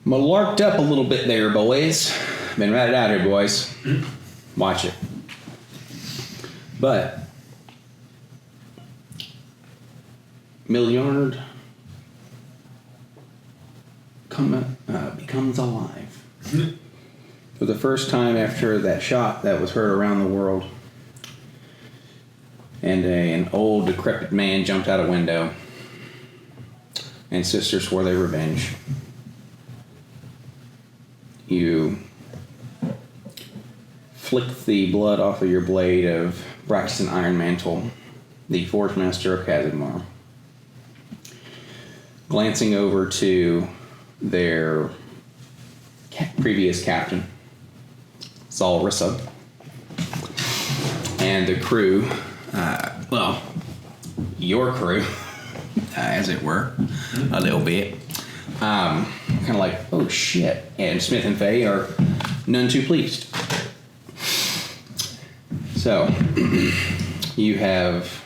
Malarked up a little bit there, boys. Been ratted out here, boys. Watch it. But Milliard becomes alive. For the first time after that shot that was heard around the world, and an old decrepit man jumped out a window, and Sister swore their revenge. You flicked the blood off of your blade of Braxton Ironmantle, the Forge Master of Kazimar. Glancing over to their previous captain, Zalrissa, and the crew, your crew, as it were, a little bit. Kind of like, oh shit. And Smith and Faye are none too pleased. So, you have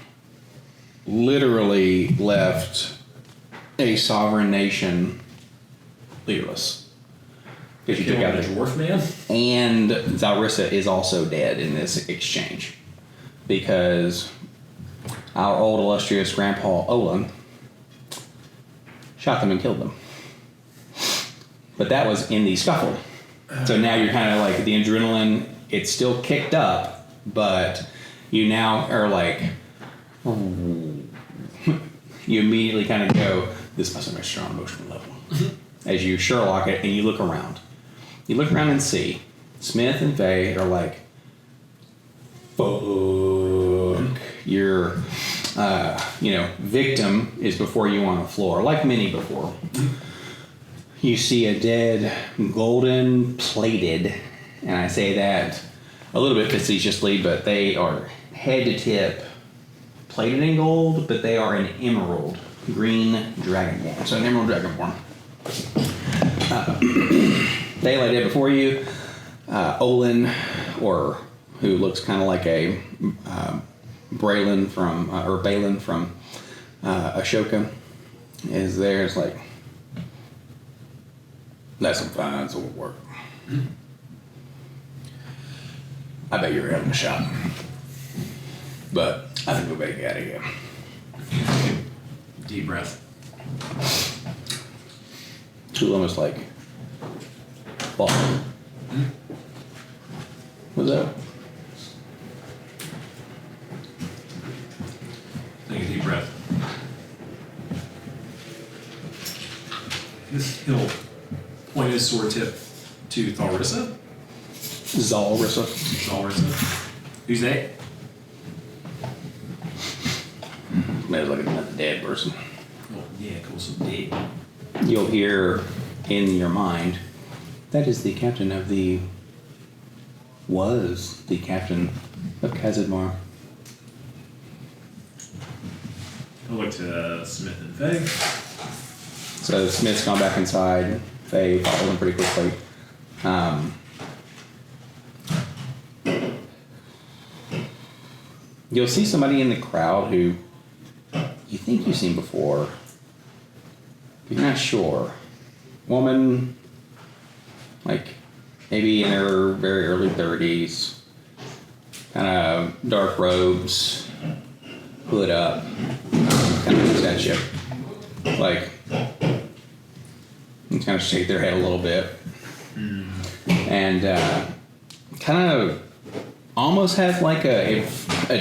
literally left a sovereign nation leaderless. Because you took out the dwarf man? And Zalrissa is also dead in this exchange. Because our old illustrious grandpa Olin shot them and killed them. But that was in the scuffle. So now you're kind of like, the adrenaline, it's still kicked up, but you now are like, you immediately kind of go, this must have been a strong emotional level. As you Sherlock it and you look around. You look around and see Smith and Faye are like, fuck. Your, victim is before you on the floor, like many before. You see a dead, golden plated, and I say that a little bit facetiously, but they are head to tip plated in gold, but they are an emerald green dragonborn. So an emerald dragonborn. They lay dead before you. Olin, or who looks kind of like a Balin from Ashoka, is there. It's like, that's some fine sword work. I bet you're having a shot. But I think we'll make it out of here. Deep breath. Two almost like fall. What's that? Take a deep breath. He'll point his sword tip to Zalrissa. Zalrissa. Who's that? Maybe looking at the dead person. Oh, yeah, cool. So dead. You'll hear in your mind, that is the captain of was the captain of Kazimar. I'll look to Smith and Faye. So Smith's gone back inside. Faye followed him pretty quickly. You'll see somebody in the crowd who you think you've seen before. You're not sure. Woman, like maybe in her very early 30s, kind of dark robes, hood up, kind of looks at you. Like, and kind of shake their head a little bit. And kind of almost have like a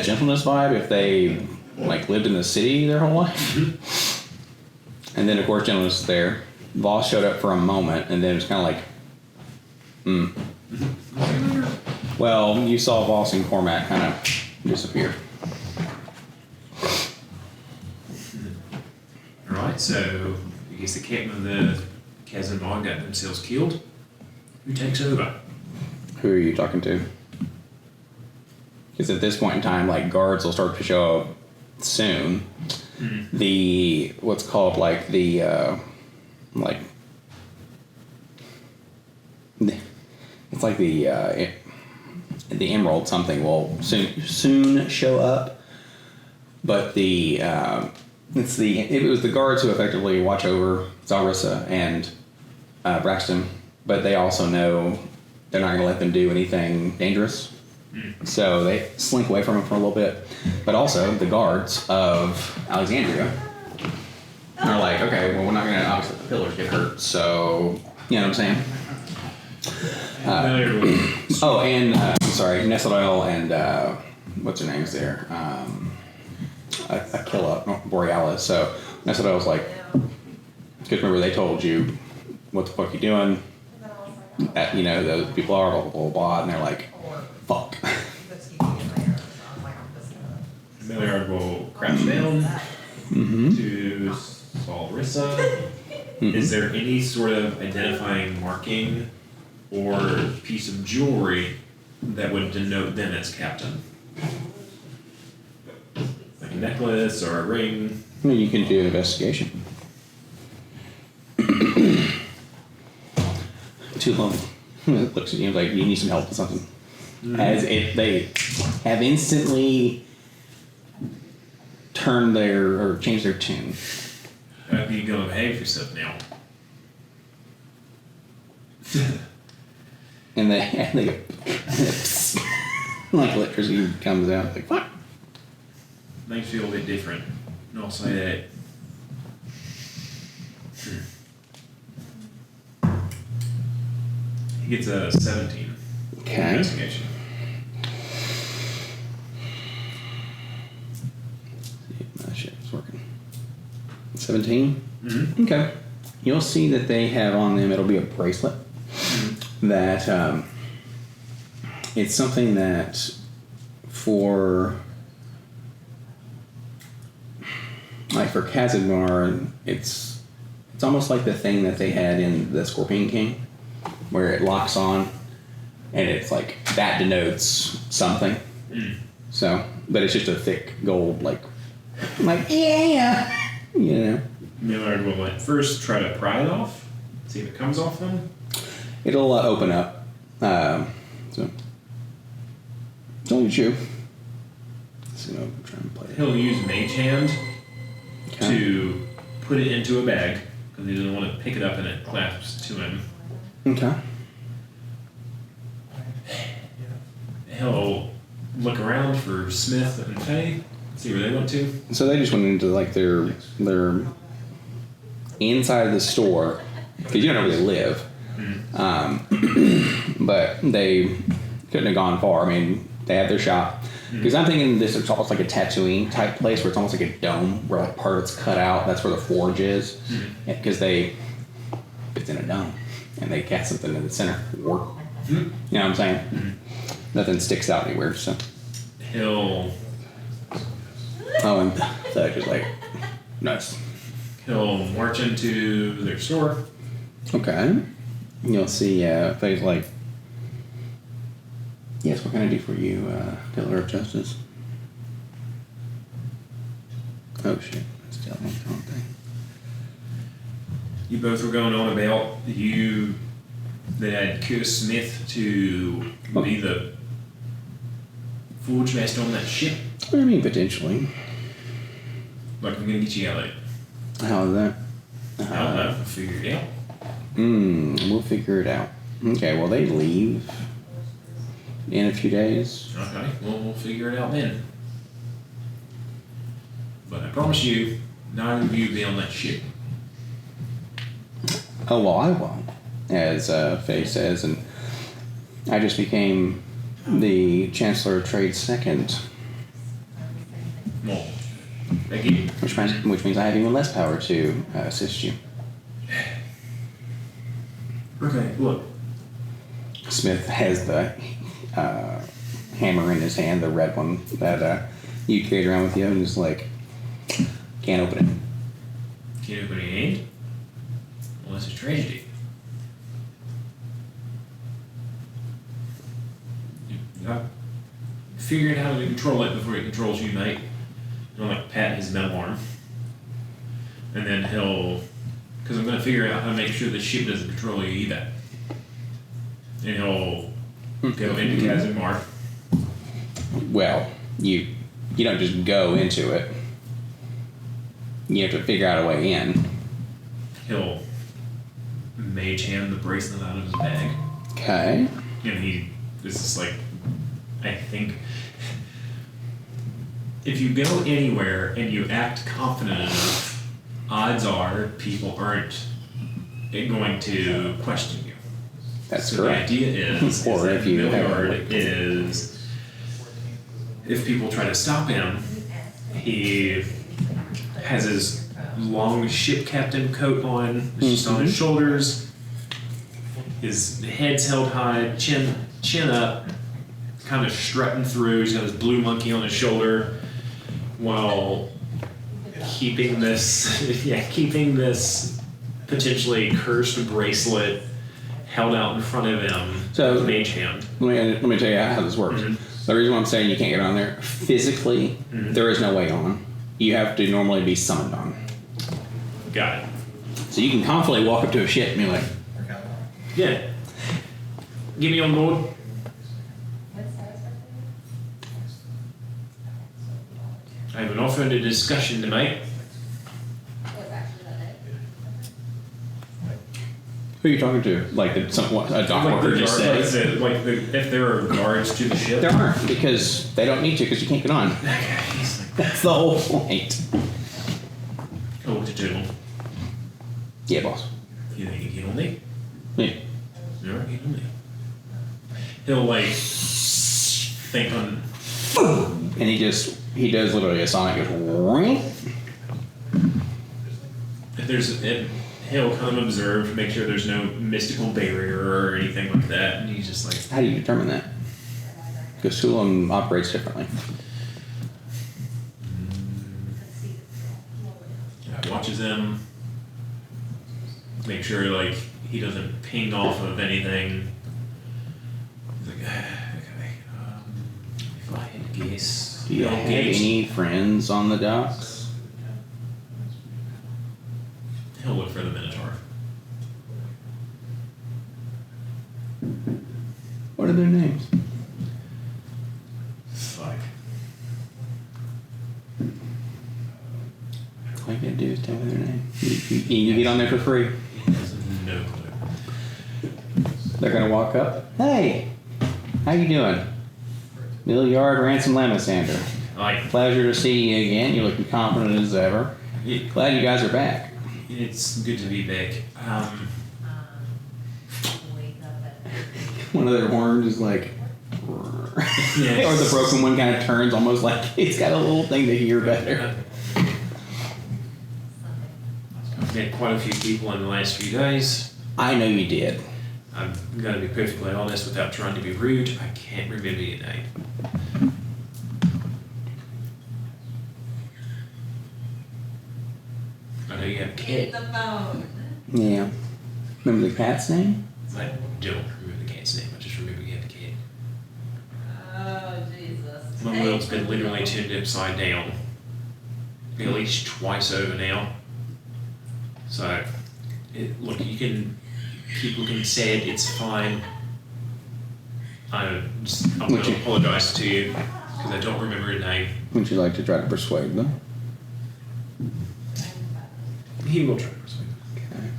gentleness vibe if they like lived in the city their whole life. And then of course gentleness is there. Voss showed up for a moment and then it was kind of like, Well, you saw Voss and Cormac kind of disappear. Alright, so I guess the captain of the Kazimar got themselves killed. Who takes over? Who are you talking to? Because at this point in time, like, guards will start to show up soon. The what's called like the it's like the emerald something will soon show up, but it was the guards who effectively watch over Zalrissa and Braxton, but they also know they're not going to let them do anything dangerous. So they slink away from him for a little bit. But also, the guards of Alexandria are like, okay, well, we're not going to obviously let the pillars get hurt, so, you know what I'm saying? Nessadile and, what's her name's there? Aquila Borealis. So Nessadile's like, because remember they told you, what the fuck you doing? That, you know, those people are, blah, blah, blah, blah, and they're like, fuck. Milliard will crouch down to Salrissa. Is there any sort of identifying marking or piece of jewelry that would denote them as captain? Like a necklace or a ring? I mean, you can do an investigation. Too long. It looks at you like you need some help with something. As if they have instantly turned or changed their tune. How are you going to behave yourself now? and they like electricity comes out, like, fuck. Makes you feel a bit different. And I'll say that. He gets a 17. Okay. Investigation. Shit, it's working. 17? Mm-hmm. Okay. You'll see that they have on them, it'll be a bracelet that it's something that for Kazador, it's almost like the thing that they had in the Scorpion King, where it locks on, and it's like that denotes something. So, but it's just a thick gold, like yeah, you know. Millard will first try to pry it off, see if it comes off them. It'll open up. So it's only two. So I'm trying to play it. He'll use Mage Hand to put it into a bag because he doesn't want to pick it up and it clasps to him. Okay. He'll look around for Smith and Faye, see where they went to. So they just went into like their inside of the store because you don't know where they live. But they couldn't have gone far. I mean, they have their shop. Because I'm thinking this is almost like a tattooing type place where it's almost like a dome where like part of it's cut out. That's where the forge is. Because it's in a dome and they cast something in the center. Work. You know what I'm saying? Nothing sticks out anywhere. So He'll and so just like nice. He'll march into their store. Okay. You'll see things like, yes, what can I do for you, Pillar of Justice? Oh shit, that's the wrong thing. You both were going on about that had Curtis Smith to be the forge master on that ship. I mean, potentially. Like, I'm gonna get you out of it. How is that? I don't know. We'll figure it out. We'll figure it out. Okay, well, they leave in a few days. Okay, well, we'll figure it out then. But I promise you, neither of you will be on that ship. Oh, well, I won't, as Faye says, and I just became the Chancellor of Trade's second. Well, thank you. Which means I have even less power to assist you. Okay, look. Smith has the hammer in his hand, the red one that you carried around with you, and is like, can't open it. Can't open your hand? Well, that's a tragedy. You figured out how to control it before it controls you, mate. He'll like pat his metal arm. And then because I'm going to figure out how to make sure the ship doesn't control you either. And he'll go into Kazimar. Well, you don't just go into it. You have to figure out a way in. He'll mage hand the bracelet out of his bag. Okay. And he is just like, I think if you go anywhere and you act confident enough, odds are people aren't going to question you. That's so correct. The idea is, Or that if you Milliard is, if people try to stop him, he has his long ship captain coat on, it's just on his shoulders. His head's held high, chin up, kind of strutting through. He's got his blue monkey on his shoulder, while keeping this potentially cursed bracelet held out in front of him. So mage hand. Let me tell you how this works. Mm-hmm. The reason why I'm saying you can't get on there physically, there is no way on. You have to normally be summoned on. Got it. So you can confidently walk up to a ship and be like, Yeah. Get me on board. I have an offer and a discussion to make. who are you talking to? Like a dock worker just said? If there are guards to the ship? There aren't, because they don't need to, because you can't get on. Okay. That's the whole point. I looked at Jill. Yeah, boss. You think he can heal me? Yeah. You're right, heal me. He'll like think on. And he does literally a sonic, goes ring. If he'll come observe, make sure there's no mystical barrier or anything like that, and he's just like. How do you determine that? Because Sulam operates differently. Watches him, make sure like he doesn't ping off of anything. He's like, okay. If I had to guess, Do you have any friends on the docks? he'll look for the Minotaur. What are their names? Fuck. All you gotta do is tell me their name. You get on there for free. He has no clue. They're gonna walk up. Hey, how you doing? Milliard Ransom Lamisander. Like, Pleasure to see you again. You're looking confident as ever. Glad you guys are back. it's good to be back. One of their horns is like, Yes. or the broken one kind of turns almost like it's got a little thing to hear better. I've met quite a few people in the last few days. I know you did. I'm gonna be perfectly honest without trying to be rude. I can't remember your name. I know you have a Hit cat. the phone. Yeah. Remember the cat's name? I don't remember the cat's name. I just remember you have a cat. Oh, Jesus. My world's been literally turned upside down. At least twice over now. So, look, you can keep looking sad. It's fine. I'm going to apologize to you because I don't remember your name. Would you like to try to persuade them? He will try to persuade me. Okay.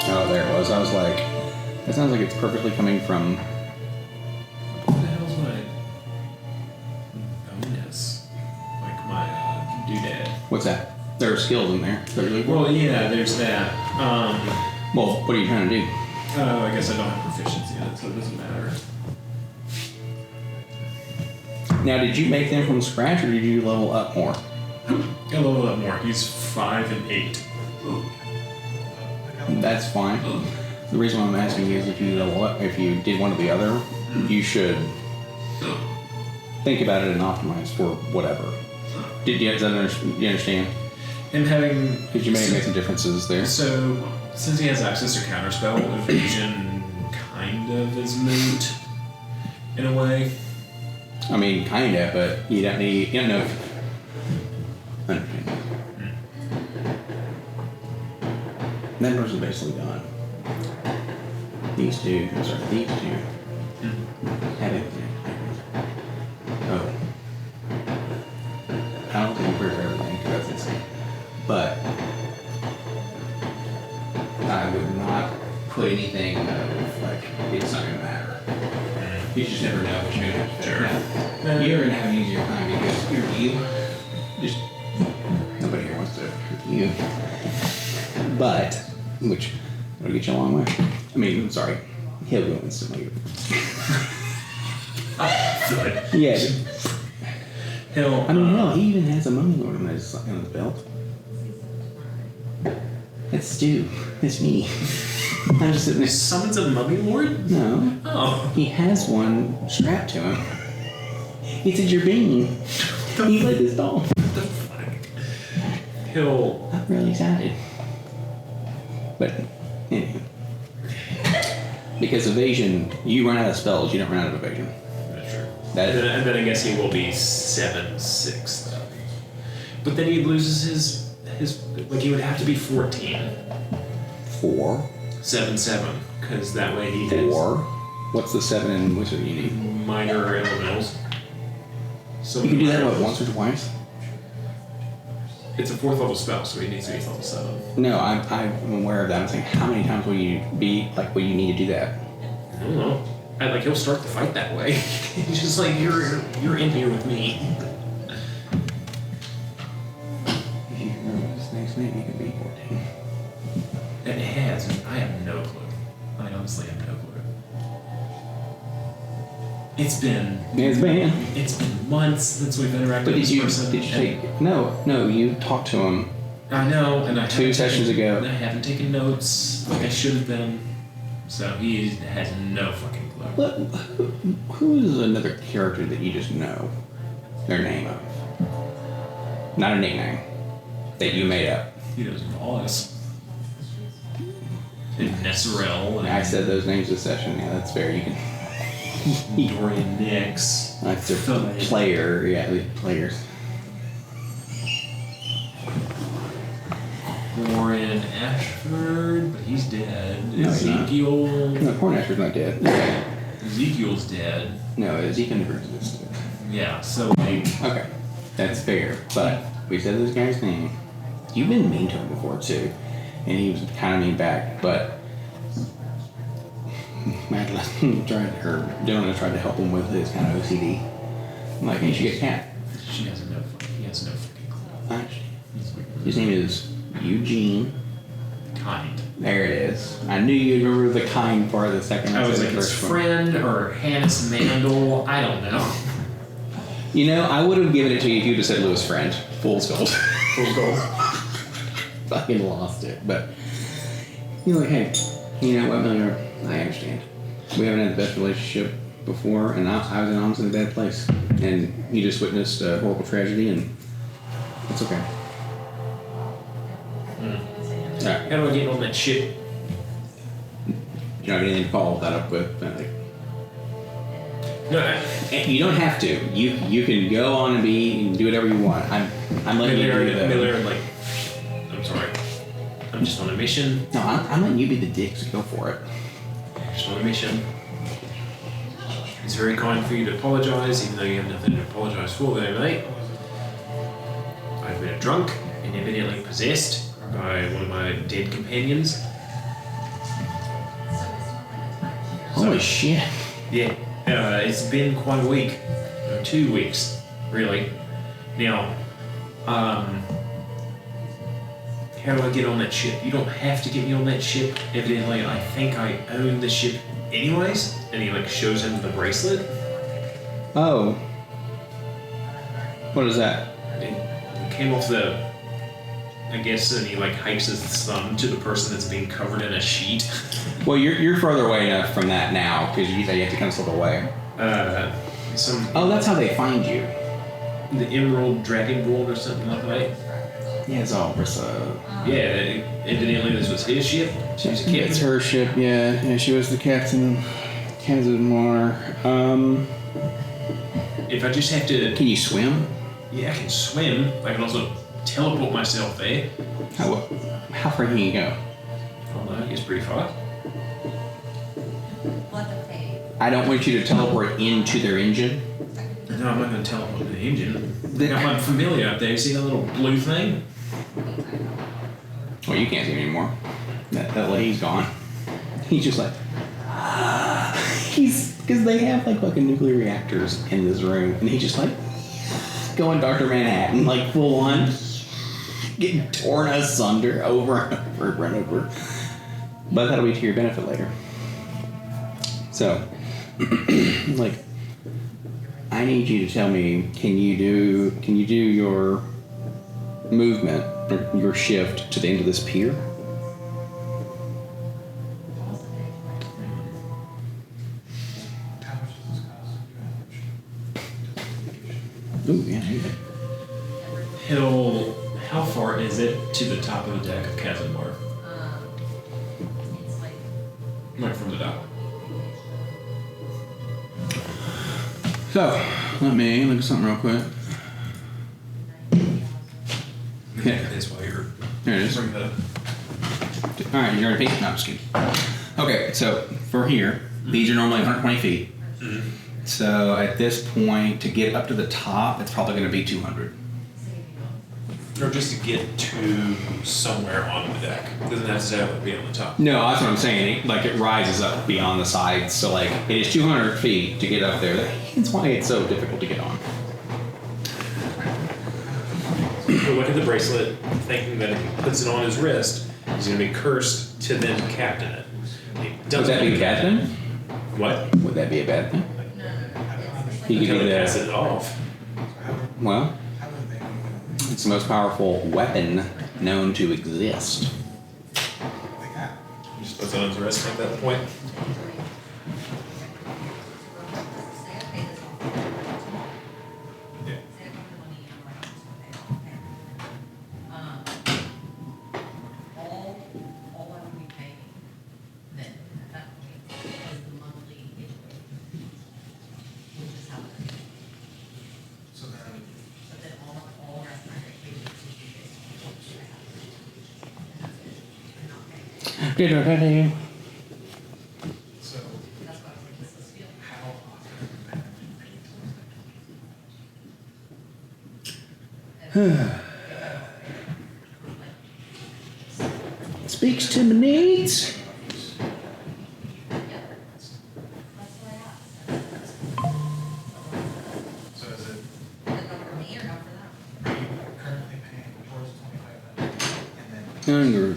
Oh, there it was. I was like, that sounds like it's perfectly coming from. What the hell's my bonus? Like my doodad. What's that? There are skills in there. Well, yeah, there's that. Well, what are you trying to do? I guess I don't have proficiency in it, so it doesn't matter. Now, did you make them from scratch, or did you level up more? A little bit more. He's 5 and 8. That's fine. The reason why I'm asking is if you level up, if you did one or the other, you should think about it and optimize for whatever. Do you understand? And having. Because you may have made some differences there. So, since he has access to counterspell, evasion kind of is moot in a way. I mean, kinda, but you don't know. Understand. That person's basically gone. these two, I'm sorry, these two have it. Oh. I don't think we're for everything because that's insane. But I would not put anything of like it's not gonna matter. You just never know what you're gonna have to Sure. Now, you're gonna have an easier time because you just nobody here wants to hurt you. But which will get you a long way. I mean, I'm sorry, he'll go instantly. Good. Yeah. He'll. I mean, hell, he even has a mummy lord on his belt. That's Stu. That's me. I'm just sitting there. Summons a mummy lord? No. Oh. He has one strapped to him. It's a Gerbine. He's like this doll. What the fuck? He'll. I'm really excited. But, anyway. Because evasion, you run out of spells, you don't run out of evasion. That's true. That And then I guess he will be 7-6 though. But then he loses his like he would have to be 14. 4. 7-7, because that way he 4. What's the 7 in Wizard you need? has minor elementals. So You can do that, what, once or twice? It's a 4th level spell, so he needs to be level 7. No, I'm aware of that. I'm saying, how many times will you need to do that? I don't know. Like he'll start the fight that way. He's just like you're in here with me. If you remember this next name, you can be 14. And it has, and I have no clue. I honestly have no clue. It's been months since we've interacted But with this person. did you take, no, you talked to him. I know, and I 2 sessions ago. I haven't taken notes like I should have been. So he has no fucking clue. What, who is another character that you just know their name of? Not a nickname. That you made up. He doesn't know us. And Nesserel and I said those names this session, yeah, that's fair. You can. Dorian Nix. That's their player, yeah, the players. Warren Ashford, but he's dead. No, he's not. Ezekiel. No, Cornash's not dead. Okay. Ezekiel's dead. No, Ezekiel never existed. Yeah, so like. Okay, that's fair. But we said this guy's name. You've been mean to him before too, and he was kind of mean back. But Madeline Dylan tried to help him with his kind of OCD. I'm like, you should get a cat. He has no fucking clue. Actually, his name is Eugene. Kind. There it is. I knew you'd remember the kind part of the second. I was like, his friend or Hannes Mandel. I don't know. You know, I would have given it to you if you'd have said Lewis Friend. Fool's gold. Fool's gold. Fucking lost it. But you're like, hey, you know what, Miller? I understand. We haven't had the best relationship before, and I was in honestly in a bad place. And you just witnessed a horrible tragedy, and it's okay. Alright. How do I get on that shit? You don't have anything to follow that up with? Like, No, and you don't have to. You can go on and do whatever you want. I'm letting you do the. Miller, like, I'm sorry. I'm just on a mission. No, I'm letting you be the dick, so go for it. Just on a mission. It's very kind for you to apologize, even though you have nothing to apologize for there, mate. I've been drunk and evidently possessed by one of my dead companions. Holy shit. Yeah, it's been quite a week. 2 weeks, really. Now, how do I get on that ship? You don't have to get me on that ship. Evidently, I think I own the ship anyways. And he like shows him the bracelet. Oh. What is that? It came off the, I guess, and he like hikes his thumb to the person that's being covered in a sheet. Well, you're further away enough from that now because you have to kind of slip away. Oh, that's how they find you. The Emerald Dragon Gold or something like that. Yeah, it's all Yeah, evidently this was his ship. She was a captain. It's her ship, yeah. Yeah, she was the captain of Kazimar. If I just have to... Can you swim? Yeah, I can swim. I can also teleport myself there. How far can you go? I don't know, I guess pretty far. I don't want you to teleport into their engine. No, I'm not going to teleport to the engine. I got my familiar up there. You see that little blue thing? Well, you can't see him anymore. That lady's gone. He's just like, he's, because they have like fucking nuclear reactors in this room, and he's just like, going Dr. Manhattan, like full on, getting torn asunder over and over and over. But that'll be to your benefit later. So, like, I need you to tell me, can you do your movement, or your shift to the end of this pier? Ooh, yeah, How far is it to the top of the deck of Chasm Bar? It's Like from the dock. So, let me look at something real quick. Yeah, that's why you're. There it is. Bring that up. Alright, you're gonna peek? No, I'm just kidding. Okay, so for here, these are normally 120 feet. Mm-hmm. So at this point, to get up to the top, it's probably gonna be 200. Or just to get to somewhere on the deck. Doesn't necessarily be on the top. No, that's what I'm saying. It rises up beyond the sides. So like, it is 200 feet to get up there. That's why it's so difficult to get on. He'll look at the bracelet, thinking that if he puts it on his wrist, he's going to be cursed to then captain it. Would that be a bad thing? What? Would that be a bad thing? He could Until do he that. passes it off. Well, it's the most powerful weapon known to exist. He just puts it on his wrist at that point. Yeah. All I would be paying then at that point is the monthly HOA, which is how it is. So then, But then all rest of my vacation is usually based on what I have. And that's it. I'm not paying. Good, okay. so That's why I was like, what's this feel? how often? Speaks to my needs. That's what I asked. So is it, Is it not for me or not for them? are you currently paying towards 2,500 and then Under.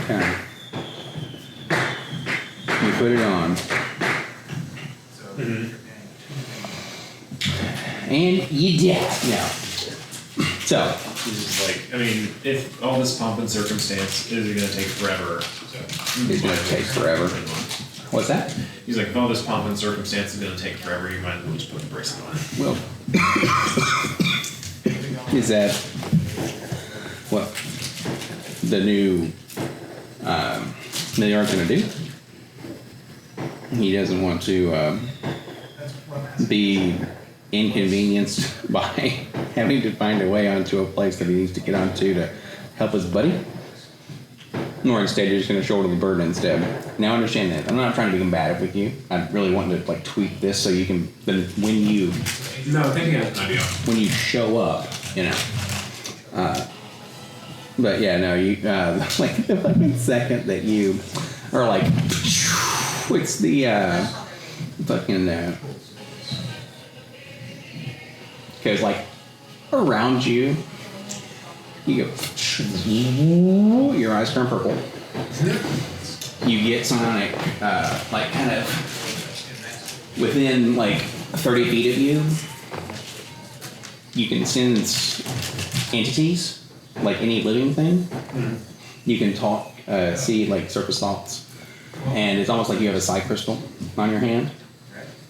Okay. You put it on. so Mhm. you're paying two things? And you did. Yeah. So, He's just like, I mean, if all this pomp and circumstance is going to take forever. it's gonna take forever. What's that? He's like, if all this pomp and circumstance is going to take forever, you might as well just put the bracelet on. Well, is that what the new Milliard's gonna do? He doesn't want to That's what I'm asking. be inconvenienced by having to find a way onto a place that he needs to get onto to help his buddy. Or instead, you're just going to shoulder the burden instead. Now, understand that. I'm not trying to be combative with you. I really want to like tweak this so you can then when you No, I think he has an idea. when you show up, you know. But yeah, no, you like the fucking second that you are like, it's the fucking because like around you, you go, your eyes turn purple. You get sonic, like kind of within like 30 feet of you. You can sense entities, like any living thing. You can talk, see like surface thoughts, and it's almost like you have a psi crystal on your hand,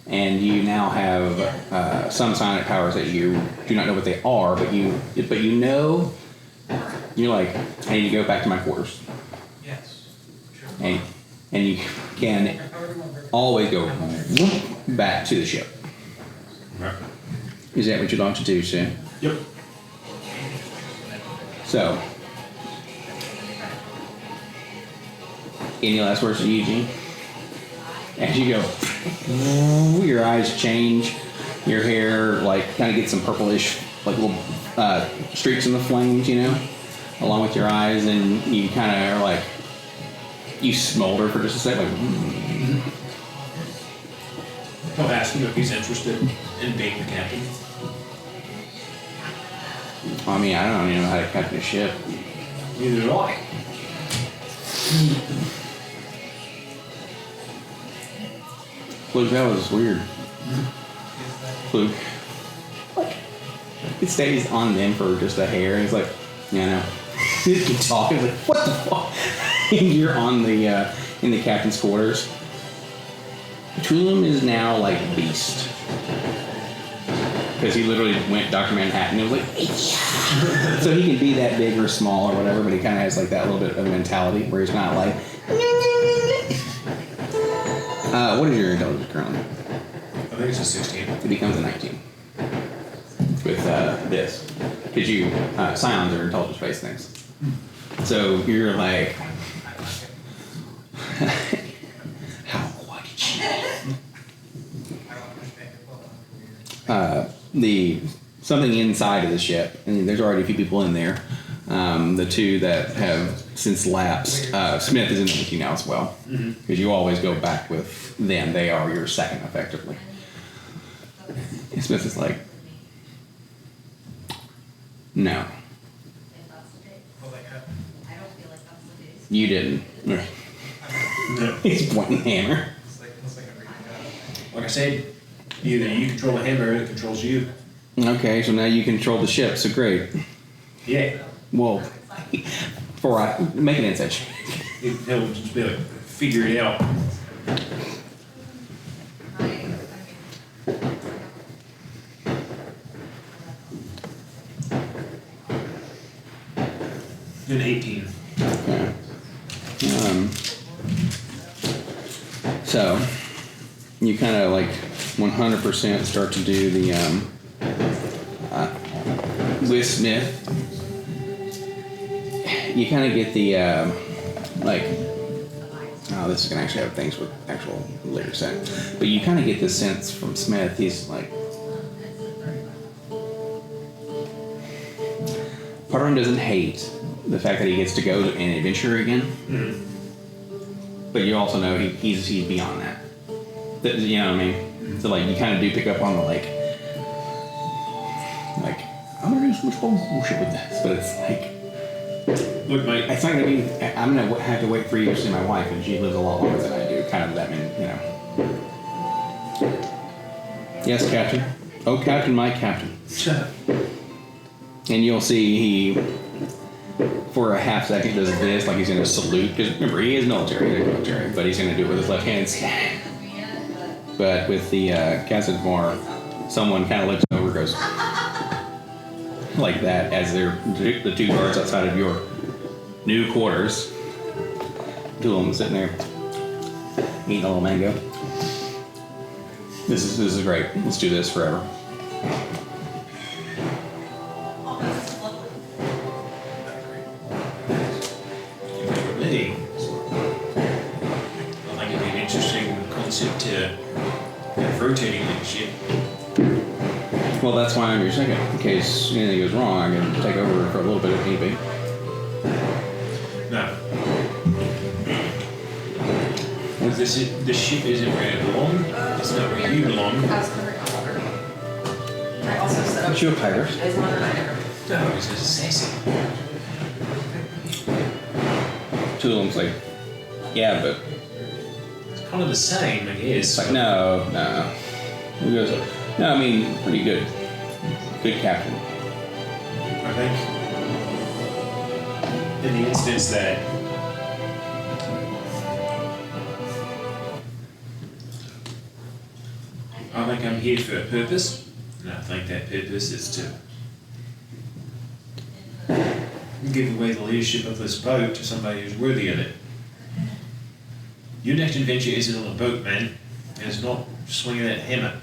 and you now have some psionic powers that you do not know what they are, but you know, you're like, I need to go back to my quarters, Yes. Sure. and you can always go back to the ship. Right. Is that what you'd like to do, Sam? Yep. So, Any last words to Eugene? As you go, your eyes change, your hair like kind of gets some purplish, like little streaks in the flames, you know, along with your eyes, and you kind of are like, you smolder for just a second, like, I'll ask him if he's interested in being the captain. I mean, I don't even know how to captain a ship. Neither do I. Luke, that was weird. Luke. It stays on them for just a hair, and he's like, yeah, I know. He can talk, he's like, what the fuck? And you're on the, in the captain's quarters. Tulum is now like Beast. Because he literally went Dr. Manhattan and was like, yeah. So he can be that big or small or whatever, but he kind of has like that little bit of mentality where he's not like, what is your intelligence currently? I think it's a 16. It becomes a 19 with this. Because you, scions are intelligence-based things. So you're like, how white the something inside of the ship, and there's already a few people in there. The two that have since lapsed, Smith is in there with you now as well, because you always go back with them. They are your second, effectively. And Smith is like, no, you didn't. No. He's pointing the hammer. Like I said, either you control the hammer or it controls you. Okay, so now you control the ship, so great. Yeah. Well, make an insight check. He'll just be like, figure it out. An 18. Okay. So you kind of like 100% start to do the with Smith. You kind of get the like, oh, this is gonna actually have things with actual lyrics in it, but you kind of get the sense from Smith. He's like, part of him doesn't hate the fact that he gets to go and adventure again. Mm-hmm. But you also know he's beyond that. You know what I mean? So like you kind of do pick up on the like I'm gonna do so much bullshit with this, but it's like, Look, mate. it's not gonna be. I'm gonna have to wait for you to see my wife, and she lives a lot longer than I do. Kind of that, you know. Yes, Captain. Oh, Captain, my Captain. And you'll see he, for a half second, does this, like he's going to salute. Because remember, he is military, but he's going to do it with his left hand. But with the Casadmore, someone kind of looks over and goes like that as they're the two guards outside of your new quarters. Two of them sitting there eating a little mango. This is great. Let's do this forever. I think it'd be an interesting concept to have rotating leadership. Well, that's why I'm your second. In case anything goes wrong, I can take over for a little bit if need be. No. This ship isn't where it belongs. It's not where you belong. I also set up. Aren't you a pirate? As one that I never. No, it's just sassy. Two of them's like, yeah, but It's kind of the same, I guess. it's like, no. He goes, no, I mean, pretty good. Good captain. I think in the instance that I think I'm here for a purpose, and I think that purpose is to give away the leadership of this boat to somebody who's worthy of it. Your next adventure isn't on a boat, man. It's not swinging that hammer.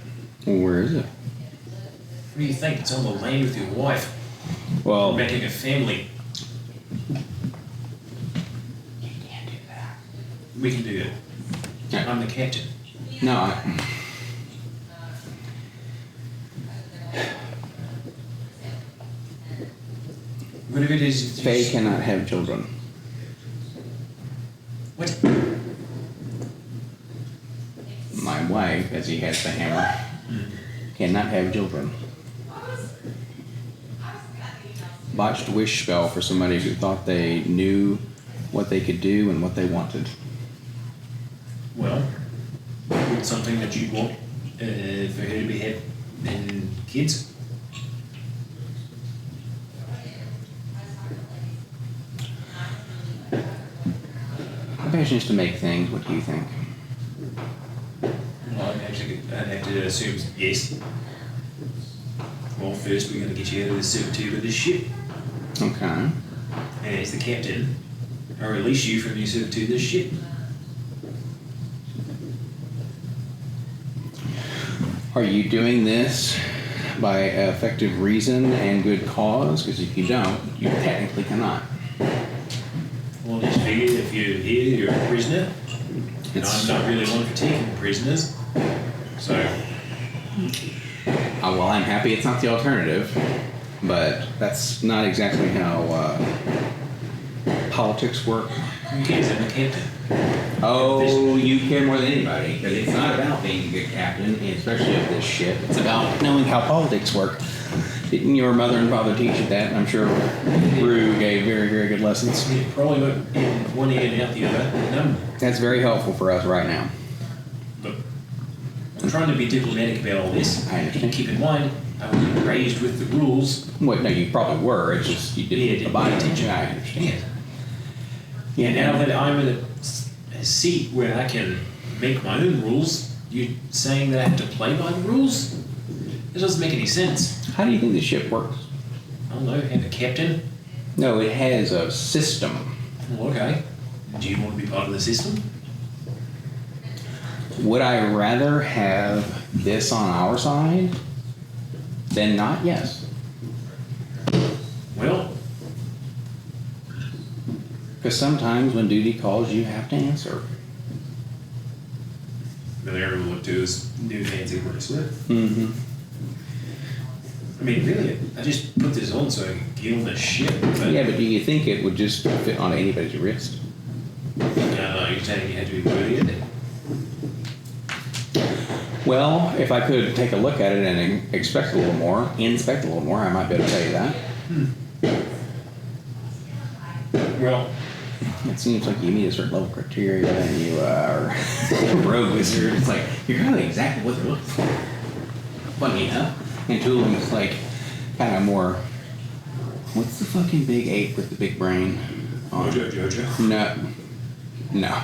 Where is it? What do you think? It's on the land with your wife. Well, Making a family. you can't do that. We can do it. Yeah. I'm the captain. No, What if it is? Faye cannot have children. What? My wife, as he has the hammer, cannot have children. Botched wish spell for somebody who thought they knew what they could do and what they wanted. Well, would something that you want for her to be having kids? My passion is to make things. What do you think? Well, I'd have to assume yes. Well, first we're going to get you out of the servitude of this ship. Okay. And as the captain, I release you from your servitude of this ship. Are you doing this by effective reason and good cause? Because if you don't, you technically cannot. Well, just figured if you're here, you're a prisoner. And It's- I'm not really one for taking prisoners. So, Well, I'm happy it's not the alternative, but that's not exactly how politics work. who cares? I'm the captain. Oh, you care more than anybody, because it's not about being a good captain, especially of this ship. It's about knowing how politics work. Didn't your mother and father teach you that? I'm sure Rue gave very, very good lessons. You probably went in one ear and out the other. No. That's very helpful for us right now. But I'm trying to be diplomatic about all this. I understand. And keep in mind, I was raised with the rules. Well, no, you probably were. It's just you didn't abide attention. I understand. Yeah, now that I'm in a seat where I can make my own rules, you're saying that I have to play by the rules? It doesn't make any sense. How do you think the ship works? I don't know, have a captain? No, it has a system. Well, okay. Do you want to be part of the system? Would I rather have this on our side than not? Yes. Well, Because sometimes when duty calls, you have to answer. the area we'll look to is new fancy bracelet. Mm-hmm. I mean, really, I just put this on so I can get on the ship. But Yeah, but do you think it would just fit on anybody's wrist? you're saying you had to be worthy of it. Well, if I could take a look at it and inspect a little more, I might be able to tell you that. Well, It seems like you meet a certain level of criteria and you are a rogue wizard. It's like, you're really exactly what they're looking for. Funny enough. And Tooling is like, kind of more, what's the fucking big ape with the big brain? Jojo. No.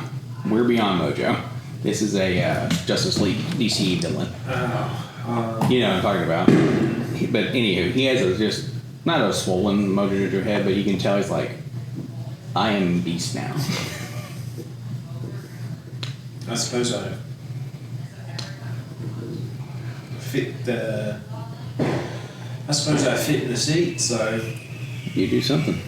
We're beyond Mojo. This is a Justice League DC villain. You know what I'm talking about. But anywho, he has a just, not a swollen Mojo head, but you can tell he's like, I am beast now. I suppose I fit the. I suppose I fit in the seat, so. You do something.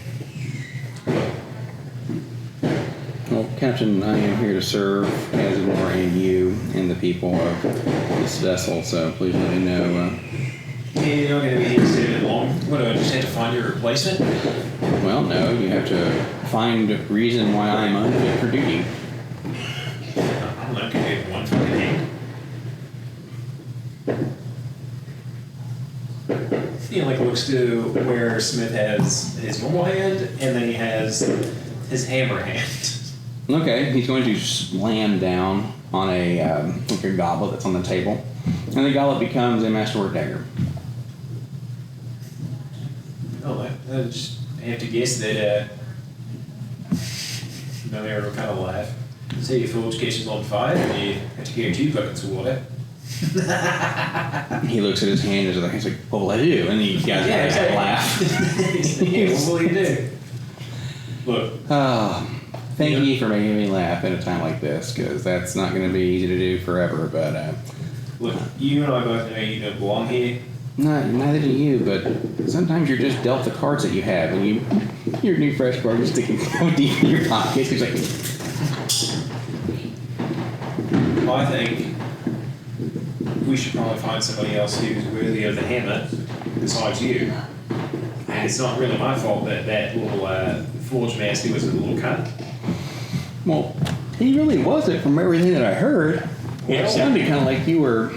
Well, Captain, I am here to serve Casimir and you and the people of this vessel, so please let me know. Yeah, you're not going to be here too long. What, do I just have to find your replacement? Well, no, you have to find a reason why I'm unfit for duty. I don't know, could you have one fucking hand? He like looks to where Smith has his normal hand, and then he has his hammer hand. Okay, he's going to slam down on like a goblet that's on the table, and the goblet becomes a masterwork dagger. Oh, I just have to guess that, Melior will kind of laugh. Say your forge catches on fire, and you have to carry 2 buckets of water. He looks at his hand and he's like, what will I do? And you guys laugh. Yeah, what will you do? Look, Thank you for making me laugh at a time like this, because that's not going to be easy to do forever, but look, you and I both know you don't belong here. neither do you, but sometimes you're just dealt the cards that you have, and your new fresh card is sticking so deep in your pocket. It's like, Well, I think we should probably find somebody else who's worthy of the hammer besides you. And it's not really my fault that that little forge master was a little cut. Well, he really wasn't from everything that I heard. Yeah. It sounded kind of like you were,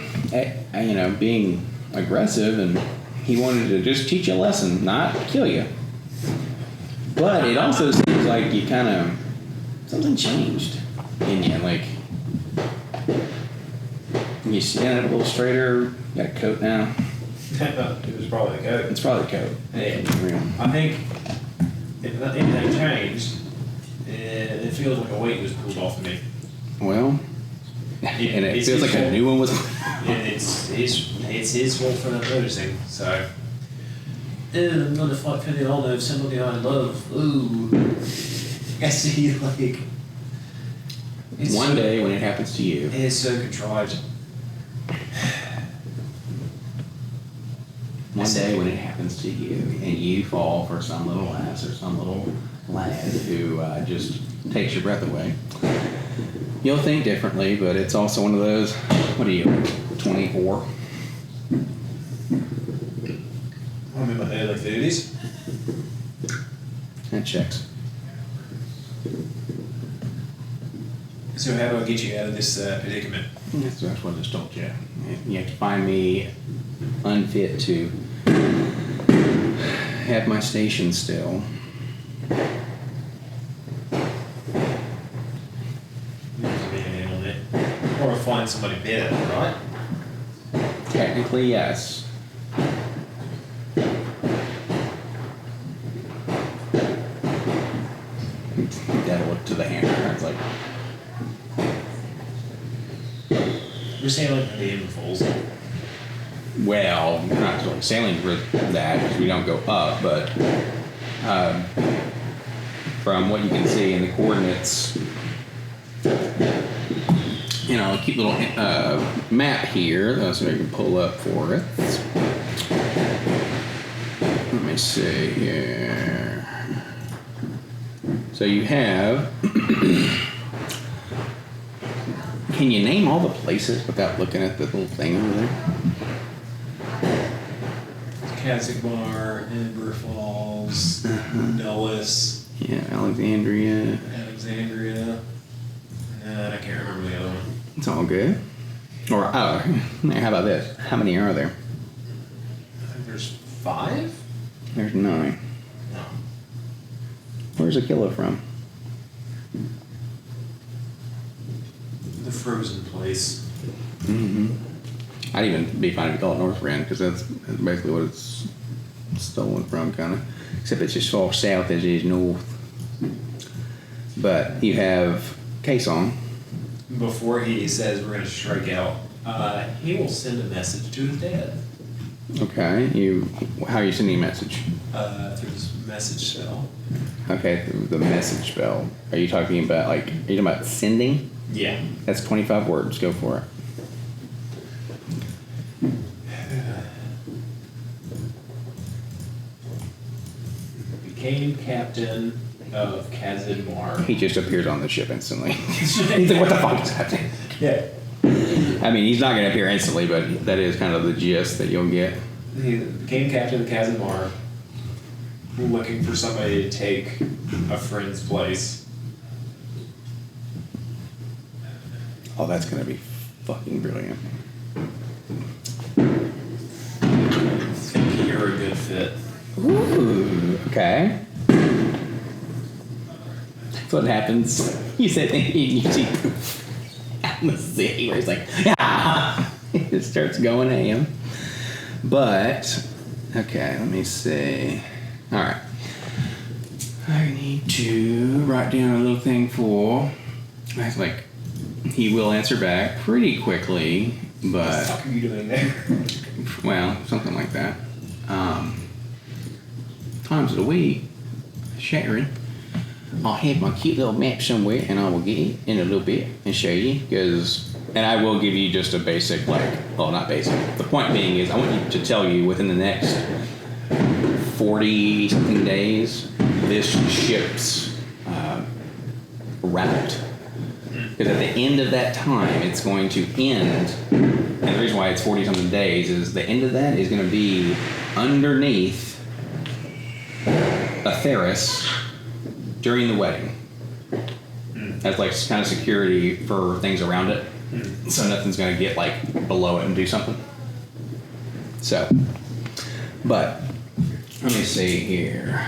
being aggressive, and he wanted to just teach you a lesson, not kill you. But it also seems like you kind of, something changed in you, like you stand up a little straighter, got a coat now. It was probably the coat. It's probably a coat. Yeah. I think if anything changed, it feels like a weight was pulled off of me. Well, and it it's feels his like a fault. new one was. And it's his fault for not noticing. So, I'm gonna fight for the honor of somebody I love. Ooh, I see. Like, it's One so- day when it happens to you. it's so contrived. One day when it happens to you and you fall for some little lass or some little lad who just takes your breath away, you'll think differently, but it's also one of those, what are you, 24? I'm in my early 30s. That checks. So how do I get you out of this predicament? That's what I just told you. You have to find me unfit to have my station still. Or find somebody better, right? Technically, yes. That'll look to the hammer. It's like, We're sailing for the Ember Falls. well, we're not really sailing for that because we don't go up, but from what you can see in the coordinates, a cute little map here, so I can pull up for it. Let me see here. So you have, can you name all the places without looking at the little thing over there? Kazakh Ember Falls, Dulles, Yeah, Alexandria. Alexandria. I can't remember the other one. It's all good. Or, how about this? How many are there? I think there's 5? There's 9. No. Where's Aquila from? The frozen place. Mm-hmm. I'd even be fine if you call it Northrend, because that's basically what it's stolen from, kind of. Except it's just far south as it is north. But you have Kaesong. Before he says we're going to strike out, he will send a message to his dad Okay, how are you sending a message? through this message spell. Okay, the message spell. Are you talking about, are you talking about sending? Yeah. That's 25 words. Go for it. Became captain of Kazimar. He just appears on the ship instantly. He's like, what the fuck is happening? Yeah. I mean, he's not going to appear instantly, but that is kind of the gist that you'll get. He became captain of Kazimar, looking for somebody to take a friend's place. Oh, that's going to be fucking brilliant. I think you're a good fit. Ooh, okay. That's what happens. You said you see out in the sea where he's like, ah! He just starts going ham. But, okay, let me see. All right. I need to write down a little thing for, I was like, he will answer back pretty quickly, What the but, fuck are you doing there? well, something like that. Times of the week, Sharon, I'll have my cute little map somewhere, and I will get it in a little bit and show you, and I will give you just a basic, not basic. The point being is I want you to tell you within the next 40 something days, this ship's route Because at the end of that time, it's going to end, and the reason why it's 40-something days is the end of that is going to be underneath a terrace during the wedding. As like kind of security for things around it. So nothing's going to get like below it and do something. So, but let me see here.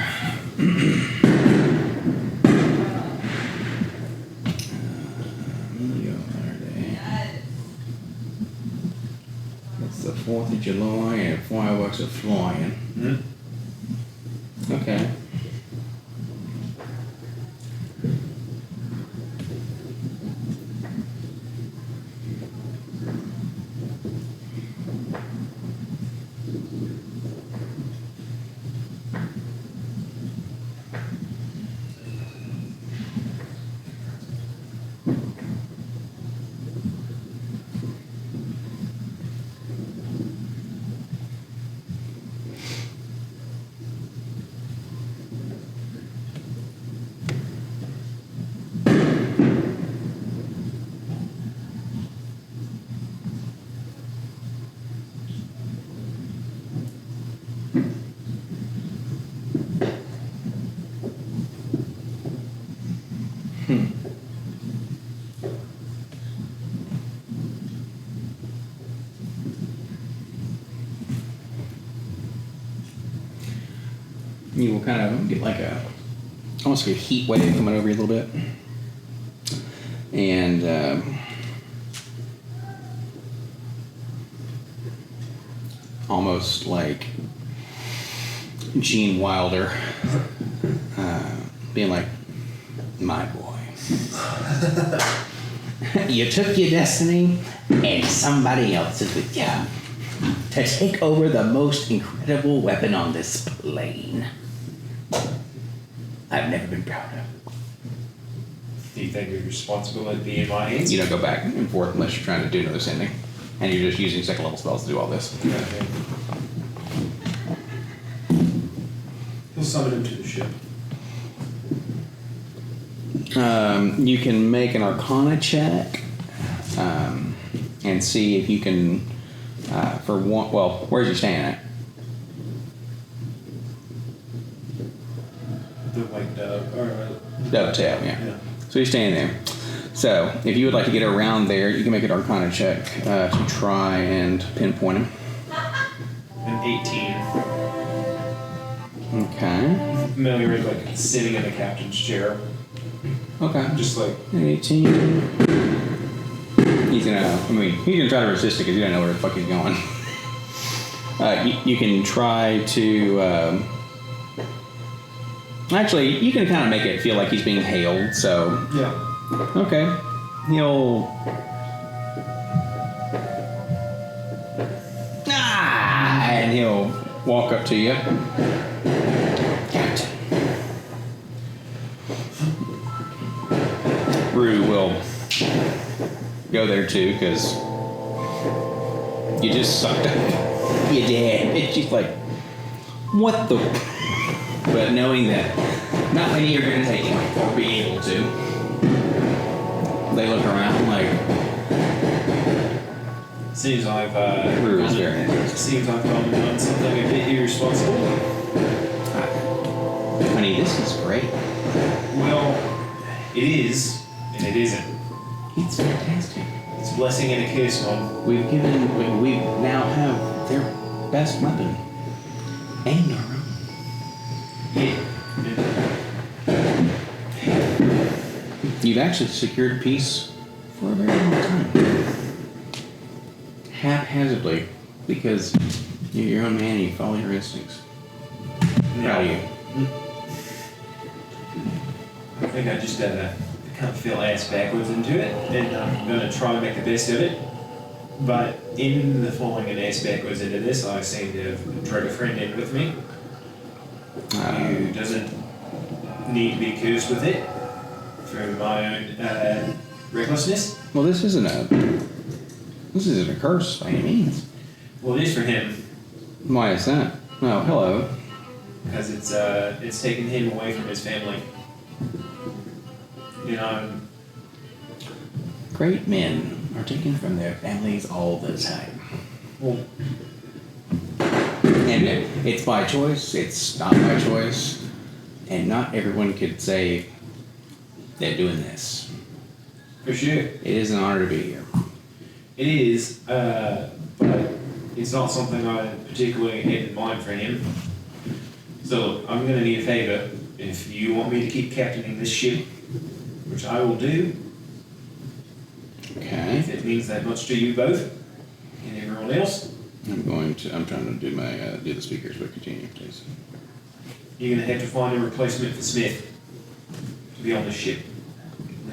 It's the 4th of July and fireworks are flying. Okay. You will kind of get like almost like a heat wave coming over you a little bit. And almost like Gene Wilder being like, my boy. You took your destiny and somebody else is with you to take over the most incredible weapon on this plane I've never been proud of. Do you think your responsibility would be in my hands? You don't go back and forth unless you're trying to do another sending. And you're just using second level spells to do all this. Okay. He'll summon him to the ship. You can make an Arcana check and see if you can, for one, well, where's he staying at? The white dove, or Dovetail, yeah. yeah. So he's staying there. So if you would like to get around there, you can make an Arcana check to try and pinpoint him. An 18. Okay. Familiar with like sitting in the captain's chair. Okay. Just like 18. He's gonna try to resist it because he doesn't know where the fuck he's going. You can try to, actually, you can kind of make it feel like he's being hailed, so. yeah. Okay. He'll. And he'll walk up to you. Captain. Rue will go there too, because you just sucked up. You did. And she's like, what the? But knowing that not many are going to take him or be able to, they look around like. Seems like Rue is very interesting. seems like I'm doing something a bit irresponsible. Honey, this is great. Well, it is, and it isn't. It's fantastic. It's a blessing and a curse, Mom. We now have their best weapon. And our own. Yeah. You've actually secured peace for a very long time. Haphazardly, because you're your own man and you follow your instincts. Proud of you. I think I just kind of fell ass backwards into it, and I'm going to try and make the best of it. But in the falling an ass backwards into this, I seem to have dragged a friend in with me who doesn't need to be cursed with it through my own recklessness. Well, this isn't a curse by any means. Well, it is for him, Why is that? Oh, hello. because it's taken him away from his family. You know, great men are taken from their families all the time. Well, And it's by choice, it's not by choice, and not everyone could say they're doing this. for sure. It is an honor to be here. It is, but it's not something I particularly had in mind for him. So I'm gonna need a favor. If you want me to keep captaining this ship, which I will do, Okay. if it means that much to you both and everyone else, I'm trying to do my, do the speakers, but continue, please. you're gonna have to find a replacement for Smith to be on this ship.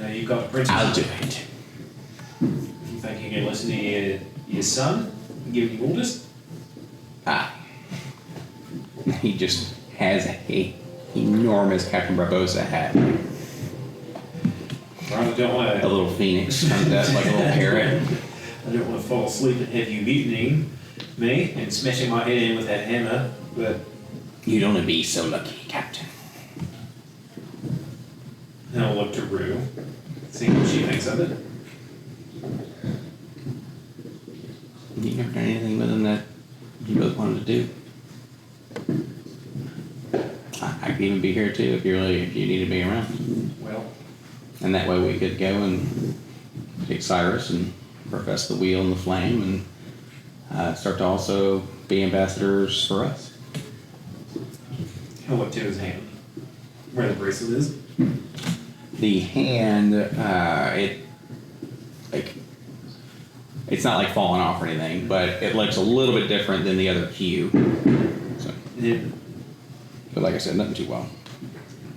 Now you've got the princess. I'll do it. You think you can listen to your son and give him orders? Ah. He just has a enormous Captain Barbosa hat. I don't want A little phoenix comes out like a little parrot. I don't want to fall asleep and have you mutinying me and smashing my head in with that hammer, but You'd only be so lucky, Captain. then I'll look to Rue, see what she thinks of it. You never done anything with him that you both wanted to do. I could even be here too if you needed me around. Well, And that way we could go and take Cyrus and profess the wheel and the flame and start to also be ambassadors for us. I'll look to his hand, where the bracelet is. The hand, it's not like falling off or anything, but it looks a little bit different than the other cue. So, Then, but like I said, nothing too well.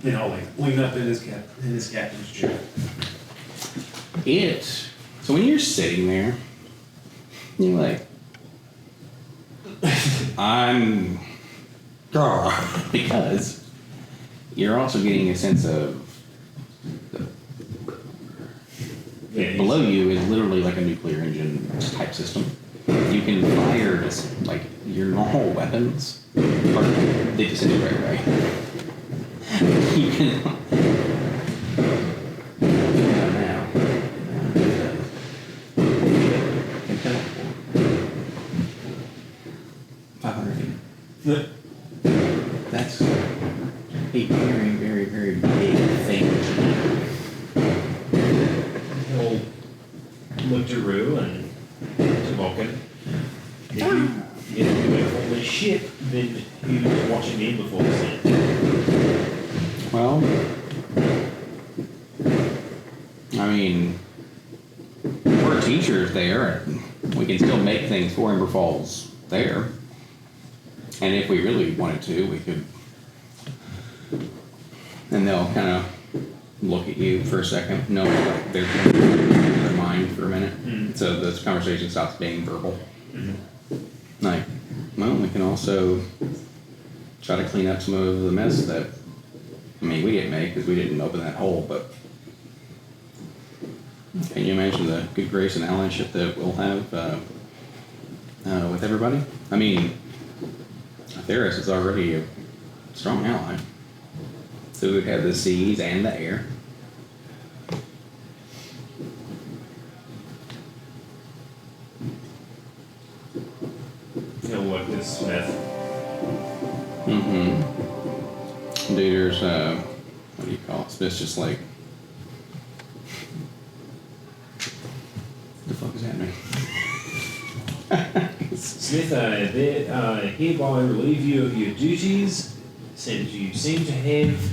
then I'll lean up in his captain's chair. So when you're sitting there, you're like, I'm, because you're also getting a sense of Yeah, below you is literally like a nuclear engine type system. You can fire just like your normal weapons, or they disintegrate, right? You can. Now. 500 feet. That's a very, very, very big thing. He'll look to Rue and to Vulcan. If you get away on the ship, then he was watching me before the scene. Well, I mean, we're teachers there, and we can still make things for Ember Falls there. And if we really wanted to, we could. And they'll kind of look at you for a second, know like they're in their mind for a minute. Mm. So this conversation stops being verbal. Mm-hmm. Like, well, we can also try to clean up some of the mess that, I mean, we didn't make because we didn't open that hole, but can you imagine the good grace and allyship that we'll have with everybody? I mean, Theris is already a strong ally. So we'd have the seas and the air. He'll look at Smith. Mm-hmm. Dude, there's, what do you call it? Smith's just like, what the fuck is happening? Smith, hereby relieve you of your duties, since you seem to have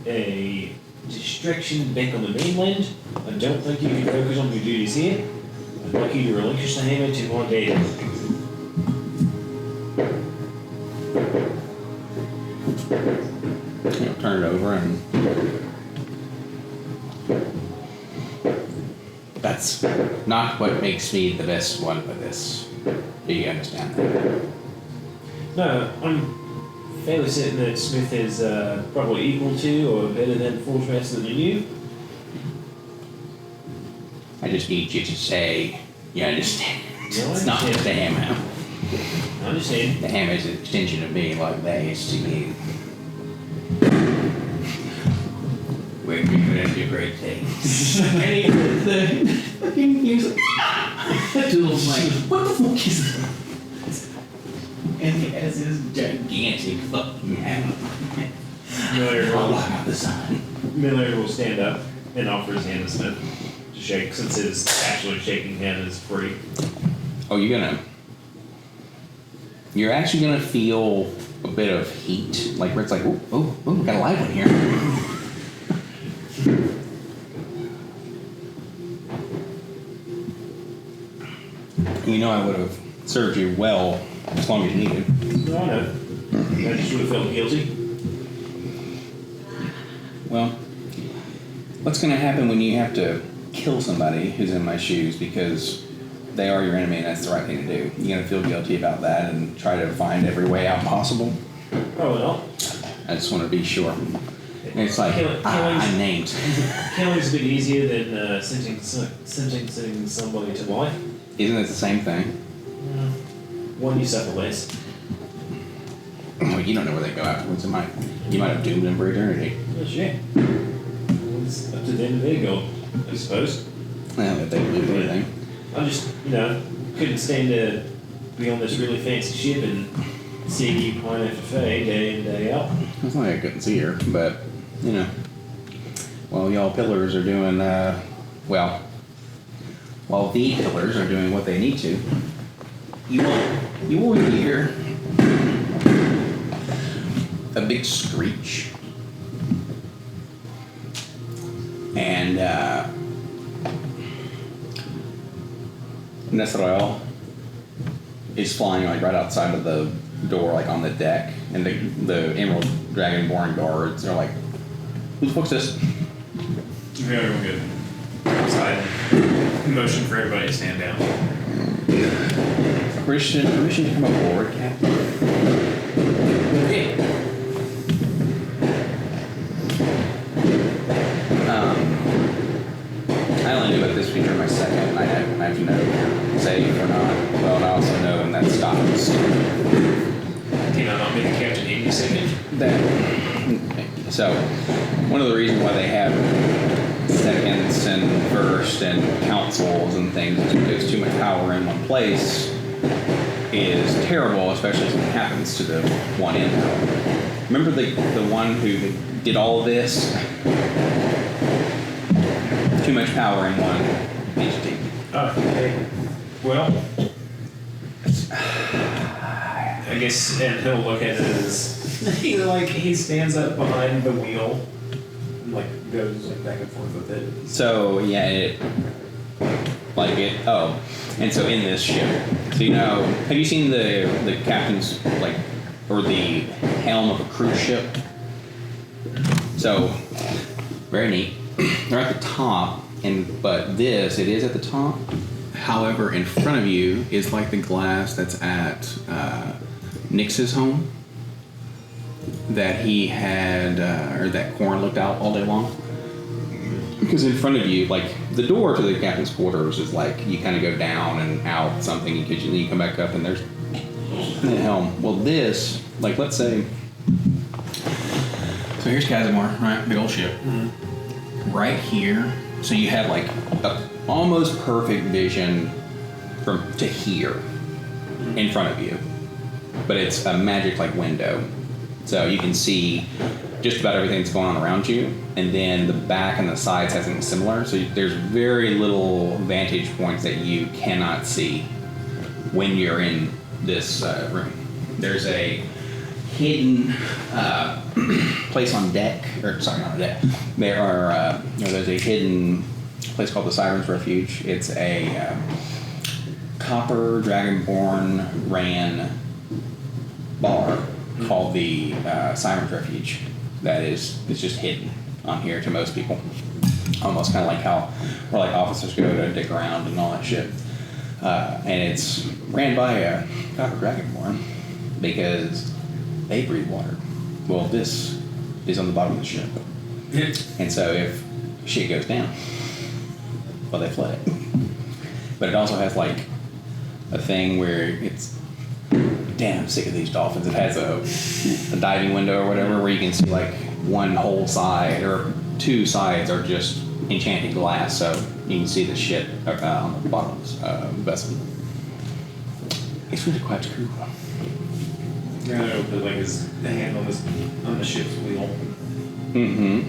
a distraction back on the mainland. I don't think you can focus on your duties here. I'd like you to relinquish the hammer to my data. Turn it over and that's not what makes me the best one with this. Do you understand that? No, I'm fairly certain that Smith is probably equal to or better than Forge Master than you. I just need you to say you understand. No, I It's not just a understand. hammer. I understand. The hammer is an extension of me like that is to you. quick, you're gonna do great things. And the fucking he's like, Toodle's like, what the fuck is that? And he has this gigantic fucking hat. I'll lock out the sun. Miller will stand up and offer his hand to Smith to shake, since his actually shaking hand is free. Oh, you're actually gonna feel a bit of heat, like where it's like, oh, we got a live one here. You know I would have served you well as long as you needed. No, I know. I just would have felt guilty. Well, what's gonna happen when you have to kill somebody who's in my shoes because they are your enemy and that's the right thing to do? You're gonna feel guilty about that and try to find every way out possible? Oh, well. I just want to be sure. And it's like, I'm named. Killing's a bit easier than sentencing somebody to life. Isn't it the same thing? One, you suffer less. Well, you don't know where they go afterwards. You might have doomed them for eternity. Oh, shit. It's up to them to their goal, I suppose. Well, if they lose anything. I just, couldn't stand to be on this really fancy ship and see you pine after Faye day in, day out. It's not like I couldn't see her, but, while y'all pillars are doing, while the pillars are doing what they need to, you will hear a big screech. And Nesrael is flying like right outside of the door, like on the deck, and the Emerald Dragonborn guards are like, "Who the fuck's this?" Okay, everyone good. Outside. Motion for everybody to stand down. Permission to come aboard, Captain. Okay. I only knew about this feature in my second, and I have to know safe or not. Well, and I also know when that stops. Can I not make a captain in your second? So, one of the reasons why they have seconds and first and councils and things is because too much power in one place is terrible, especially if it happens to the one in. Remember the one who did all of this? Too much power in one entity. Okay. Well, I guess, and he'll look at it as he stands up behind the wheel, and goes back and forth with it. So yeah, and so in this ship, so have you seen the captain's or the helm of a cruise ship? So very neat. They're at the top, but it is at the top. However, in front of you is like the glass that's at Nix's home that he had, or that Corn looked out all day long. Because in front of you, the door to the captain's quarters is you kind of go down and out something, and you come back up and there's the helm. Well, this, let's say, so here's Casimir, right? Big old ship. Mm-hmm. Right here, so you have a almost perfect vision to here in front of you, but it's a magic window, so you can see just about everything that's going on around you, and then the back and the sides has something similar, so there's very little vantage points that you cannot see when you're in this room. There's a hidden place on deck, or sorry, not on deck. There's a hidden place called the Siren's Refuge. It's a copper Dragonborn ran bar called the Siren's Refuge. It's just hidden on here to most people. Almost kind of like how where officers go to dig around and all that shit. And it's ran by a copper Dragonborn because they breathe water. Well, this is on the bottom of the ship. And so if shit goes down, they flood it. But it also has a thing where it's, damn, I'm sick of these dolphins. It has a diving window or whatever where you can see one whole side or two sides are just enchanted glass, so you can see the shit on the bottom of the vessel. It's really quite cool. Yeah, I know, but like the hand on the ship's wheel. Mm-hmm.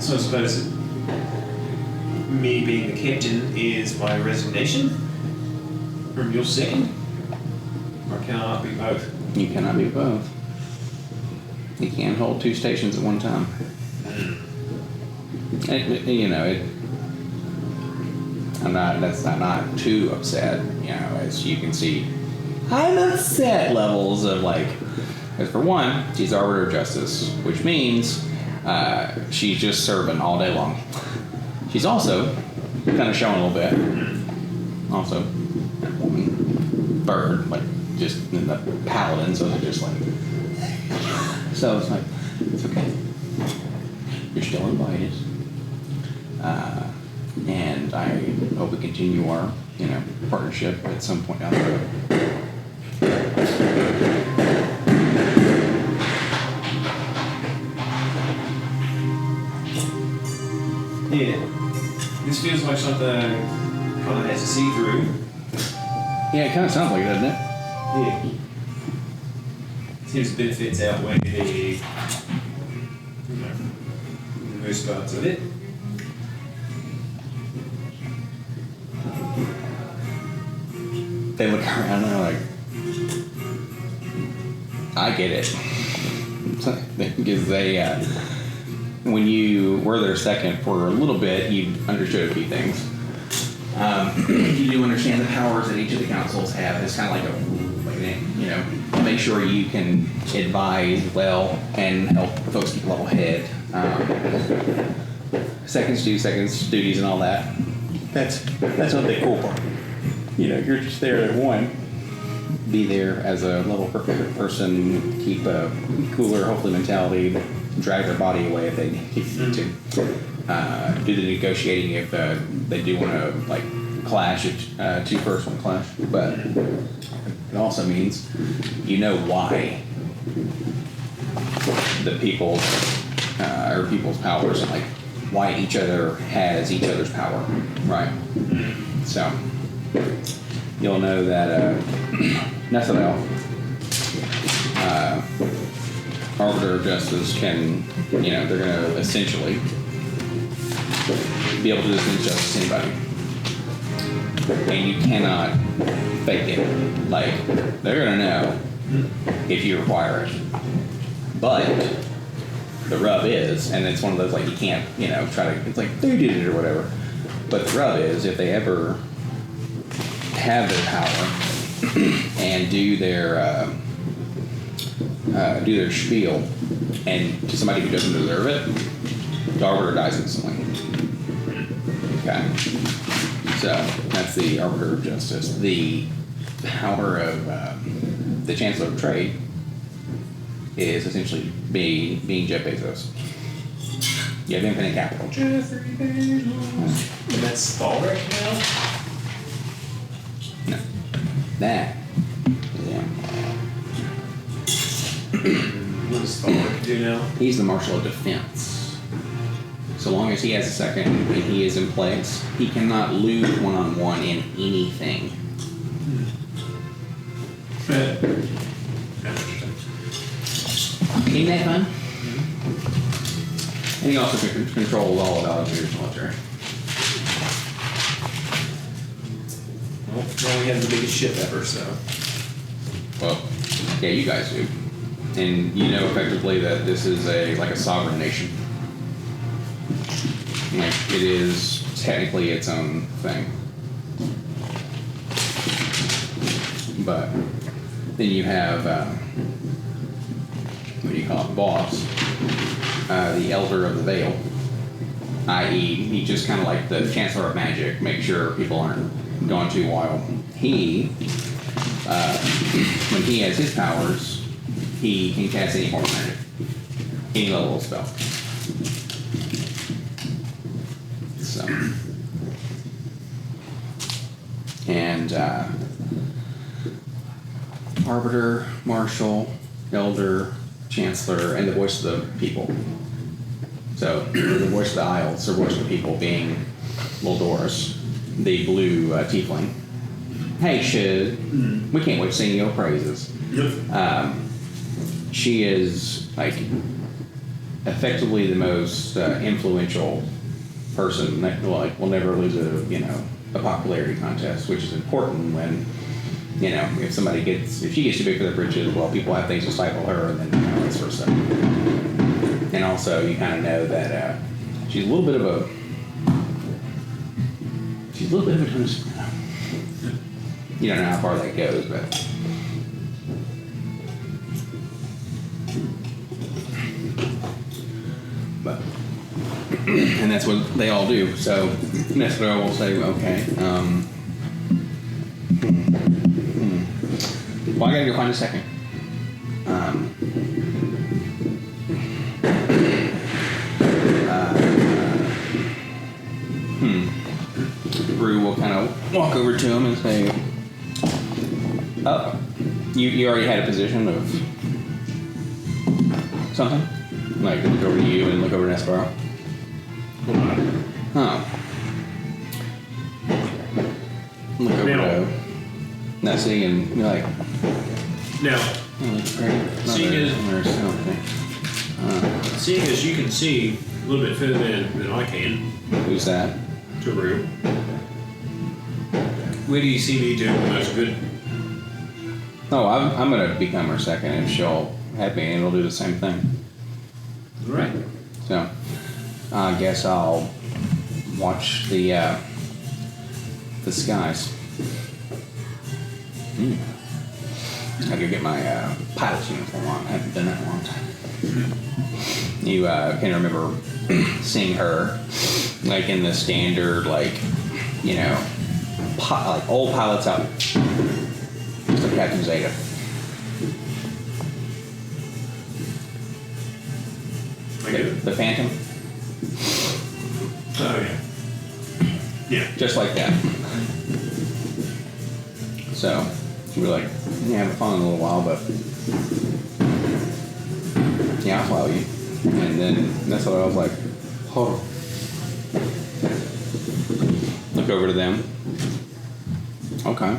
So I suppose me being the captain is my resignation from your second, or can I not be both? You cannot do both. You can't hold two stations at one time. I'm not too upset, as you can see. I'm upset levels of as for one, she's Arbiter of Justice, which means she's just serving all day long. She's also kind of showing a little bit. Also, that woman, bird, just in the paladin, so they're just so it's it's okay. You're still invited. And I hope we continue our, partnership at some point down the road. Yeah. This feels like something kind of has to see through. Yeah, it kind of sounds like it, doesn't it? Yeah. Seems the benefits outweigh the most parts of it. They look around and they're I get it. Because they, when you were their second for a little bit, you understood a few things. You do understand the powers that each of the councils have. It's kind of make sure you can advise well and help folks keep level head. Seconds duties and all that. That's what the cool part. You're just there at one. Be there as a level person, keep a cooler, hopefully, mentality, drag their body away if they need to. Do the negotiating if they do want to clash, two person clash. But it also means why the people's powers, why each other has each other's power, right? So you'll know that Nethalel, Arbiter of Justice, can, they're going to essentially be able to dispense justice to anybody. And you cannot fake it. They're going to know if you require it. But the rub is, and it's one of those, you can't, try to, it's they did it or whatever. But the rub is, if they ever have their power and do their spiel, and to somebody who doesn't deserve it, the Arbiter dies instantly. Okay. So that's the Arbiter of Justice. The power of the Chancellor of Trade is essentially being Jeff Bezos. You have infinite capital. Jeffrey Bezos. And that's Thalric now? No. That is him. What does Thalric do now? He's the Marshal of Defense. So long as he has a second and he is in place, he cannot lose one-on-one in anything. Ain't that fun? And he also controls all of Alexander's military. Well, now we have the biggest ship ever, so. Well, yeah, you guys do. And you know effectively that this is a sovereign nation. It is technically its own thing. But then you have, what do you call it, boss, the Elder of the Veil, i.e. he's just kind of like the Chancellor of Magic, make sure people aren't going too wild. He, when he has his powers, he can cast any form of magic, any level of spell. So, and Arbiter, Marshal, Elder, Chancellor, and the voice of the people. So the voice of the aisles, or voice of the people being Little Doris, the blue tiefling. Hey, Shid, we can't wait to sing your praises. She is like effectively the most influential person that will never lose a popularity contest, which is important when if she gets too big for their britches, well, people have things to stifle her, and then that sort of stuff. And also, you kind of know that she's a little bit of a Tony Soprano. You don't know how far that goes, but. And that's what they all do. So Nestero will say, okay, well, I gotta go find a second. Rue will kind of walk over to him and say, oh, you already had a position of something? Like, look over to you and look over to Nespero. Oh. Look over to Nessie and you're like, Now, seeing seeing as you can see a little bit further than I can, who's that? to Rue, where do you see me doing the most good? Oh, I'm gonna become her second if she'll have me, and it'll do the same thing. All right. So, I guess I'll watch the skies. I go get my pilot's uniform on. I haven't done that in a long time. You can remember seeing her like in the standard, like old pilot's outfit, just like Captain Zeta. The Phantom. Oh yeah. Just like that. So, we were like, yeah, have fun in a little while, but yeah, I'll follow you. And then that's what I was like, hold on. Look over to them. Okay.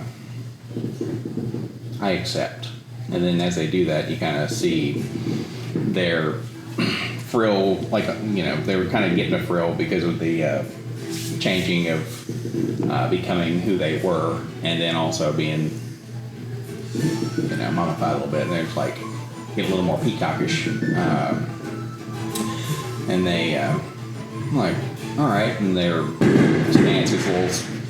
I accept. And then as they do that, you kind of see their frill, like, they were kind of getting a frill because of the changing of becoming who they were, and then also being, mummified a little bit, and they're just like, get a little more peacockish. And they, like, all right, and their stance is a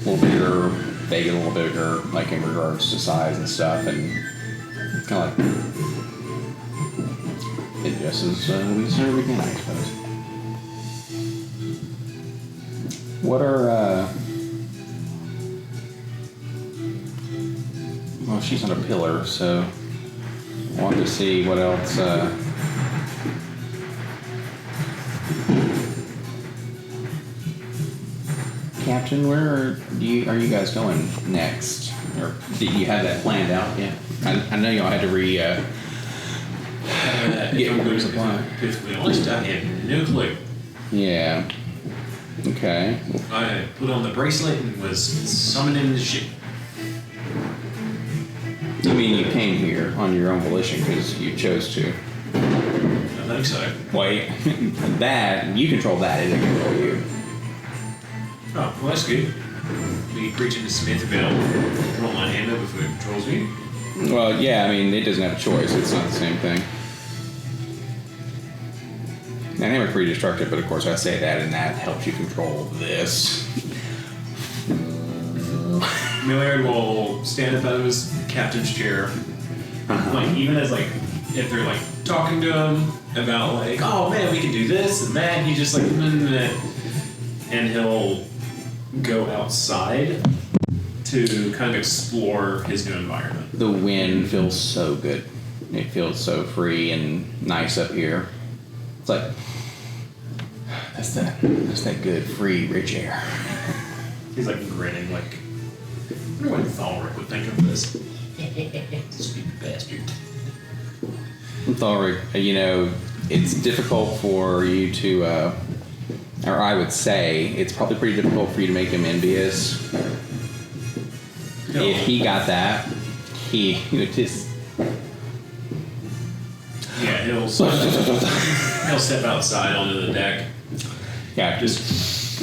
little bigger, they get a little bigger, like in regards to size and stuff, and kind of like, it just is we deserve again, I suppose. What are, well, she's on a pillar, so I want to see what else, Captain, where are you guys going next? Or did you have that planned out yet? I know y'all had to get more resupply. If we honest, I have no clue. Yeah. Okay. I put on the bracelet and was summoning the ship. You mean you came here on your own volition because you chose to? I think so. Wait, that you control that, it doesn't control you. Oh, well, that's good. We preaching to Smith about control my hand up if it controls me. Well, yeah, I mean, it doesn't have a choice. It's not the same thing. I never pretty destructive, but of course I say that, and that helps you control this. Millard will stand up out of his captain's chair, like even as like if they're like talking to him about like, oh man, we can do this and that. And he just like, and he'll go outside to kind of explore his new environment. The wind feels so good. It feels so free and nice up here. It's like that's that good, free, rich air. He's like grinning, like, I wonder what Thalric would think of this. Stupid bastard. Thoric, it's difficult for you to, or I would say, it's probably pretty difficult for you to make him envious. No. If he got that, he would just. Yeah, he'll step outside onto the deck. Yeah, Just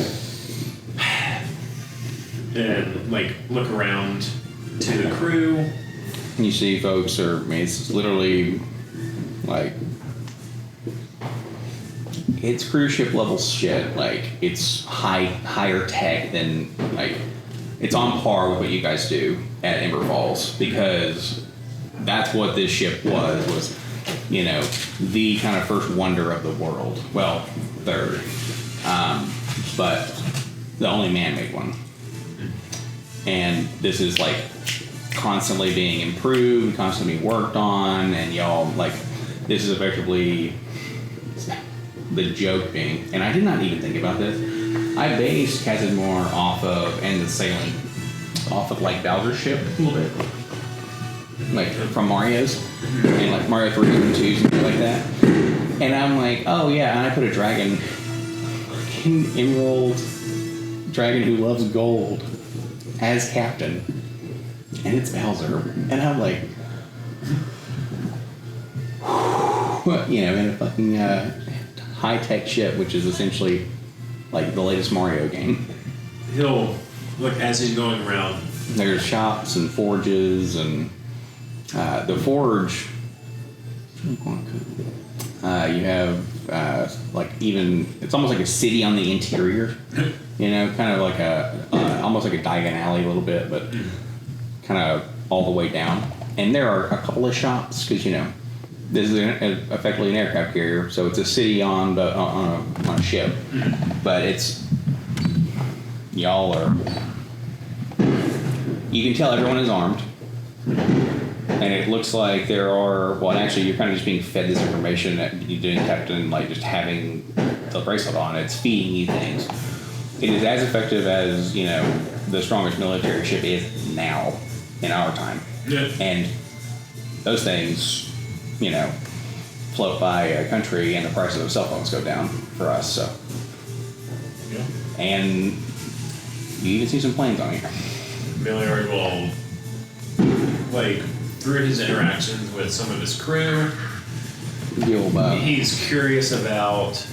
and like look around to the crew. you see folks are, I mean, it's literally like, it's cruise ship level shit. Like, it's higher tech than, like, it's on par with what you guys do at Ember Falls, because that's what this ship was, you know, the kind of first wonder of the world. Well, third. But the only man-made one. And this is like constantly being improved, constantly being worked on, and y'all, like, this is effectively the joke being, and I did not even think about this, I based Cazadmore off of, and the sailing, off of like Bowser's ship a little bit. Like from Mario's, and like Mario 3 and 2 and stuff like that. And I'm like, oh yeah, and I put a dragon, fucking emerald dragon who loves gold, as captain. And it's Bowser. And I'm like, you know, in a fucking high-tech ship, which is essentially like the latest Mario game. He'll look as he's going around. There's shops and forges, and the forge, you have like, even, it's almost like a city on the interior, you know, kind of like almost like a Diagon Alley a little bit, but kind of all the way down. And there are a couple of shops, because, you know, this is effectively an aircraft carrier, so it's a city on a ship, but it's, y'all are, you can tell everyone is armed, and it looks like there are, well, actually you're kind of just being fed this information that you're doing, Captain, like just having the bracelet on, it's feeding you things. It is as effective as, you know, the strongest military ship is now in our time. Yeah. And those things, you know, float by a country, and the price of those cell phones go down for us, so. Yeah. And you even see some planes on here. Milliard will, like, through his interactions with some of his crew, he's curious about,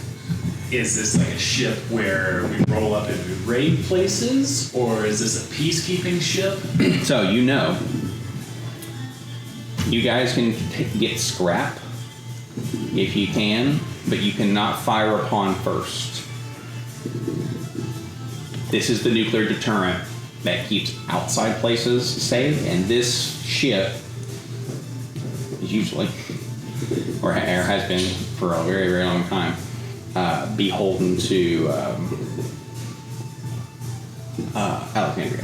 is this like a ship where we roll up and we raid places, or is this a peacekeeping ship? So, you know, you guys can get scrap if you can, but you cannot fire upon first. This is the nuclear deterrent that keeps outside places safe, and this ship is usually, or has been for a very, very long time, beholden to Alexandria,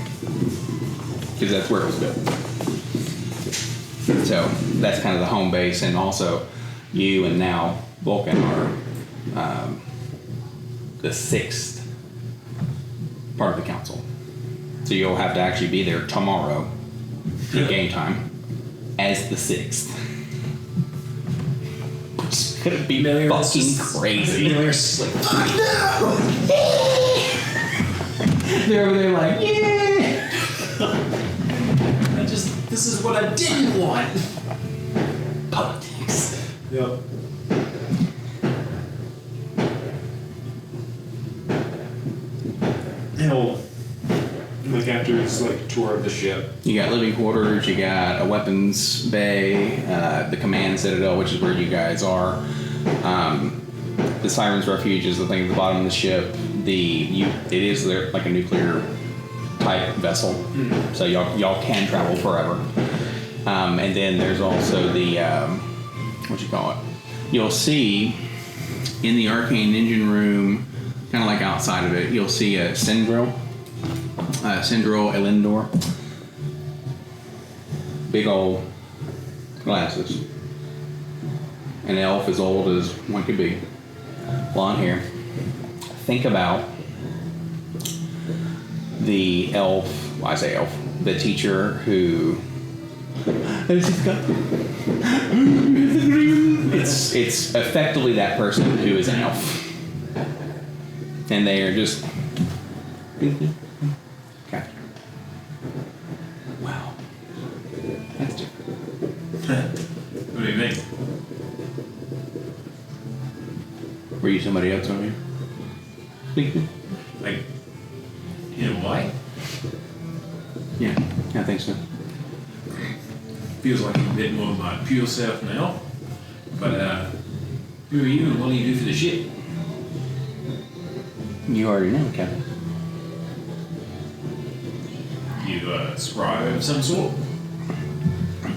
because that's where it was built. So that's kind of the home base, and also you and now Vulcan are the sixth part of the council. So you'll have to actually be there tomorrow in game time as the sixth. It's gonna be fucking crazy. Millionaire's like, No! They're over there like, yeah! this is what I didn't want. Politics. Yep. He'll, like, after his like tour of the ship, You got living quarters, you got a weapons bay, the command citadel, which is where you guys are. The Siren's Refuge is the thing at the bottom of the ship. It is like a nuclear type vessel, so y'all can travel forever. And then there's also the what you call it? You'll see in the arcane engine room, kind of like outside of it, you'll see a Syndril Elendor, big old glasses, an elf as old as one could be, blonde hair. Think about the elf, well, I say elf, the teacher who And she's got. It's effectively that person who is an elf, and they are just. Okay. Wow. That's different. What do you mean? Were you somebody else on here? Like, you know why? Yeah, I think so. Feels like I'm a bit more of my pure self now. But, who are you and what do you do for the ship? You already know, Captain. You a scribe of some sort?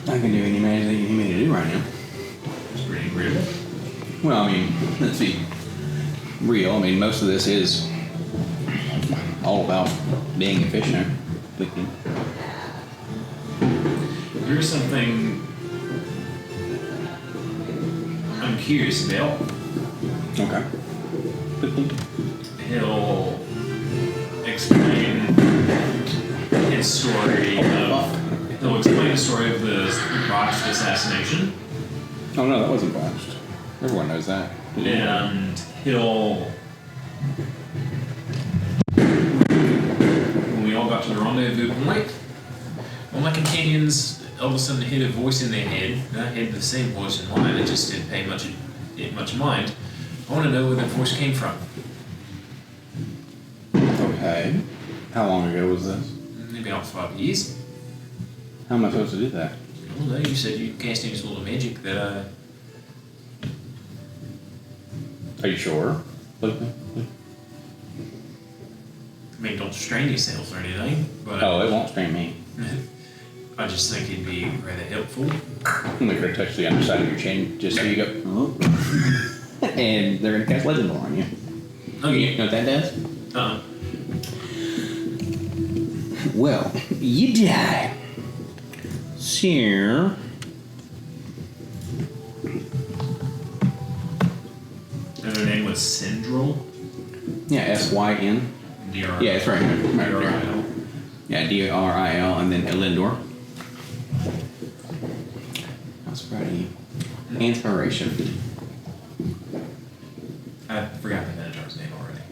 I can do any magic that you need me to do right now. It's pretty agreeable. Well, I mean, let's be real. I mean, most of this is all about being efficient. Here's something I'm curious about. Okay. He'll explain his story of. He'll explain the story of the botched assassination. Oh no, that wasn't botched. Everyone knows that. And he'll. When we all got to the rendezvous point, all my companions all of a sudden hit a voice in their head. And I had the same voice in mine. I just didn't pay much mind. I want to know where that voice came from. Okay. How long ago was this? Maybe about 5 years. How am I supposed to do that? I don't know. You said you cast any sort of magic that Are you sure? I mean, don't strain yourself or anything, but Oh, it won't strain me. I just think it'd be rather helpful. I'm gonna go touch the underside of your chin just so you go. And they're gonna cast Legend Lore on you. Okay. You know what that does? Uh-uh. Well, you die. Sir. And her name was Syndril? Yeah, S-Y-N. D-R- Yeah, it's right here. Right there. D-R-I-L. Yeah, D-R-I-L and then Elendor. I was proud of you. Inspiration. I forgot the Minotaur's name already.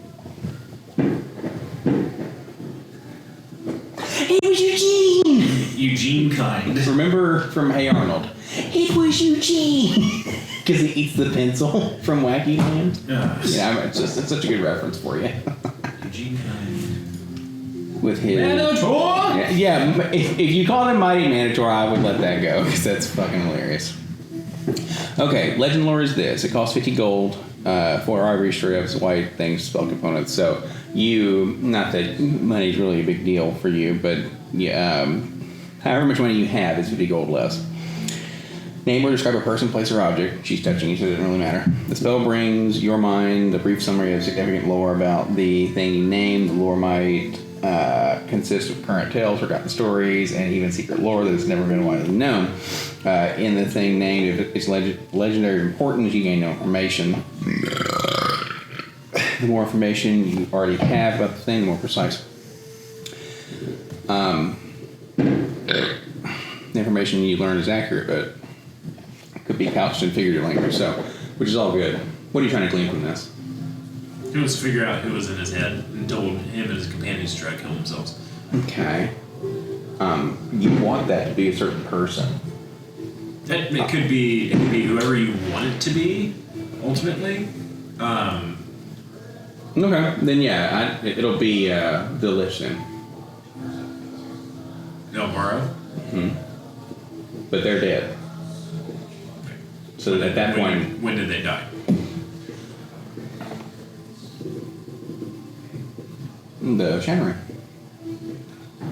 It was Eugene! Eugene Kind. Remember from Hey Arnold? It was Eugene! Because he eats the pencil from Wacky Land. Yeah, it's such a good reference for you. Eugene Kind. With his... Minotaur! Yeah, if you called him Mighty Minotaur, I would let that go, because that's fucking hilarious. Okay, Legend Lore is this. It costs 50 gold for ivory strips, white things, spell components. So not that money's really a big deal for you, but however much money you have is 50 gold less. Name will describe a person, place, or object she's touching you, so it doesn't really matter. The spell brings your mind the brief summary of significant lore about the thing you named. The lore might consist of current tales, forgotten stories, and even secret lore that has never been widely known. In the thing named, if it's legendary importance, you gain no information. The more information you already have about the thing, the more precise. The information you learn is accurate, but could be couched in figurative language, so, which is all good. What are you trying to glean from this? He was to figure out who was in his head and told him and his companions to try to kill themselves. Okay. You want that to be a certain person. It could be whoever you want it to be, ultimately. Okay, then yeah, it'll be the Lich then. Elmara. Mm-hmm. But they're dead. So at that point... When did they die? The Shattering.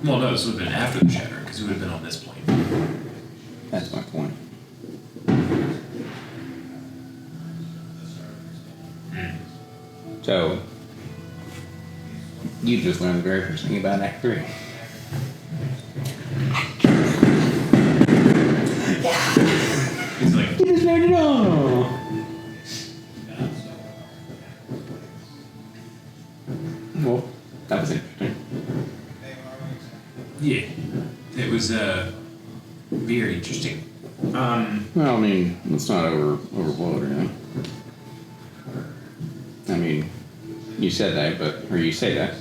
Well, no, this would have been after the Shattering, because he would have been on this plane. That's my point. So, you just learned the very first thing about Act 3. He's like, You just learned it all! Well, that was interesting. yeah. It was, Very interesting. Well, I mean, let's not overblow it or anything. I mean, you said that, or you say that,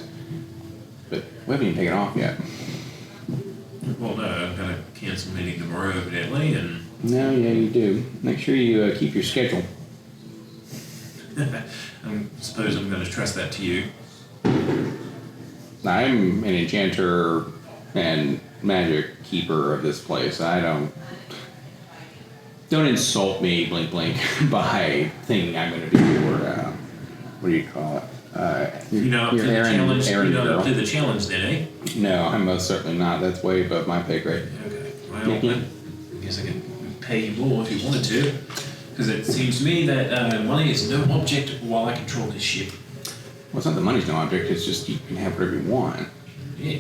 but we haven't even taken off yet. Well, no, I've got a cancel meeting tomorrow, evidently, and No, yeah, you do. Make sure you keep your schedule. I suppose I'm going to trust that to you. I'm an enchanter and magic keeper of this place. Don't insult me, blink blink, by thinking I'm going to be your what do you call it? You're not up to the challenge. You're not up to the challenge, then, eh? No, I'm most certainly not. That's way above my pay grade. Okay. Well, I guess I could pay you more if you wanted to, because it seems to me that money is no object while I control this ship. Well, it's not the money's no object. It's just you can have whatever you want. Yeah.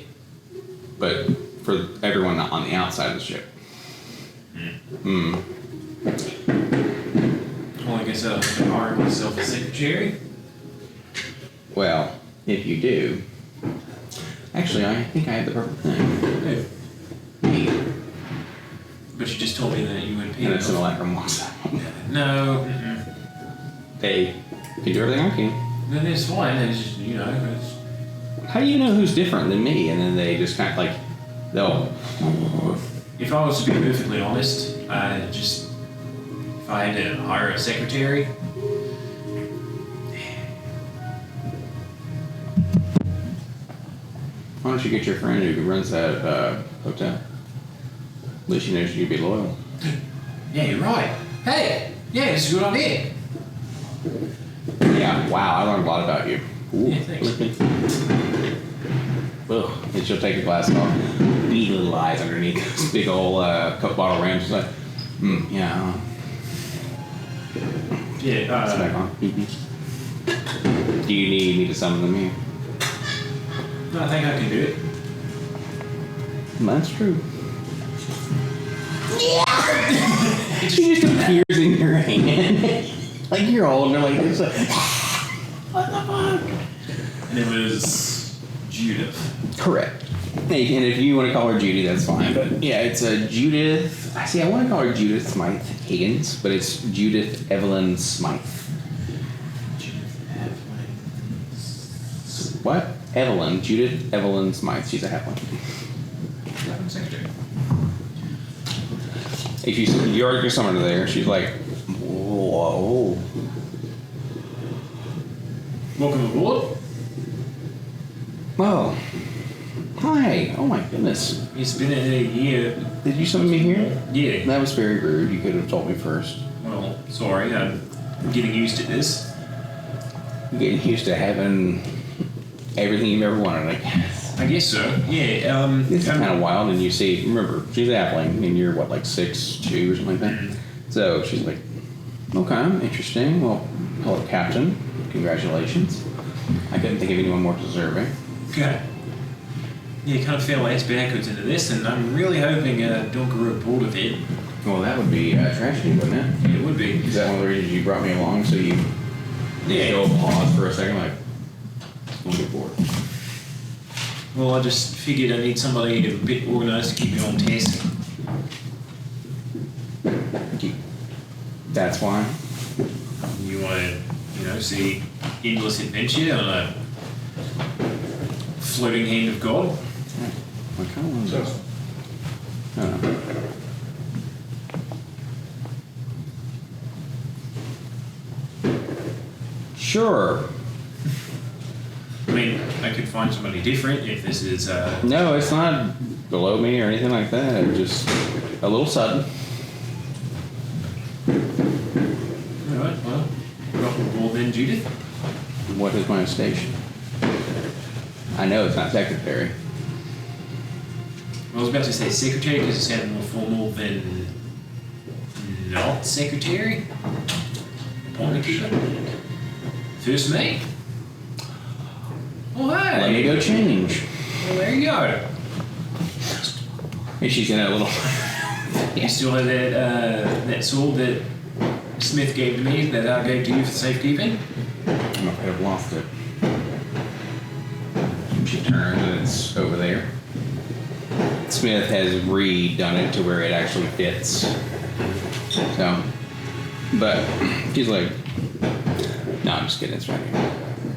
But for everyone on the outside of the ship. Well, I guess I'll hire myself a secretary. Well, if you do, actually, I think I have the perfect thing. Hey. Me. But you just told me that you wouldn't pay And it's an enough. electrum walks out. No. They can do everything I can. Then it's fine. It's just, it's... How do you know who's different than me? And then they just kind of like, they'll. If I was to be perfectly honest, if I had to hire a secretary, Why don't you get your friend who runs that hotel? At least you know you'd be loyal. yeah, you're right. Hey, yeah, it's a good idea. Yeah, wow, I learned a lot about you. Ooh, Yeah, thanks. Ugh, and she'll take the glasses off, beady little eyes underneath those big old Coke bottle rims. She's like, yeah. Yeah, It's back on. Do you need me to summon them here? I think I can do it. That's true. She just appears in your hand. Like you're old and they're like, it's like, what the fuck? And it was Judith. Correct. Hey, and if you want to call her Judy, that's fine. But yeah, it's Judith. I see. I want to call her Judith Smythe Higgins, but it's Judith Evelyn Smythe. Judith Evelyn. What? Evelyn. Judith Evelyn Smythe. She's a halfling. Secretary. If you already summon her there, she's like, whoa. Welcome aboard. Oh. Hi. Oh my goodness. It's been a year. Did you summon me here? Yeah. That was very rude. You could have told me first. Well, sorry, I'm getting used to this. I'm getting used to having everything you've ever wanted, I guess. I guess so. Yeah. This is kind of wild, and you see, remember, she's halfling, and you're what, like 6'2" or something like that? So she's like, okay, interesting. Well, hello, Captain. Congratulations. I couldn't think of anyone more deserving. Okay. Yeah, kind of fell ass backwards into this, and I'm really hoping don't grow bored of it. Well, that would be tragedy, wouldn't it? It would be. Is that one of the reasons you brought me along? So you go pause for a second, like, don't get bored. Well, I just figured I need somebody a bit organised to keep me on task. That's why. You want to, see endless adventure on a floating hand of God? What kind of one is this? I don't know. Sure. I mean, I could find somebody different if this is. No, it's not below me or anything like that. It's just a little sudden. Alright, well, welcome aboard then, Judith. What is my station? I know it's not secretary. I was about to say secretary because it sounded more formal than not secretary. Appointment keeper. First mate. Oh, hey. Let me go change. Well, there you go. And she's in a little. You still have that sword that Smith gave to me that I gave to you for safekeeping? I'm afraid I've lost it. She turns and it's over there. Smith has redone it to where it actually fits. So, but she's like, no, I'm just kidding. It's right here.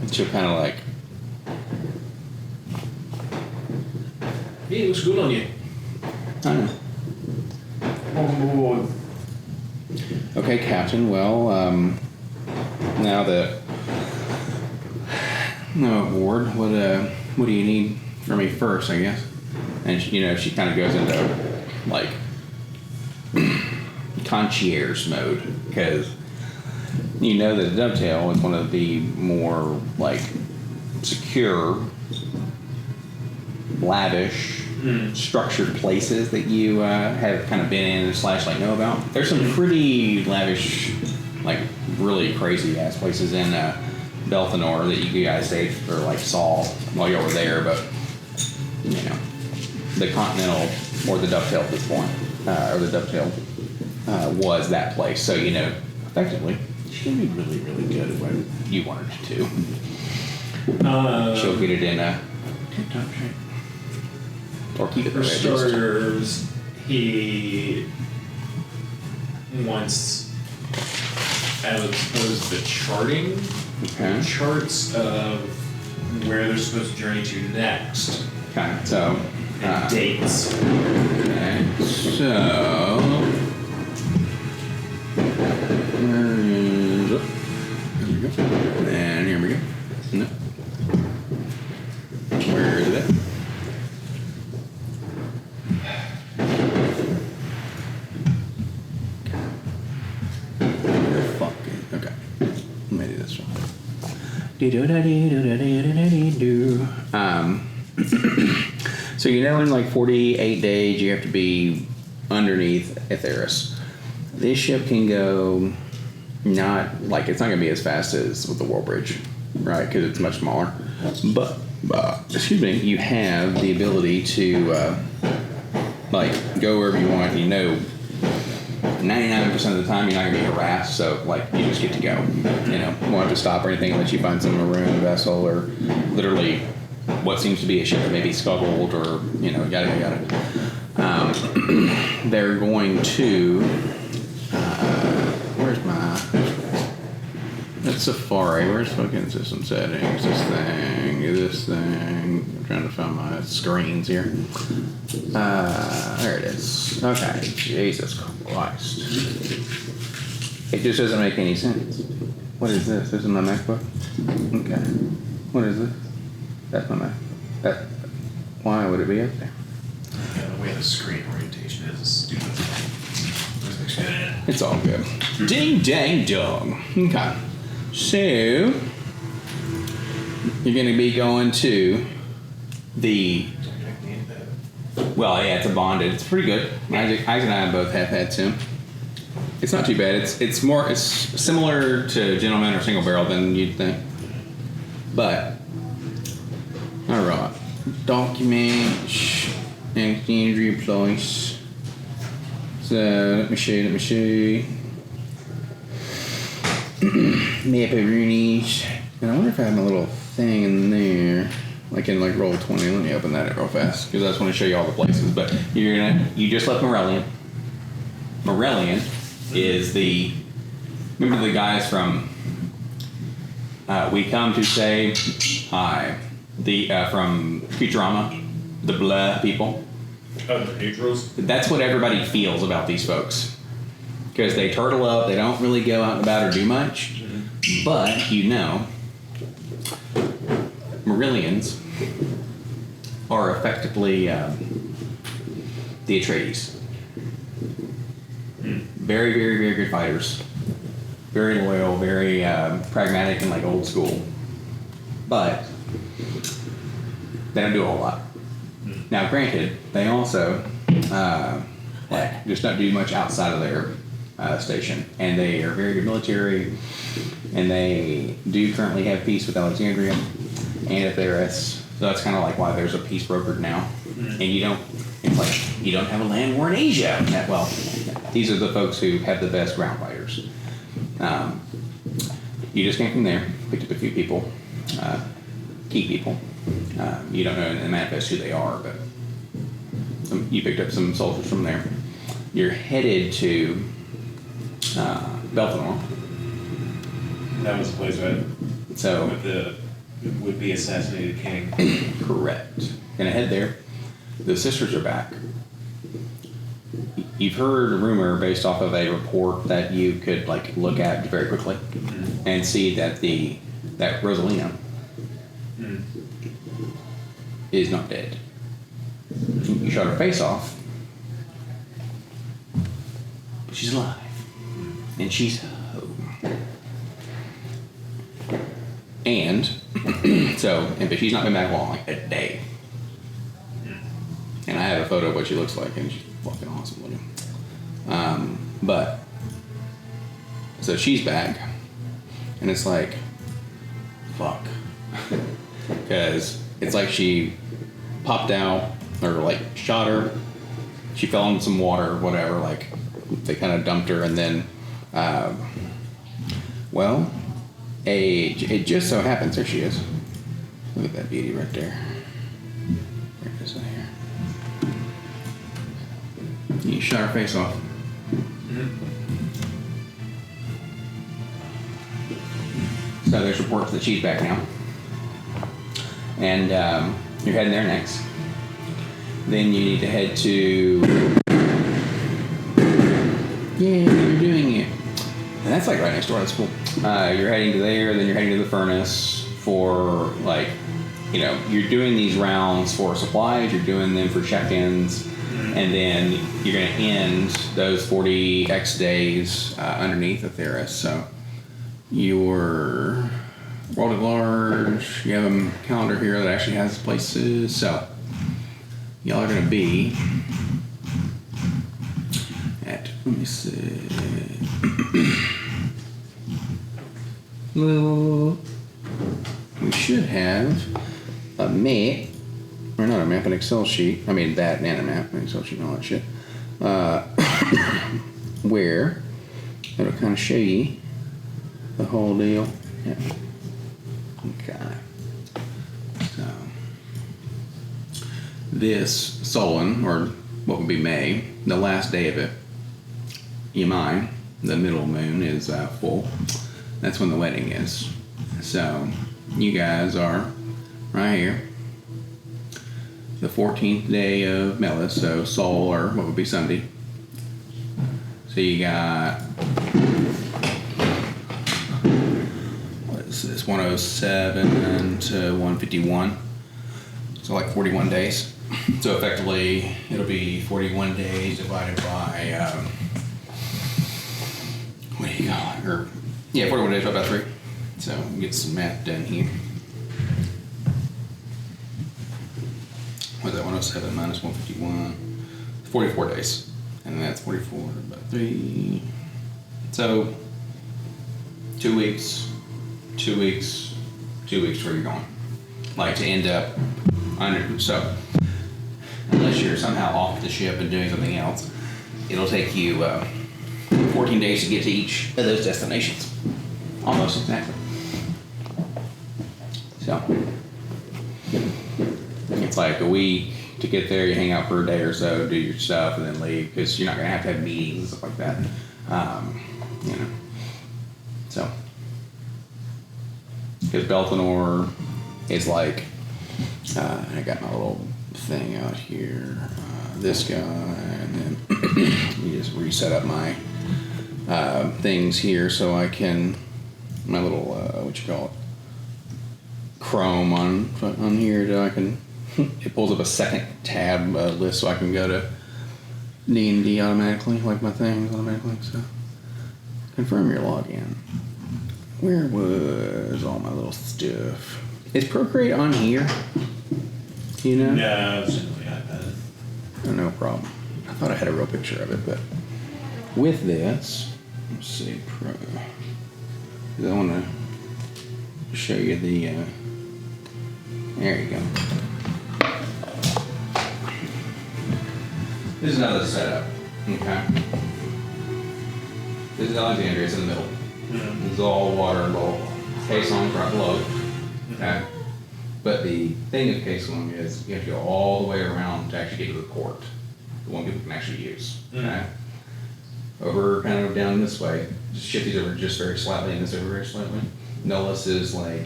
And she'll kind of like, Hey, it looks good on you. I don't know. Oh, Okay, Captain. Well, now that no Ward, what do you need from me first? I guess. And she kind of goes into like concierge mode because you know that the Dovetail is one of the more like secure, lavish, structured places that you have kind of been in and / like know about. There's some pretty lavish, like really crazy ass places in Belthanor that you guys stayed or like saw while you were there, but the Continental or the Dovetail at this point, or the Dovetail was that place. So effectively, she can be really, really good at what you want her to do. She'll get it in a tip-top shape. Or keep it For there. starters, he wants, as opposed to the charting, Okay. charts of where they're supposed to journey to next, Okay, so. and dates. Okay, so. Where is it? Here we go. And here we go. No. Where is it? Okay. Let me do this one. So in like 48 days you have to be underneath Aetheris. This ship can go not like it's not gonna be as fast as with the Wall Bridge, right? Because it's much smaller. But excuse me, you have the ability to like go wherever you want. 99% of the time you're not gonna be harassed, so like you just get to go. Won't have to stop or anything unless you find some maroon vessel or literally what seems to be a ship that may be scuttled or yada. They're going to where's my that's Safari. Where's fucking system settings? This thing. I'm trying to find my screens here. There it is. Okay. Jesus Christ. It just doesn't make any sense. What is this? This is my MacBook? Okay. What is this? That's my MacBook. Why would it be up there? Yeah, the way the screen orientation is stupid. It's all good. Ding dang dong. Okay. So you're gonna be going to the it's a bonded. It's pretty good. Isaac and I both have had some. It's not too bad. It's similar to Gentleman or Single Barrel than you'd think. But alright. Documents and injury place. So let me show you. Macaroonies. And I wonder if I have my little thing in there. Like in roll 20. Let me open that real fast. Because I just want to show you all the places. But you just left Morellian. Morellian is remember the guys from We Come to Say Hi. From Futurama. The blah people. Oh, the neutrals? That's what everybody feels about these folks. Because they turtle up, they don't really go out and about or do much. Mm-hmm. But, Marillions are effectively the Atreides. Very, very, very good fighters. Very loyal, very pragmatic and old school. But they don't do a whole lot. Now, granted, they also just don't do much outside of their station, and they are very good military, and they do currently have peace with Alexandria and Aetheris. So that's kind of why there's a peace brokered now, and you don't have a land war in Asia. Well, these are the folks who have the best ground fighters. You just came from there, picked up a few people, key people. You don't know in the manifest who they are, but You picked up some soldiers from there. You're headed to Belfenor. That was the place, right? So With the would-be assassinated king. correct. Gonna head there. The sisters are back. You've heard a rumor based off of a report that you could like look at very quickly and see that that Rosalina is not dead. You shot her face off, but she's alive, and she's home. And but she's not been back long, like a day. And I have a photo of what she looks like, and she's fucking awesome looking. But so she's back, and it's like, fuck, because it's like she popped out or like shot her. She fell into some water or whatever. Like they kind of dumped her, and then, it just so happens there she is. Look at that beauty right there. There it is right here. You shot her face off. So there's reports that she's back now. And you're heading there next. Then you need to head to... Yeah, you're doing it. And that's like right next door, that's cool. You're heading to there, then you're heading to the furnace for like, you're doing these rounds for supplies, you're doing them for check-ins, and then you're going to end those 40x days underneath the Theris. So your world at large, you have a calendar here that actually has places. So y'all are going to be at, let me see. Well, we should have a map. Or not a map, an Excel sheet. I mean, that and a map, an Excel sheet and all that shit. Where it'll kind of show you the whole deal. Yeah. Okay. So, this Solon, or what would be May, the last day of it, Yamai, the middle moon, is full. That's when the wedding is. So, you guys are right here. The 14th day of Melis, so Sol, or what would be Sunday. So you got, what is this, 107 to 151. So like 41 days. So effectively, it'll be 41 days divided by, what do you call it? Or, yeah, 41 days divided by 3. So we'll get some math done here. What is that, 107 minus 151? 44 days. And that's 44 by 3. So, 2 weeks, 2 weeks, 2 weeks where you're going. Like to end up under, so, unless you're somehow off the ship and doing something else, it'll take you 14 days to get to each of those destinations. Almost exactly. So, it's like a week to get there, you hang out for a day or so, do your stuff, and then leave, because you're not going to have meetings and stuff like that. So, because Belfenor is like, I got my little thing out here, this guy, and then you just reset up my things here so I can, my little, what you call it, Chrome on here, so I can, it pulls up a second tab list so I can go to D&D automatically, like my things automatically, so. Confirm your login. Where was all my little stuff? Is Procreate on here? Do you know? No, it's simply iPad. Oh, no problem. I thought I had a real picture of it, but with this, let's see, Pro. 'Cause I want to show you the, there you go. This is how this is set up, okay? This is Alexandria, it's in the middle. Mm-hmm. This is all water and blah, blah, blah. Caselong front below, okay? But the thing of Caselong is you have to go all the way around to actually get to the port. the one people can actually use. Mm. Okay? Over kind of down this way, just shift these over just very slightly and this over very slightly. Nullis is like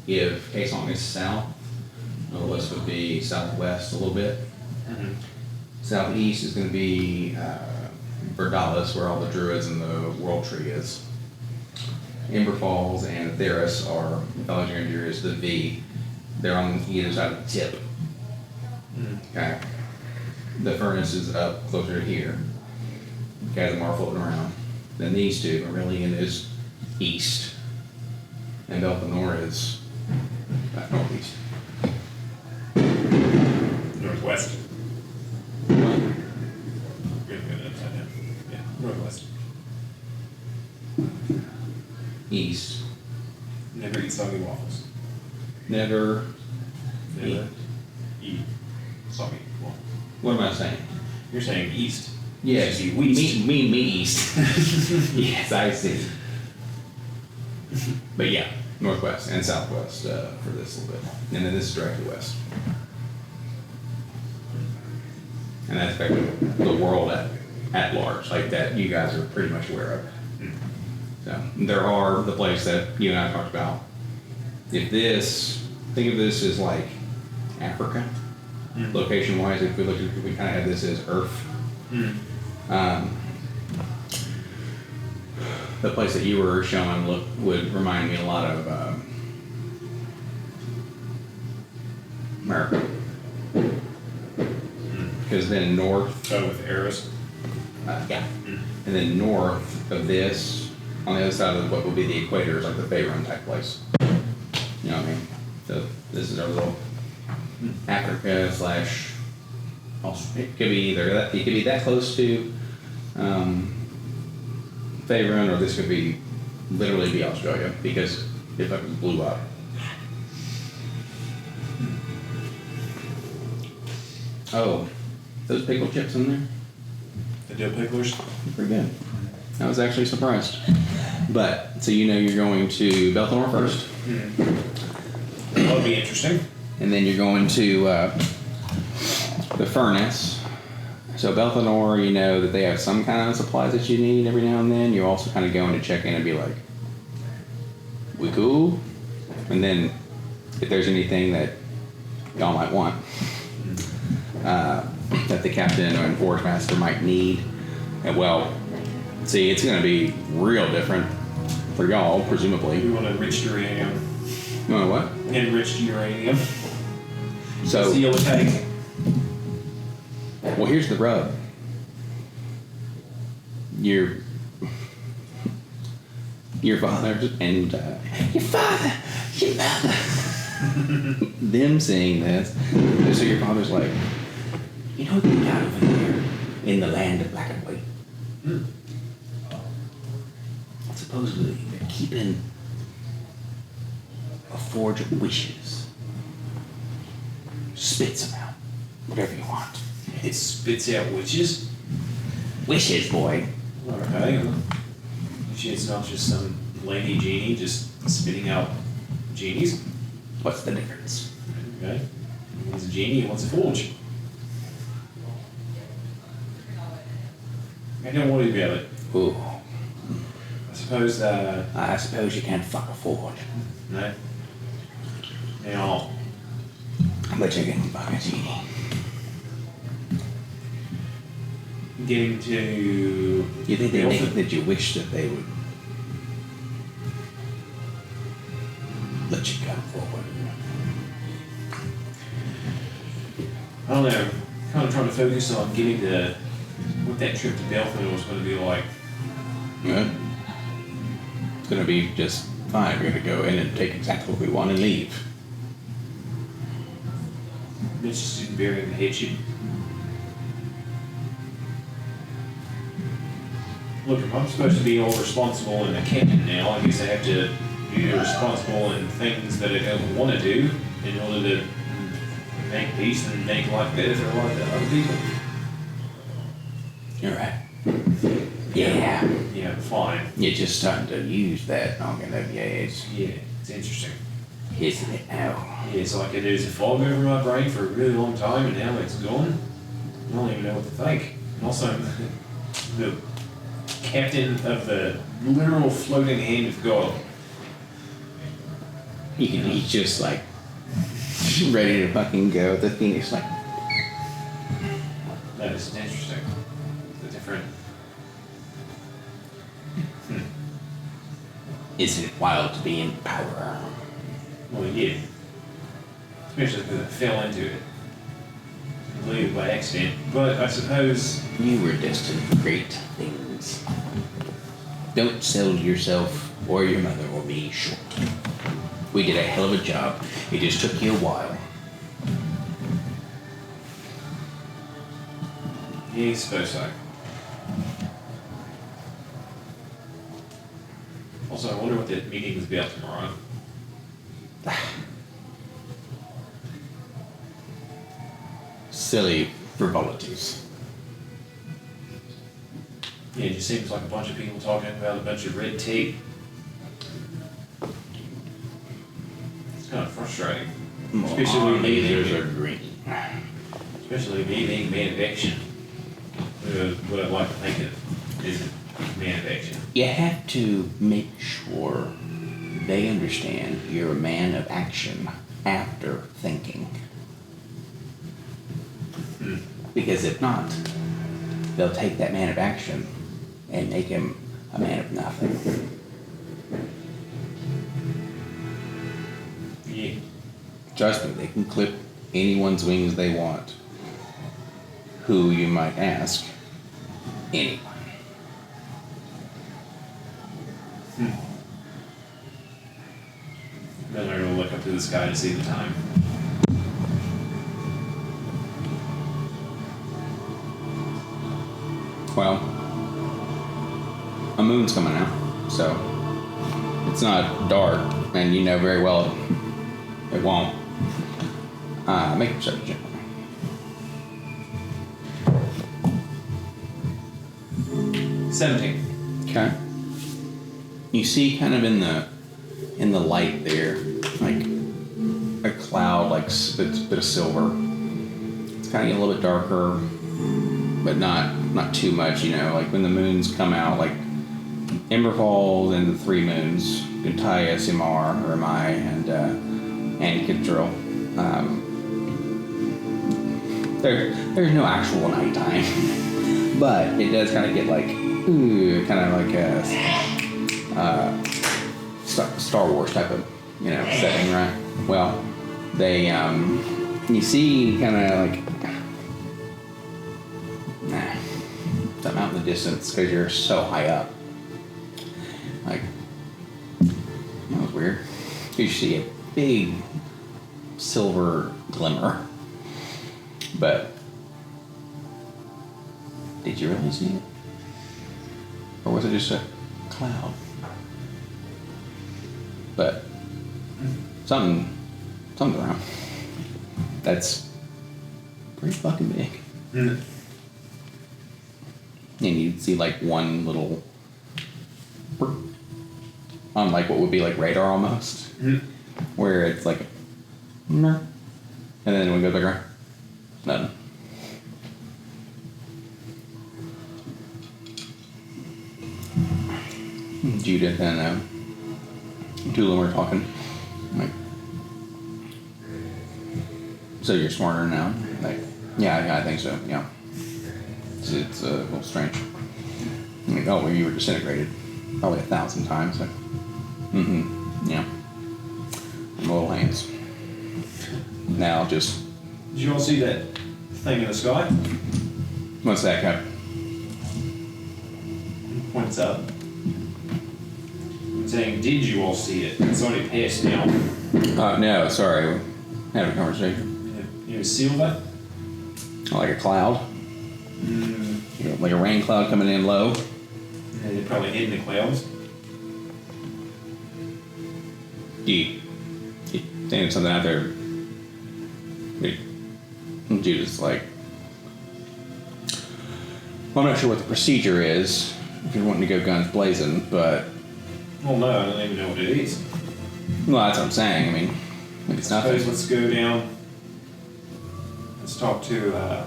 if Kaesong is south, Nullis would be southwest a little bit. Mm-hmm. Southeast is going to be Verdalis, where all the druids and the world tree is. Ember Falls and Theris are, if Alexandria is the V, they're on either side of the tip. Mm. Okay. The furnace is up closer to here. Kazimar floating around. Then these two, Aurelian is east. And Belthanor is northeast. Northwest. Really good upside down. Yeah, northwest. East. Never eat soggy waffles. Never. Never eat soggy waffles. What am I saying? You're saying east. Yes, You east. me east. Yes, I see. But yeah, northwest and southwest for this a little bit. And then this is directly west. And that's effectively the world at large, like that you guys are pretty much aware of. So there are the place that you and I talked about. If this, think of this as like Africa, location wise, if we kind of have this as Earth. The place that you were showing would remind me a lot of America. Because then north, Oh, with arrows. yeah, and then north of this, on the other side of what would be the equator, is like the Faerun type place. You know what I mean? So this is our little Africa slash. It could be either that. It could be that close to Faerun, or this could be literally be Australia because it fucking blew up. Oh, those pickle chips in there? The dill picklers. Pretty good. I was actually surprised. But, so you know you're going to Belthor first, That'll be interesting. and then you're going to the furnace. So Belthanor, you know that they have some kind of supplies that you need every now and then. You're also kind of going to check in and be like, we cool? And then if there's anything that y'all might want, that the captain or force master might need, and well, see, it's going to be real different for y'all, presumably. We want enriched uranium. You know what? Enriched uranium. So, Seal tank. well, here's the rub. Your father and your father, your mother. Them saying this, so your father's like, you know what they got over there in the land of black and white? Supposedly they're keeping a forge of wishes. Spits them out, whatever you want. It spits out witches. Wishes, boy. Okay. It's not just some lady genie just spitting out genies. What's the difference? Okay. One's a genie and one's a forge. I don't worry about it. Ooh, I suppose I suppose you can't fuck a forge, no. Now, but you can fuck a genie. getting to You think they think that you wish that they would let you go forward? I don't know, kind of trying to focus on getting to what that trip to Belfast was going to be like. Yeah. It's gonna be just fine. We're gonna go in and take exactly what we want and leave. Mitch just didn't bury him and hate you. Look, if I'm supposed to be all responsible and a captain now, I guess I have to be responsible in things that I don't want to do in order to make peace and make life better for a lot of other people. You're right. Yeah. Yeah, fine. You're just starting to use that on your edge, Yeah, it's interesting. isn't it now? Yeah, it's like there's a fog over my brain for a really long time and now it's gone. I don't even know what to think. And also, I'm the captain of the literal floating hand of God. He's just like ready to fucking go. The Phoenix like, That is interesting. The different. isn't it wild to be in power? Well, yeah. Especially because I fell into it. Completely by accident. But I suppose. You were destined for great things. Don't sell yourself or your mother or me short. We did a hell of a job. It just took you a while. Yeah, I suppose so. Also, I wonder what that meeting is about tomorrow. Silly frivolities. Yeah, it just seems like a bunch of people talking about a bunch of red tape. It's kind of frustrating. Especially Our me lasers being- are green. Especially me being man of action. What I'd like to think of is a man of action. You have to make sure they understand you're a man of action after thinking. Because if not, they'll take that man of action and make him a man of nothing. Yeah. Trust me, they can clip anyone's wings they want. Who, you might ask? Anyone. Then I will look up to the sky to see the time. Well, a moon's coming out, so it's not dark, and you know very well it won't. Make a perception check. 17. Okay. You see, kind of in the light there, like a cloud, like bit of silver. It's kind of getting a little bit darker, but not too much. You know, like when the moons come out, like Ember Falls and the three moons, Guntai, Simar, Ramai, and Kittrell. There's no actual nighttime, but it does kind of get like kind of like a Star Wars type of setting, right? Well, they you see kind of like something out in the distance because you're so high up. Like that was weird. You see a big silver glimmer, but did you really see it? Or was it just a cloud? But something around. That's pretty fucking big. Mm. And you'd see like one little on like what would be like radar almost. Where it's like and then when it goes back around, nothing. Judith and Tula were talking. Like, so you're smarter now? Like, yeah, I think so. Yeah, it's a little strange. I'm like, oh, well, you were disintegrated probably 1,000 times. Like, yeah. I'm little hands. Now just. Did you all see that thing in the sky? What's that, Cap? Points up. I'm saying, did you all see it? It's already passed now. No, sorry. Having a conversation. You silver? Like a cloud. Like a rain cloud coming in low. Yeah, they're probably hidden in the clouds. You think something out there. Judith's like, well, I'm not sure what the procedure is if you're wanting to go guns blazing, but. Well, no, I don't even know what it is. Well, that's what I'm saying. I mean, it's I suppose nothing. let's go down. Let's talk to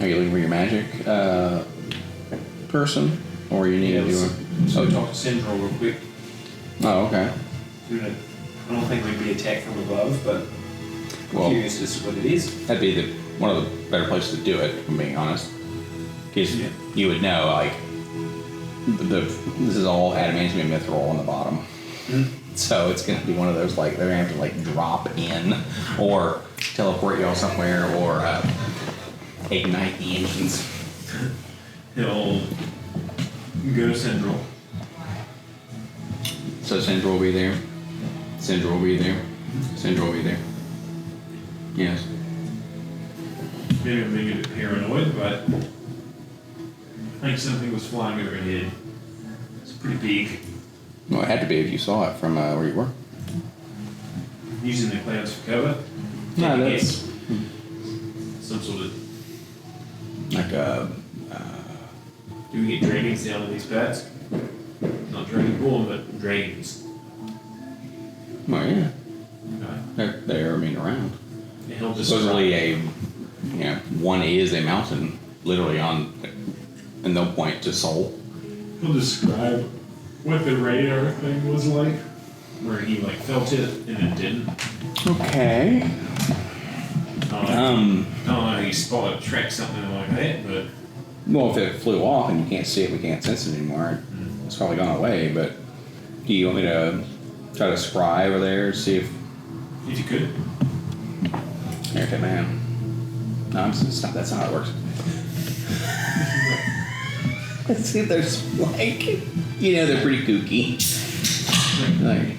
Are you looking for your magic person, or you need to do So talk to Central real quick. Oh, okay. I don't think we'd be attacked from above, but Well, curious as to what it is. that'd be one of the better places to do it, if I'm being honest. Because Yeah. you would know, like, this is all adamantium and mithril on the bottom. So it's going to be one of those, like, they're going to have to, like, drop in or teleport y'all somewhere or ignite the engines. He'll go to Central. So Syndra will be there. Syndra will be there. Syndra will be there. Yes. Maybe I'm making it paranoid, but I think something was flying overhead. It's pretty big. Well, it had to be if you saw it from where you were. Using the clouds for cover. No, Taking that's it. Some sort of. like a. Do we get dragons down in these parts? Not dragon born, but dragons. Well, yeah. Okay. They're, I mean, around. And he'll just. Supposedly one is a mountain, literally on, and no point to Seoul. He'll describe what the radar thing was like, where he like felt it and then didn't. Okay. I don't know how you spot it, track something like that, but Well, if it flew off and you can't see it, we can't sense it anymore. It's probably gone away. But do you want me to try to scry over there, see if? if you could. Here, take my hand. No, I'm just stop. That's not how it works. See, there's like, they're pretty kooky. Like,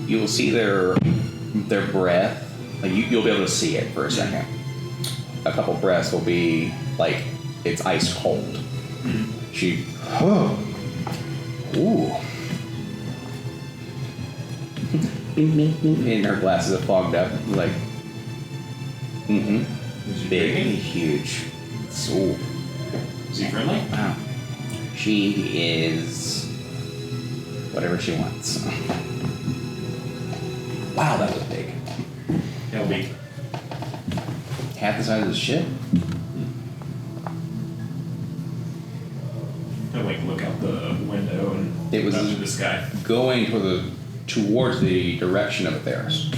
you'll see their breath. Like you'll be able to see it for a second. A couple breaths will be like it's ice cold. She, ooh. And her glasses are fogged up, like, Is he big, dragon? huge. So, Is he friendly? wow. She is whatever she wants. Wow, that was big. How big? Half the size of the ship. I like look out the window and It was- up to the sky. Going towards the direction of Atheros.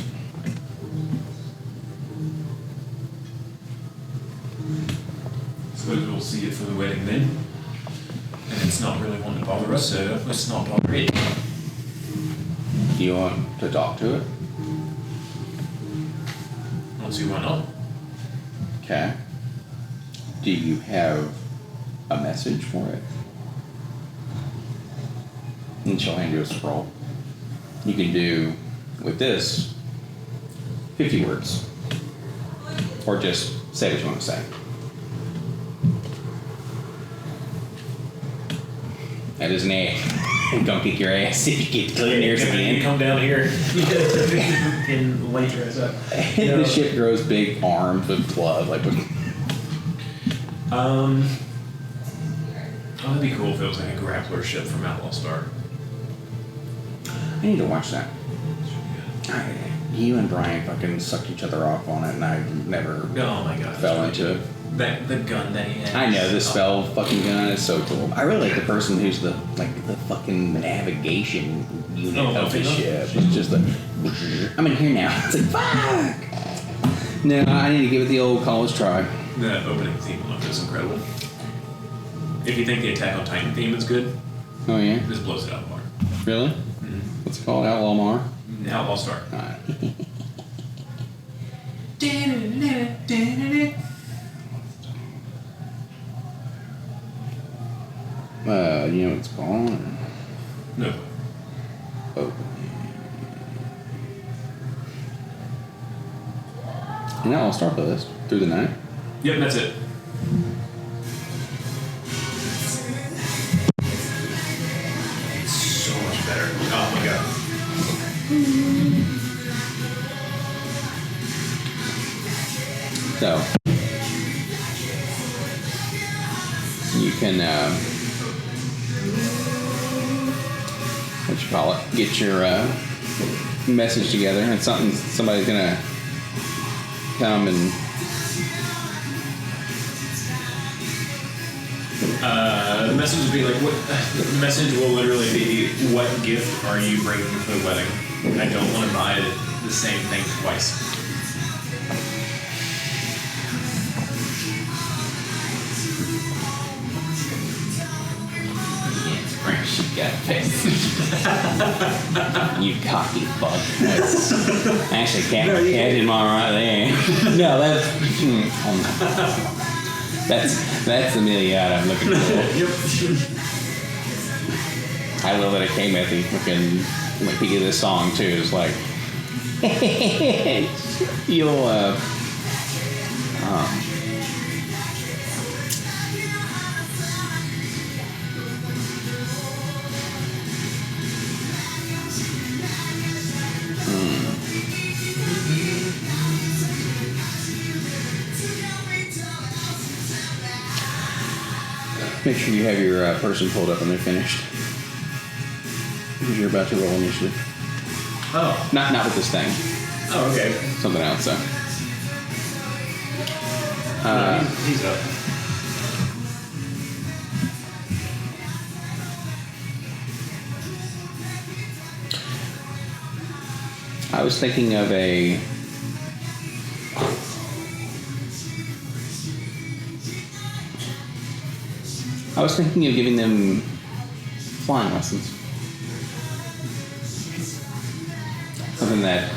Suppose we'll see it for the wedding then. And it's not really wanting to bother us, so let's not bother it. Do you want to talk to it? I don't see why not. Okay. Do you have a message for it? And she'll hand you a scroll. You can do, with this, 50 words. Or just say what you want to say. That is an A. Don't kick your ass if you get clear near You again. come down here and later us up. The ship grows big arms with blood, like with Oh, that'd be cool if it was like a grappler ship from Outlaw Star. I need to watch that. You and Brian fucking sucked each other off on it, and I never Oh my god. fell into it. The gun that he had. I know this spell fucking gun is so cool. I really like the person who's the fucking navigation unit of the Athena? ship. It's just I'm in here now. It's like fuck. No, I need to give it the old college try. The opening theme on it is incredible. If you think the Attack on Titan theme is good, Oh yeah, this blows it out of the park. really? What's it called? Outlaw Mar. Outlaw Star. Alright. You know what it's called? No. Oh. And now I'll start with this through the night. Yep, that's it. It's so much better. Oh my god. So you can what you call it? Get your message together, and somebody's gonna come and The message will be like, what? The message will literally be, what gift are you bringing to the wedding? I don't want to buy the same thing twice. She got face. You cocky fuck. That's actually Captain Mom right there. No, that's the million I'm looking for. Yep. I love that it came at the fucking like peak of this song too. It's like you'll make sure you have your person pulled up when they're finished. Because you're about to roll initiative. Oh. Not with this thing. Oh, okay. Something else, so. No, he's up. I was thinking of a... I was thinking of giving them flying lessons. Something that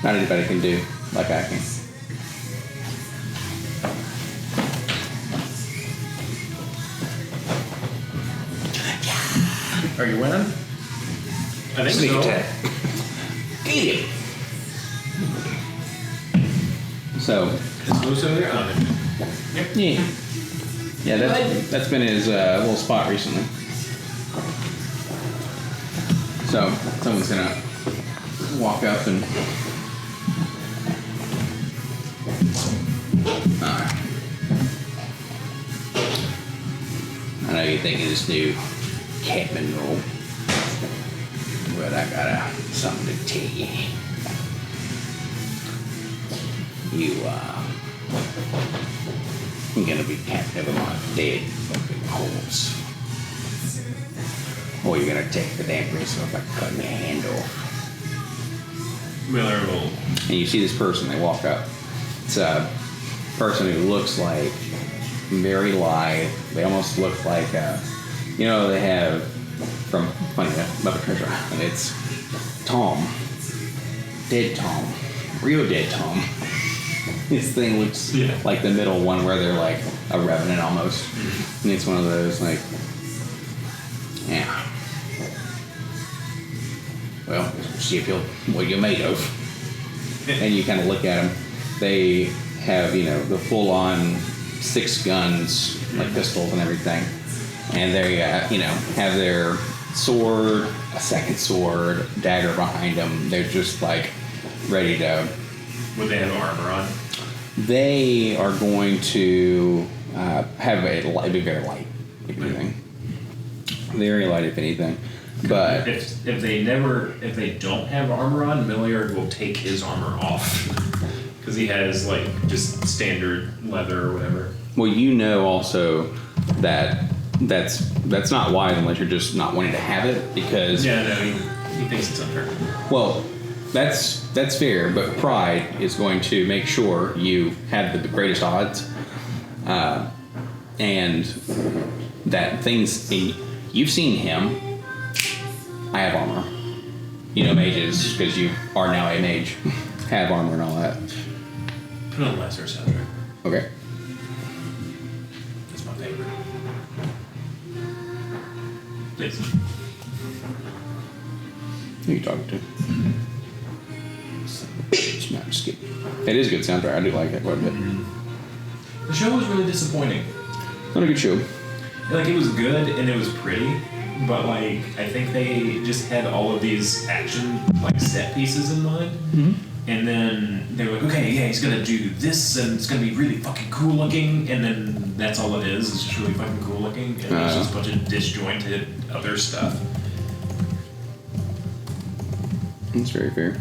not anybody can do like I can. Are you winning? I think Sneak so. attack. Get him! So, Is Moose over there? Oh, yep. yeah. Yeah, that's been his little spot recently. So, someone's gonna walk up and... Alright. I know you're thinking this new Catman role, but I got something to tell you. You're gonna be captain of my dead fucking horse. Or you're gonna take the damn wrist off by cutting your hand off. Miller will. And you see this person, they walk up. It's a person who looks like very lithe. They almost look like, they have from Funny Muppet Treasure Island. It's Tom. Dead Tom. Real dead Tom. This thing looks like the middle one where they're like a revenant almost. And it's one of those like, yeah. Well, see if what you're made of. And you kind of look at them. They have, the full-on 6 guns, like pistols and everything. And they, have their sword, a second sword, dagger behind them. They're just like ready to... Would they have armor on? They are going to have it'd be very light, if anything. Very light, if anything. But if they don't have armor on, Milliard will take his armor off because he has like just standard leather or whatever. Well, also that that's not wise unless you're just not wanting to have it because he thinks it's unfair. Well, that's fair, but pride is going to make sure you have the greatest odds, and that things you've seen him. I have armor. Mages, because you are now a mage, have armor and all that. Put on lesser soundtrack. Okay. That's my favorite. Please. Who are you talking to? Bitch, no, I'm just kidding. It is a good soundtrack. I do like it quite a bit. The show was really disappointing. Not a good show. Like, it was good and it was pretty, but like I think they just had all of these action like set pieces in mind. Mm-hmm. And then they were like, okay, yeah, he's gonna do this and it's gonna be really fucking cool looking, and then that's all it is. It's just really fucking cool looking, and it's just a bunch of disjointed other stuff. That's very fair.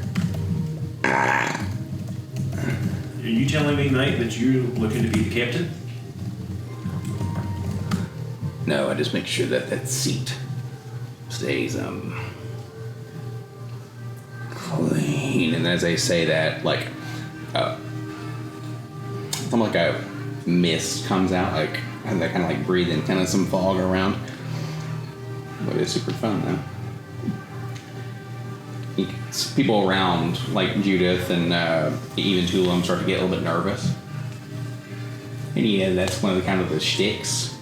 Are you telling me, Knight, that you're looking to be the captain? No, I just make sure that that seat stays clean. And as I say that, like, something like a mist comes out, like, and they kind of like breathe in kind of some fog around. But it's super fun though. People around, like Judith and even Tulum, start to get a little bit nervous. And yeah, that's one of the kind of the shticks.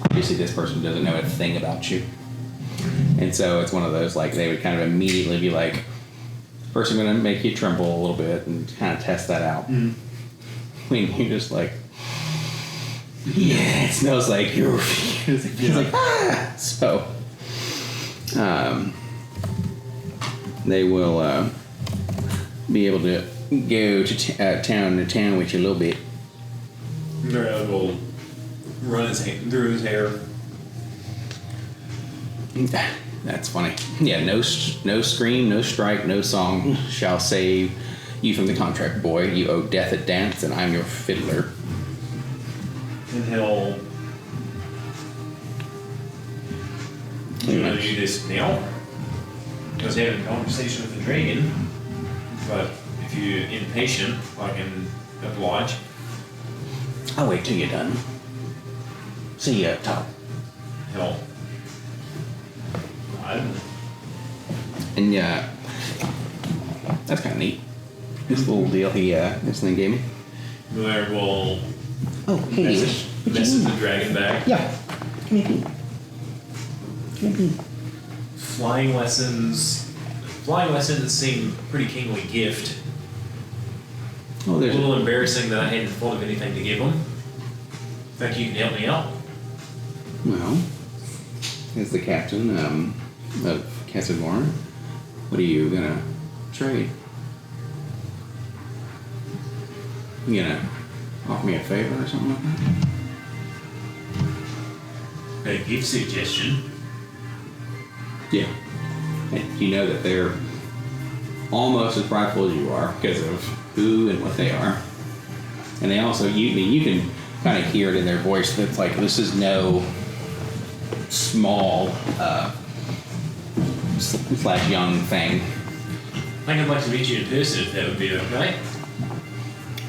Obviously, this person doesn't know a thing about you. And so it's one of those, like, they would kind of immediately be like, first I'm going to make you tremble a little bit and kind of test that out. Mm. When you're just like, yeah, it smells like you're, it's like, ah! So, they will be able to go to town to town with you a little bit. Merrill will run his hand through his hair. That's funny. Yeah, no scream, no strike, no song shall save you from the contract, boy. You owe death a dance, and I'm your fiddler. And he'll... You want to do this now? Because having a conversation with the dragon, but if you're impatient, I can oblige. I'll wait till you're done. See you up top. Hell. And yeah, that's kind of neat. This little deal this thing gave me. Blair will message the dragon back. Yeah. Come here. Come here. Flying lessons seem a pretty kingly gift. Oh, there's a little embarrassing that I hadn't thought of anything to give them. Think you can help me out? Well, as the captain of Casador, what are you gonna trade? You gonna offer me a favor or something like that? A gift suggestion. Yeah. And you know that they're almost as prideful as you are because of who and what they are. And they also, you can kind of hear it in their voice that's like, this is no small slash young thing. I think I'd like to meet you in person if that would be okay.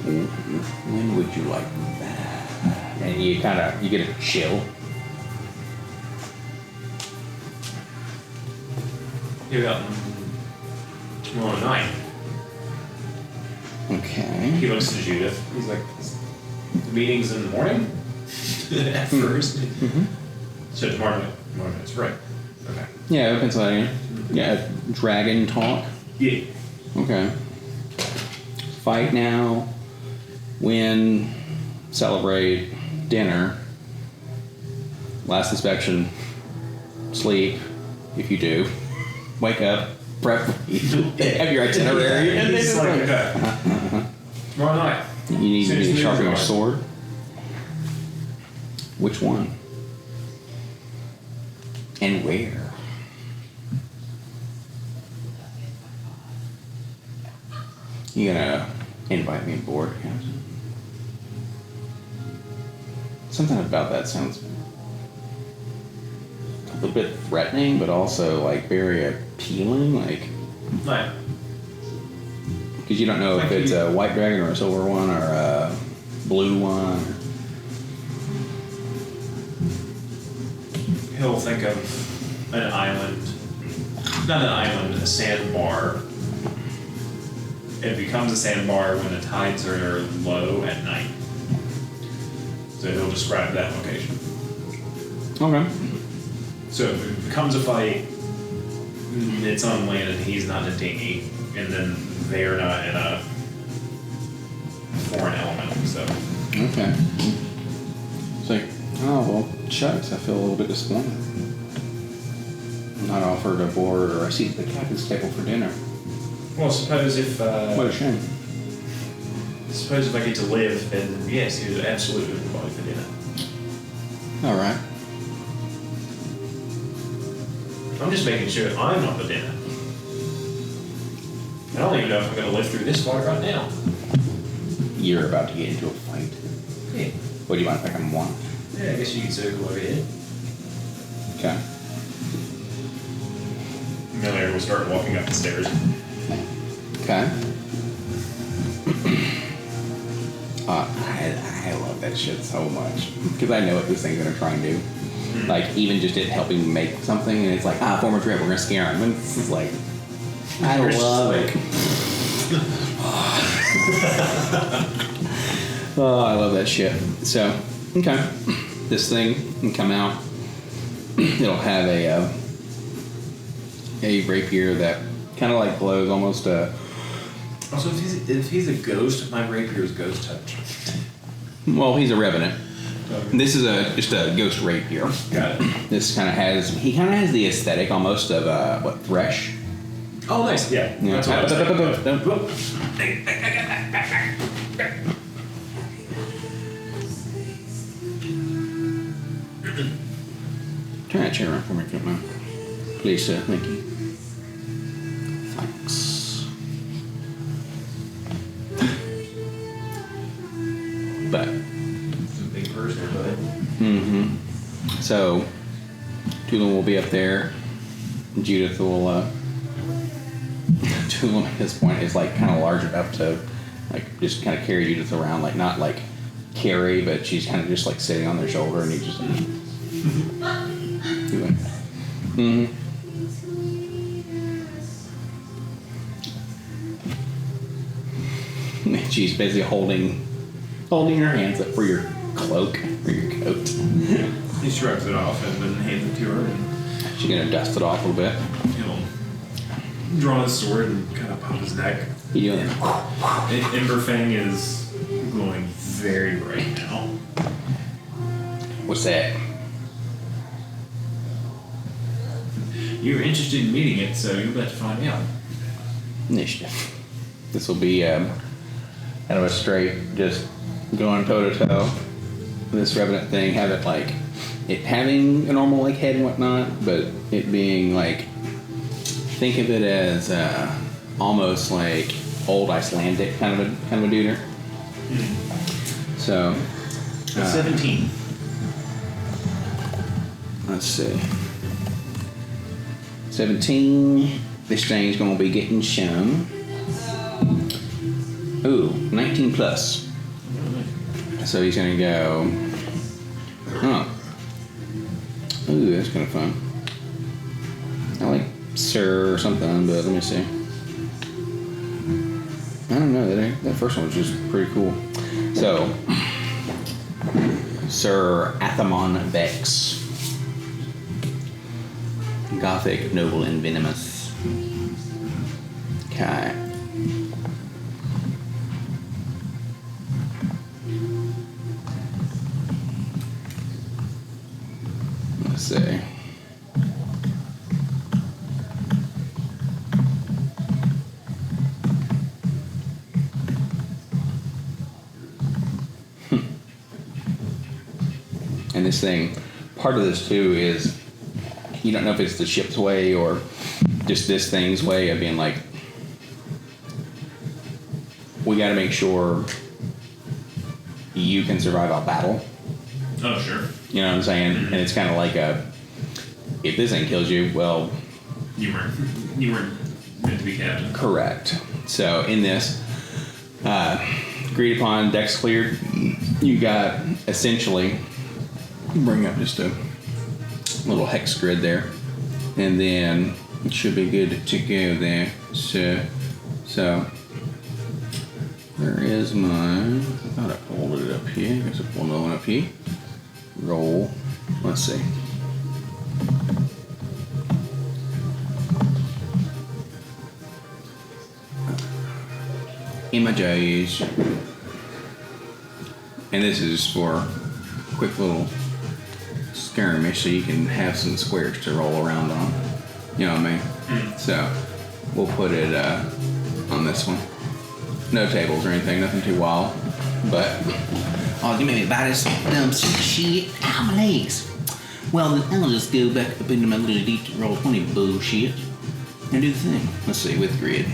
When would you like that? And you get a chill. Here about tomorrow night. Okay. He looks to Judith. He's like, the meeting's in the morning? At first. Mm-hmm. So tomorrow night. That's right. Okay. Yeah, Pennsylvania. Yeah, dragon talk. Yeah. Okay. Fight now. Win. Celebrate. Dinner. Last inspection. Sleep. If you do. Wake up. Prep. Have your itinerary. And it's like, okay. Tomorrow night. You need to Seriously, sharpen your tomorrow. sword. Which one? And where? You gonna invite me aboard, Captain? Something about that sounds a little bit threatening, but also like very appealing. Like, Night. because you don't know if it's a white dragon or a silver one or a blue one. He'll think of an island. Not an island, a sandbar. It becomes a sandbar when the tides are low at night. So he'll describe that location. Okay. So if it becomes a fight, it's on land and he's not in a dinghy, and then they're not in a foreign element, so. Okay. It's like, oh, well, shucks, I feel a little bit disappointed. I'm not offered a board or a seat at the captain's table for dinner. Well, suppose if, What a shame. suppose if I get to live, then yes, he would absolutely invite for dinner. All right. I'm just making sure I'm not the dinner. I don't even know if I'm going to live through this fight right now. you're about to get into a fight. Hey. What do you want? Like I'm one. Yeah, I guess you could say go ahead. Okay. And then I will start walking up the stairs. Okay. I love that shit so much because I know what this thing's gonna try and do. Like even just it helping make something, and it's like former trip, we're gonna scare him. And it's like I love it. Oh, I love that shit. So okay, this thing can come out. It'll have a rapier that kind of like glows almost a. Also, if he's a ghost, my rapier is ghost touch. Well, he's a revenant. Okay. This is just a ghost rapier. Got it. This kind of has the aesthetic almost of what Thresh. Oh, nice. Yeah. Yeah. That's what I was thinking. Whoop. Turn that chair around for me, if you don't mind. Please, sir. Thank you. Thanks. But. It's a big person, but. Mm-hmm. So, Tulum will be up there. Judith will. Tulum at this point is like kind of large enough to, like, just kind of carry Judith around, like not like carry, but she's kind of just like sitting on their shoulder, and you just. Doing. Mm-hmm. She's basically holding her hands up for your cloak, for your coat. He shrugs it off and then hands it to her, and She's gonna dust it off a little bit. he'll draw his sword and kind of pop his neck. You doing? Emberfang is glowing very bright now. What's that? You're interested in meeting it, so you're about to find out. Initiative. This will be kind of a straight, just going toe to toe. This revenant thing, have it like it having a normal like head and whatnot, but it being like, think of it as almost like old Icelandic kind of a duder. So 17. let's see. 17. This thing's gonna be getting shown. Ooh, 19 plus. So he's gonna go. Oh. Ooh, that's kind of fun. I like Sir or something, but let me see. I don't know. That first one was just pretty cool. So, Sir Athamon Vex. Gothic, noble, and venomous. Okay. Let's see. And this thing, part of this too is you don't know if it's the ship's way or just this thing's way of being like, we got to make sure you can survive a battle. Oh, sure. You know what I'm saying? And it's kind of like if this thing kills you, well, You weren't meant to be captain. correct. So in this, agreed upon, decks cleared, you got essentially, bring up just a little hex grid there, and then it should be good to go there. So where is mine? I thought I pulled it up here. I guess I pulled another one up here. Roll. Let's see. Images. And this is for a quick little skirmish so you can have some squares to roll around on. You know what I mean? So we'll put it on this one. No tables or anything, nothing too wild. But oh, you made me buy this dumb shit. Ow, my legs. Well, then I'll just go back up into my little deep roll 20 bullshit and do the thing. Let's see, with grid.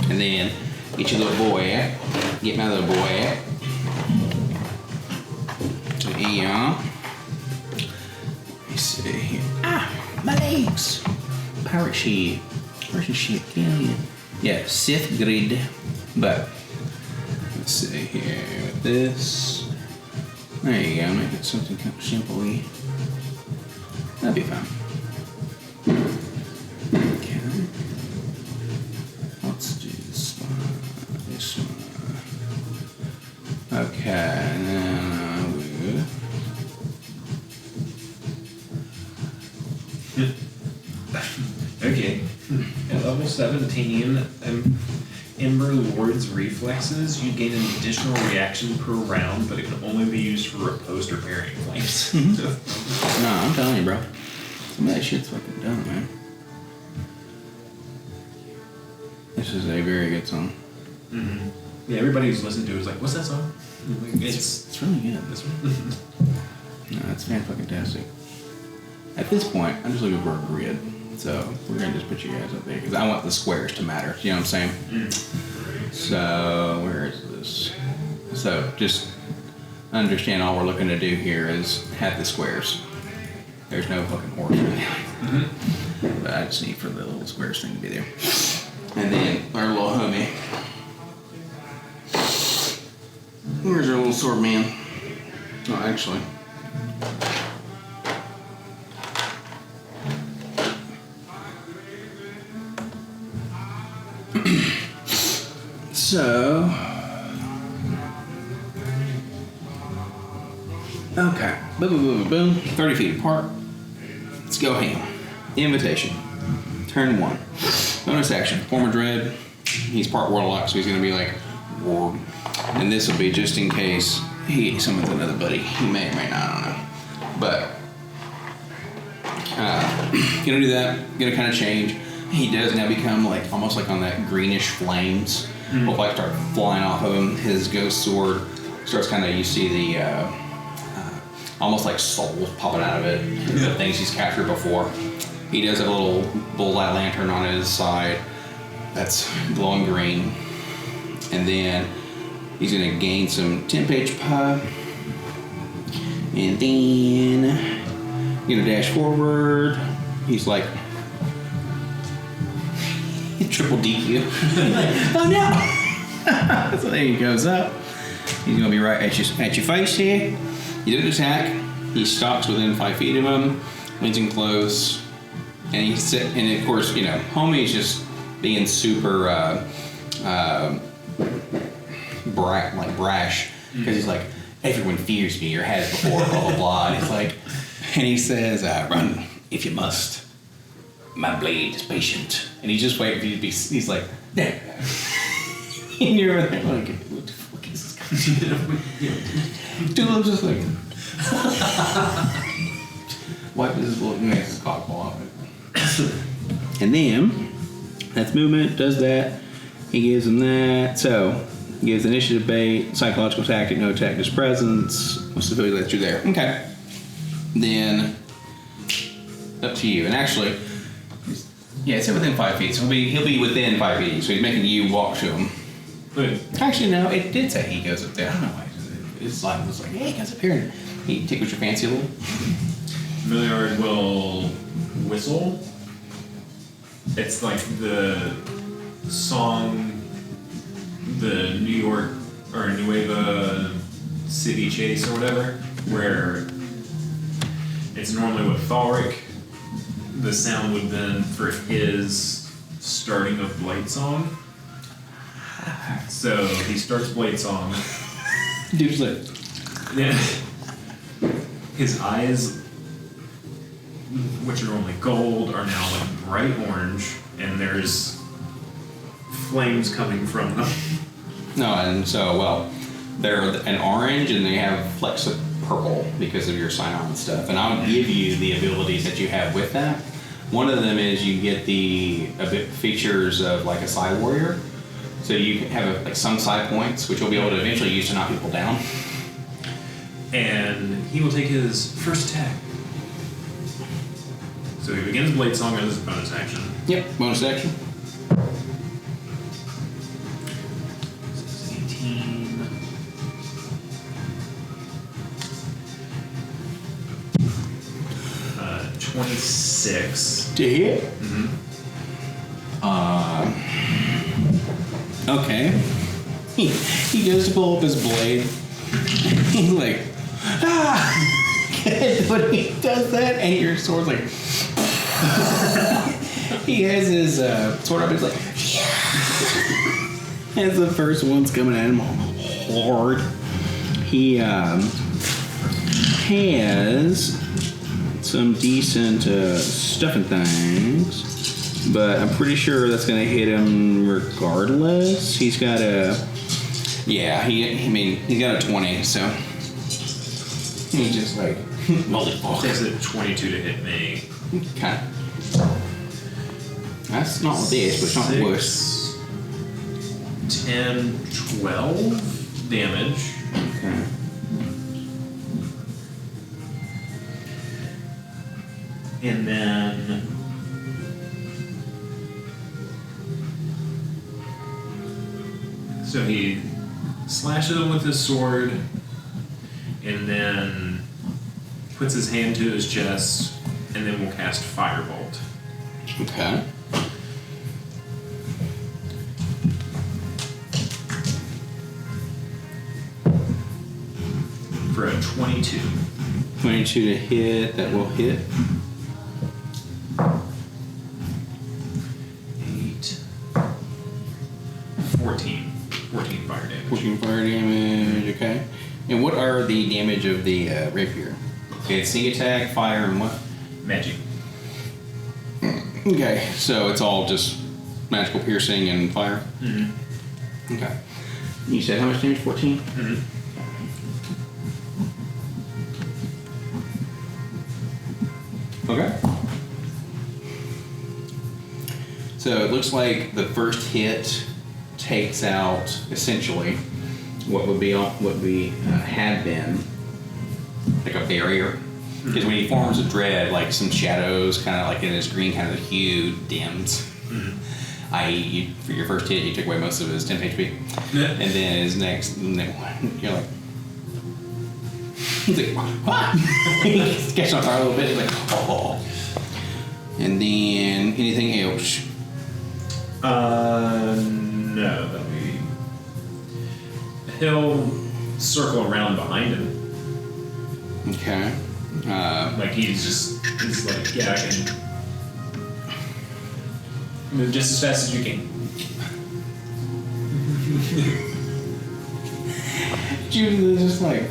And then Get your little boy out. Get my little boy out. Yeah. Let me see here. Ah, my legs. Pirate ship. Where's your ship? Get out here. Yeah, Sith grid. But let's see here with this. There you go. Make it something kind of simply. That'll be fine. Okay. Let's do this one. This one. Okay, and then Okay. At level 17, Ember Lord's reflexes, you gain an additional reaction per round, but it can only be used for riposte or parrying flames. No, I'm telling you, bro. Some of that shit's fucking done, man. This is a very good song. Mm-hmm. Yeah, everybody who's listened to it was like, what's that song? It's really good. This one? No, it's fan-fucking-tastic. At this point, I'm just looking for a grid. So we're gonna just put you guys up there because I want the squares to matter. You know what I'm saying? Mm. So where is this? So just understand all we're looking to do here is have the squares. There's no fucking horse in there. Mm-hmm. But I just need for the little squares thing to be there. And then our little homie. Where's our little sword man? Oh, actually. So, okay, boom, boom, boom, boom, 30 feet apart. Let's go ham. Invitation. Turn 1. Bonus action. Form a dread. He's part warlock, so he's gonna be like ward. And this will be just in case he summons another buddy. He may or may not, I don't know. But gonna do that. Gonna kind of change. He does now become like almost like on that greenish flames. Will like start flying off of him. His ghost sword starts kind of, you see the almost like souls popping out of it. The things he's captured before. He does have a little bulllight lantern on his side that's glowing green. And then he's gonna gain some temp HP. And then gonna dash forward. He's like triple DQ. Oh no! So then he goes up. He's gonna be right at your face here. You did an attack. He stops within 5 feet of him, leans in close, and he's and of course, you know, homie's just being super brash because he's like, everyone fears me or has before, blah blah blah. And he's like, and he says, "Run if you must. My blade is patient." And he's just waiting for you to be, he's like, there. And you're like, what the fuck is this guy? Dude, I'm just like, wipe his little, makes his cock ball off it. And then, that's movement, does that. He gives him that. So, he gives initiative bait, psychological tactic, no attack, just presence. What's the ability that you're there? Okay. Then, up to you. And actually, yeah, it's within 5 feet, so he'll be within 5 feet, so he's making you walk to him. Good. Actually, no, it did say he goes up there. I don't know why. It's like, hey, he goes up here. He tickles your fancy a little. Milliard will whistle. It's like the song, the New York or Nueva City Chase or whatever, where it's normally with Thoric. The sound would then for his starting of Blade Song. So he starts Blade Song. Dude's like, Yeah. His eyes, which are normally gold, are now like bright orange, and there's flames coming from them. no, and so, well, they're an orange and they have flecks of purple because of your sign-on and stuff. And I'll give you the abilities that you have with that. One of them is you get the features of like a side warrior. So you can have like some side points, which you'll be able to eventually use to knock people down. And he will take his first attack. So he begins Blade Song as his bonus action. Yep, bonus action. 26. To hit? Mm-hmm. Okay. He goes to pull up his blade. He's like, but he does that, and your sword's like. He has his sword up. He's like, as the first one's coming at him hard. He has some decent stuff and things, but I'm pretty sure that's gonna hit him regardless. He's got a he's got a 20, so he's just like motherfucker. Takes a 22 to hit me. Okay. That's not this, but it's not worse. 10, 12 damage. Okay. And then so he slashes him with his sword and then puts his hand to his chest and then we'll cast Firebolt. Okay. For a 22. 22 to hit, that will hit. 8, 14. 14 fire damage. 14 fire damage, okay. And what are the damage of the rapier? Okay, it's sneak attack, fire, and what? Magic. Okay, so it's all just magical piercing and fire? Mm-hmm. Okay. You said how much damage? 14? Mm-hmm. Okay. So it looks like the first hit takes out essentially what would be had been like a barrier. Because when he forms a dread, like some shadows, kind of like in his green kind of hue, dims. Mm-hmm. I.e., for your first hit, you took away most of his 10 HP, Yeah. and then his next one, you're like. He's like, what? He's catching on fire a little bit. He's like, oh. And then anything else? No, that'll be. He'll circle around behind him. Okay. Like he's like, yeah, I can move just as fast as you can. Judith is just like,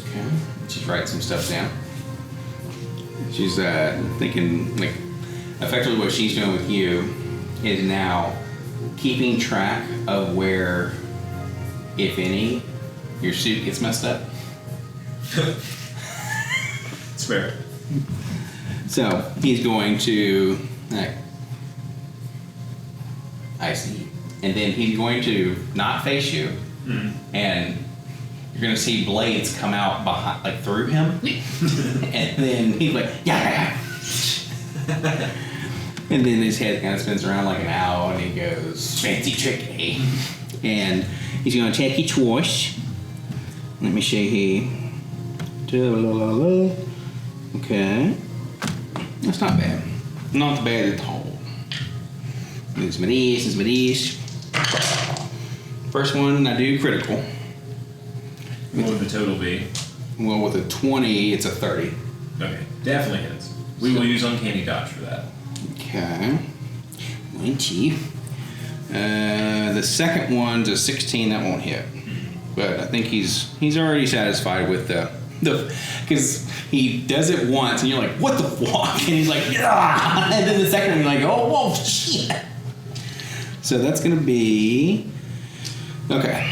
Okay. She's writing some stuff down. She's thinking, like, effectively what she's doing with you is now keeping track of where, if any, your suit gets messed up. It's fair. So he's going to, I see, and then he's going to not face you, and you're going to see blades come out behind, like through him, and then he's like, yeah. And then his head kind of spins around like an owl, and he goes, fancy trick, eh? And he's going to attack you twice. Let me see here. Okay. That's not bad. Not bad at all. This is this. First one, I do critical. What would the total be? Well, with a 20, it's a 30. Okay, definitely hits. We will use uncanny dodge for that. Okay. 20. The second one's a 16. That won't hit. But I think he's already satisfied with the because he does it once and you're like, what the fuck? And he's like, yeah. And then the second one you're like, oh, whoa, shit. So that's gonna be okay.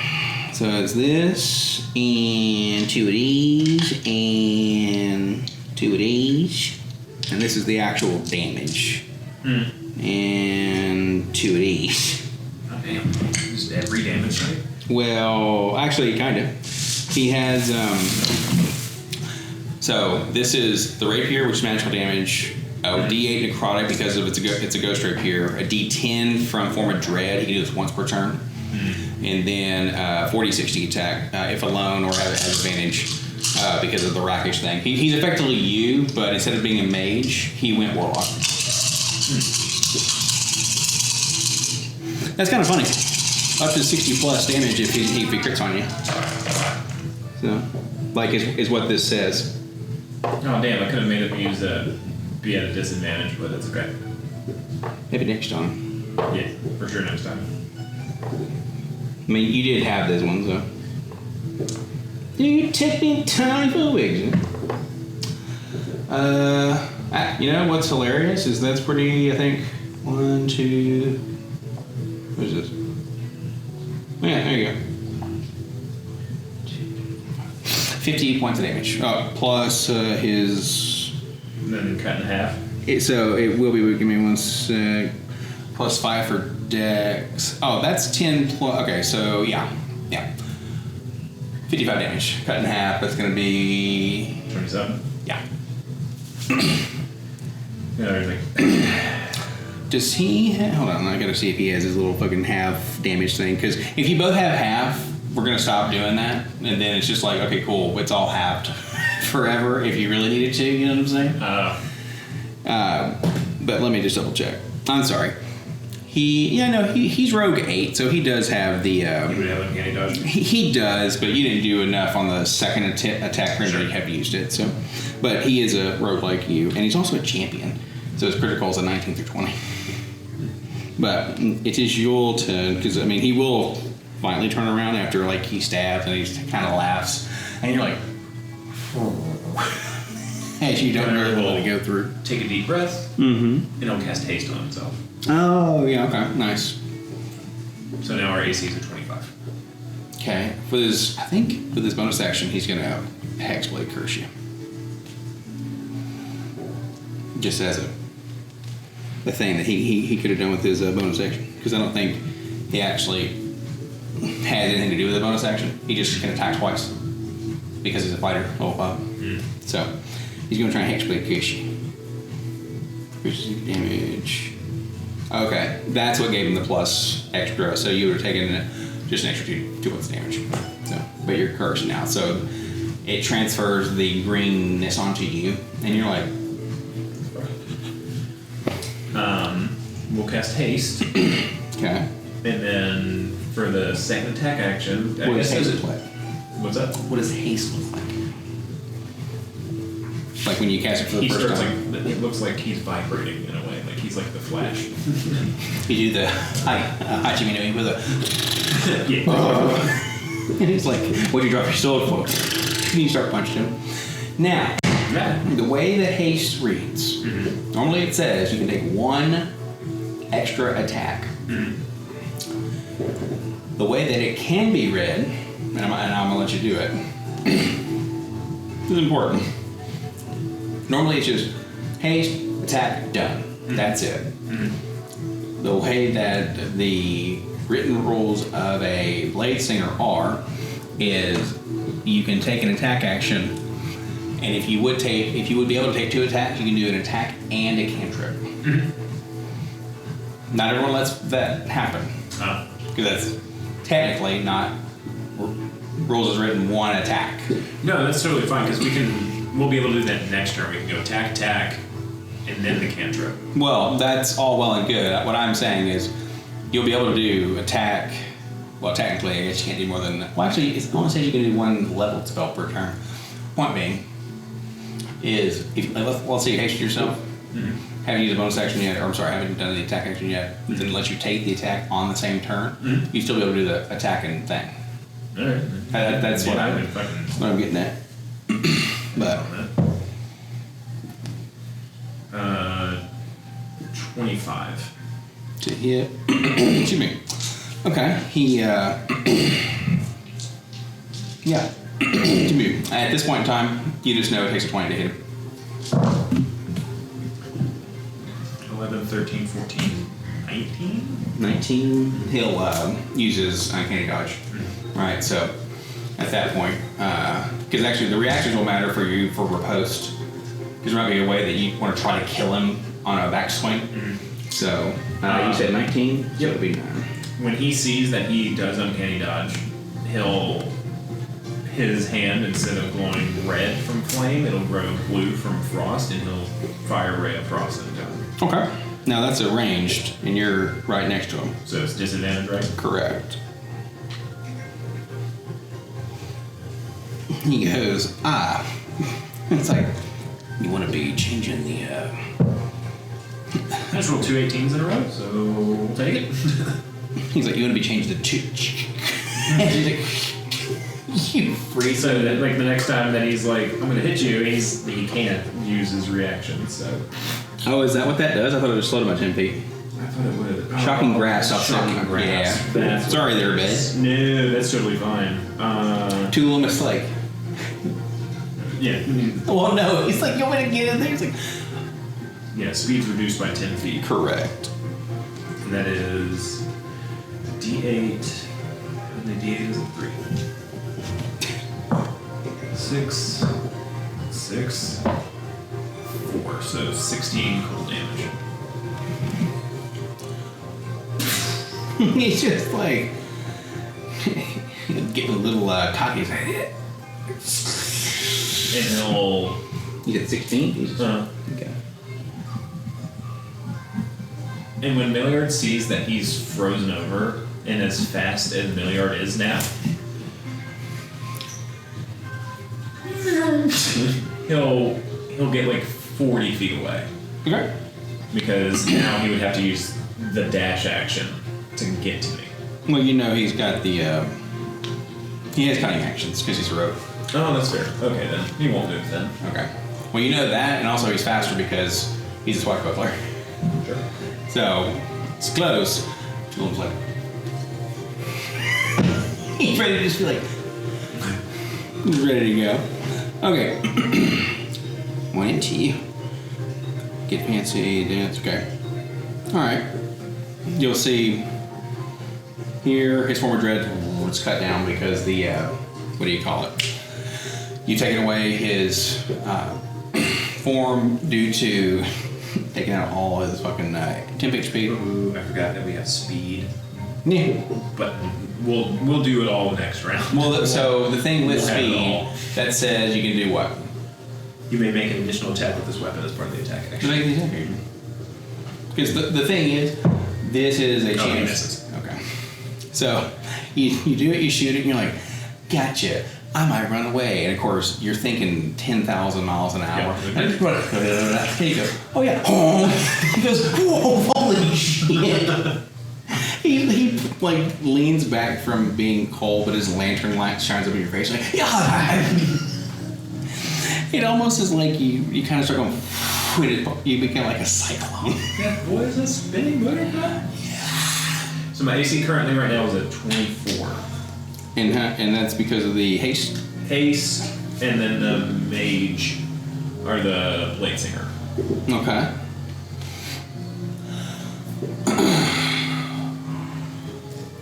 So it's this and 2 of these and 2 of these, and this is the actual damage. And 2 of these. Oh damn! Just every damage type. Well, actually, kind of. He has, so this is the rapier, which is magical damage, a D8 necrotic because of it's a ghost rapier, a D10 from form of dread, he can do this once per turn, and then 40-60 attack, if alone or has advantage, because of the Rakish thing. He's effectively you, but instead of being a mage, he went warlock. That's kind of funny. Up to 60 plus damage if he crits on you. So, like is what this says. Oh damn! I could have made him use be at a disadvantage, but that's okay. Maybe next time. Yeah, for sure next time. I mean, you did have this one, so. You take me time for wigs. You know what's hilarious is that's pretty. I think 1, 2. What is this? Oh, yeah, there you go. 50 points of damage. Plus his. And then cut in half. So it will be. Give me one sec. Plus 5 for dex. Oh, that's 10 plus. Okay, so yeah. 55 damage. Cut in half. That's going to be. 27. Yeah. Yeah, everything. Does he? Hold on, I gotta see if he has his little fucking half damage thing. Because if you both have half, we're gonna stop doing that, and then it's just like, okay, cool, it's all halved forever. If you really needed to, you know what I'm saying? But let me just double check. I'm sorry. He's rogue 8, so he does have the. You would have uncanny dodge. He does, but you didn't do enough on the second attack turn that you have used it. So, but he is a rogue like you, and he's also a champion. So his critical is a 19 through 20. But it is your turn, because I mean he will finally turn around after like he stabs and he kind of laughs, and you're like, as you don't really want to go through. Take a deep breath, Mm-hmm. and he'll cast haste on himself. Oh yeah, okay, nice. So now our AC is a 25. Okay, with his bonus action, he's gonna Hexblade curse you. Just as the thing that he could have done with his bonus action, because I don't think he actually has anything to do with the bonus action. He just can attack twice because he's a fighter, level 5. So he's going to try and Hexblade curse you. Piercing damage. Okay, that's what gave him the plus extra. So you would have taken just an extra 2 points of damage. So, but you're cursed now, so it transfers the greenness onto you, and you're like. We'll cast haste. Okay. And then for the second attack action, What does haste look like? What's that? What does haste look like? Like when you cast it for the He first starts time? like, it looks like he's vibrating in a way, like he's like the Flash. You do the Hachimino with a. Yeah. And he's like, what'd you drop your sword for? And you start punching him. Now, the way that haste reads, normally it says you can take 1 extra attack. The way that it can be read, and I'm gonna let you do it, is important. Normally it's just haste, attack, done. That's it. The way that the written rules of a blade singer are is you can take an attack action, and if you would be able to take 2 attacks, you can do an attack and a cantrip. Not everyone lets that happen, because that's technically not rules as written 1 attack. No, that's totally fine because we'll be able to do that next turn. We can go attack, and then the cantrip. Well, that's all well and good. What I'm saying is you'll be able to do attack. Well, technically, I guess you can't do more than. Well, actually, it only says you can do 1 leveled spell per turn. Point being is if let's say you haste yourself. Haven't used a bonus action yet, or I'm sorry, haven't done the attack action yet, then let you take the attack on the same turn, you still be able to do the attacking thing. Alright. That's what I'm getting at. But 25. to hit, excuse me. Okay, he yeah. At this point in time, you just know it takes a 20 to hit him. 11, 13, 14, 19? 19, he'll use his uncanny dodge. Right, so at that point, because actually the reactions will matter for you for riposte, because there might be a way that you want to try to kill him on a backswing. So you said 19? So it'll be 9. When he sees that he does uncanny dodge, he'll his hand, instead of glowing red from flame, it'll grow blue from frost, and he'll fire a ray of frost at him. Okay. Now that's arranged, and you're right next to him. So it's disadvantage, right? Correct. He goes, It's like, you want to be changing the, I just rolled 2 18s in a row, so we'll take it. He's like, you want to be changing the two. She's like, you freak. So that, like, the next time that he's like, I'm gonna hit you, he can't use his reaction, so. Oh, is that what that does? I thought it just slowed him by 10 feet. I thought it would. Shocking grass. Shocking grass. Yeah. That's Sorry there, babe. No, that's totally fine. Too little mistake. Yeah. Well, no. He's like, you want me to get in there? He's like, Yeah, speed's reduced by 10 feet. correct. And that is D8. And the D8 is a 3. 6. 6. 4. So 16 cold damage. He's just like getting a little cocky. He's like, And he'll. you get 16? Jesus. Okay. And when Milliard sees that he's frozen over and as fast as Milliard is now, he'll get like 40 feet away. Okay. Because now he would have to use the dash action to get to me. Well, you know he's got the, he has cunning actions because he's a rogue. Oh, that's fair. Okay, then. He won't move then. Okay. Well, you know that, and also he's faster because he's a swashbuckler. Sure. So, it's close. Julum's like, he's ready to just be like, he's ready to go. Okay. 1 into get fancy dance. Okay. Alright. You'll see here his former dread was cut down because the, what do you call it? You've taken away his form due to taking out all his fucking temp HP. Ooh, I forgot that we have speed. Yeah. But we'll do it all next round. Well, so the thing with We'll have it speed all. that says you can do what? You may make an additional attack with this weapon as part of the attack action. Because the thing is, this is a Oh, he chance. misses. Okay. So you do it, you shoot it, and you're like, gotcha. I might run away, and of course you're thinking 10,000 miles an hour. Yeah. And he goes, oh yeah. He goes, whoa, holy shit. He like leans back from being cold, but his lantern light shines up in your face. Like, yeah. It almost is like you kind of start going. You become like a cyclone. That boy is a spinning motorcycle. So my AC currently right now is at 24. And that's because of the haste. Haste, and then the mage, or the blade singer. Okay.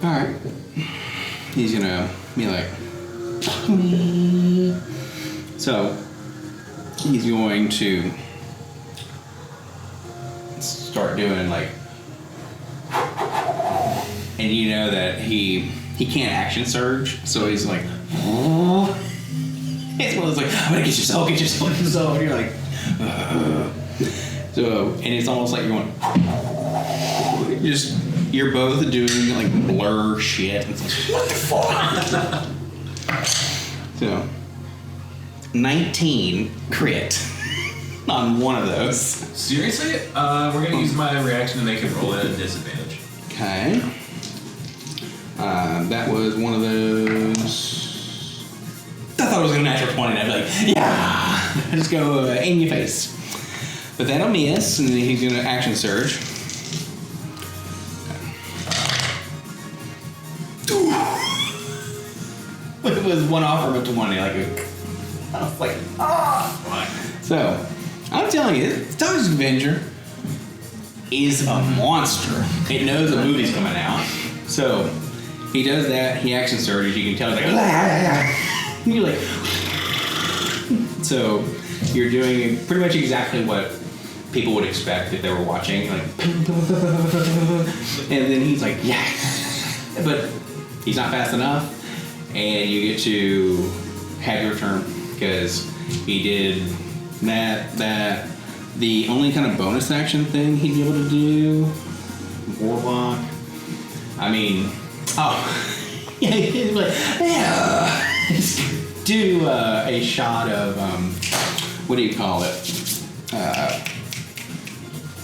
Alright. He's gonna be like, so he's going to start doing like, and you know that he can't action surge, so he's like, it's one of those like, I'm gonna get yourself, and you're like, so, and it's almost like you're going, you're both doing like blur shit. It's like, what the fuck? So, 19 crit on one of those. Seriously? We're gonna use my reaction to make him roll at a disadvantage. Okay. That was one of those. I thought it was a natural 20, and I'd be like, yeah! Just go in your face. But that'll miss, and then he's gonna action surge. It was one off from a 20, like I was like, ah! So, I'm telling you, Dog's Avenger is a monster. It knows a movie's coming out. So, he does that, he action surges, you can tell he's like, and you're like, so, you're doing pretty much exactly what people would expect if they were watching, like, and then he's like, yeah, but he's not fast enough, and you get to have your turn because he did that. The only kind of bonus action thing he'd be able to do, Warlock. I mean, yeah, he'd be like, yeah, do a shot of what do you call it?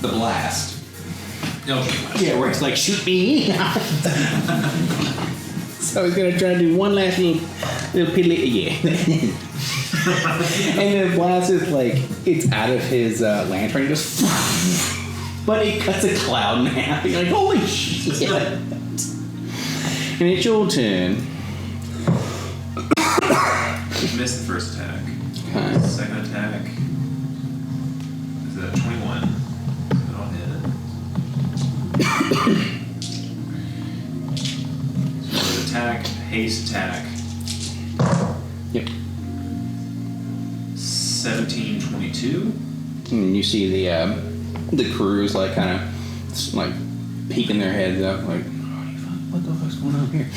The blast. Yeah, where it's like, shoot me. So he's gonna try to do one last little piddly, yeah. And the blast is like, it's out of his lantern, just, but it cuts a cloud in half. You're like, holy shit. And it's your turn. Missed the first attack. Okay. Second attack is at 21. That'll hit. So attack, haste attack. Yep. 1722. And you see the crews like kind of like peeking their heads up, like, what the fuck's going on here?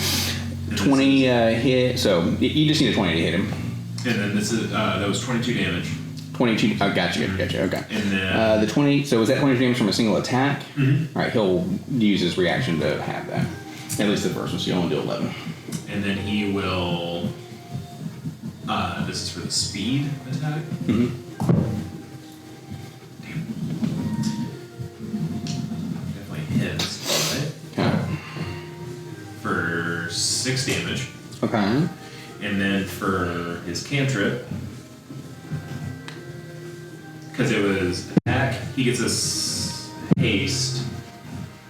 20 hit. So you just need a 20 to hit him. And then this is that was 22 damage. 22. Oh, gotcha. Okay. And then the 20. So was that 22 damage from a single attack? Mm-hmm. All right. He'll use his reaction to have that. At least the first one. So you only do 11. And then he will. This is for the speed attack. Mm-hmm. Definitely hits, right? Okay. For 6 damage. Okay. And then for his cantrip, because it was attack, he gets a haste,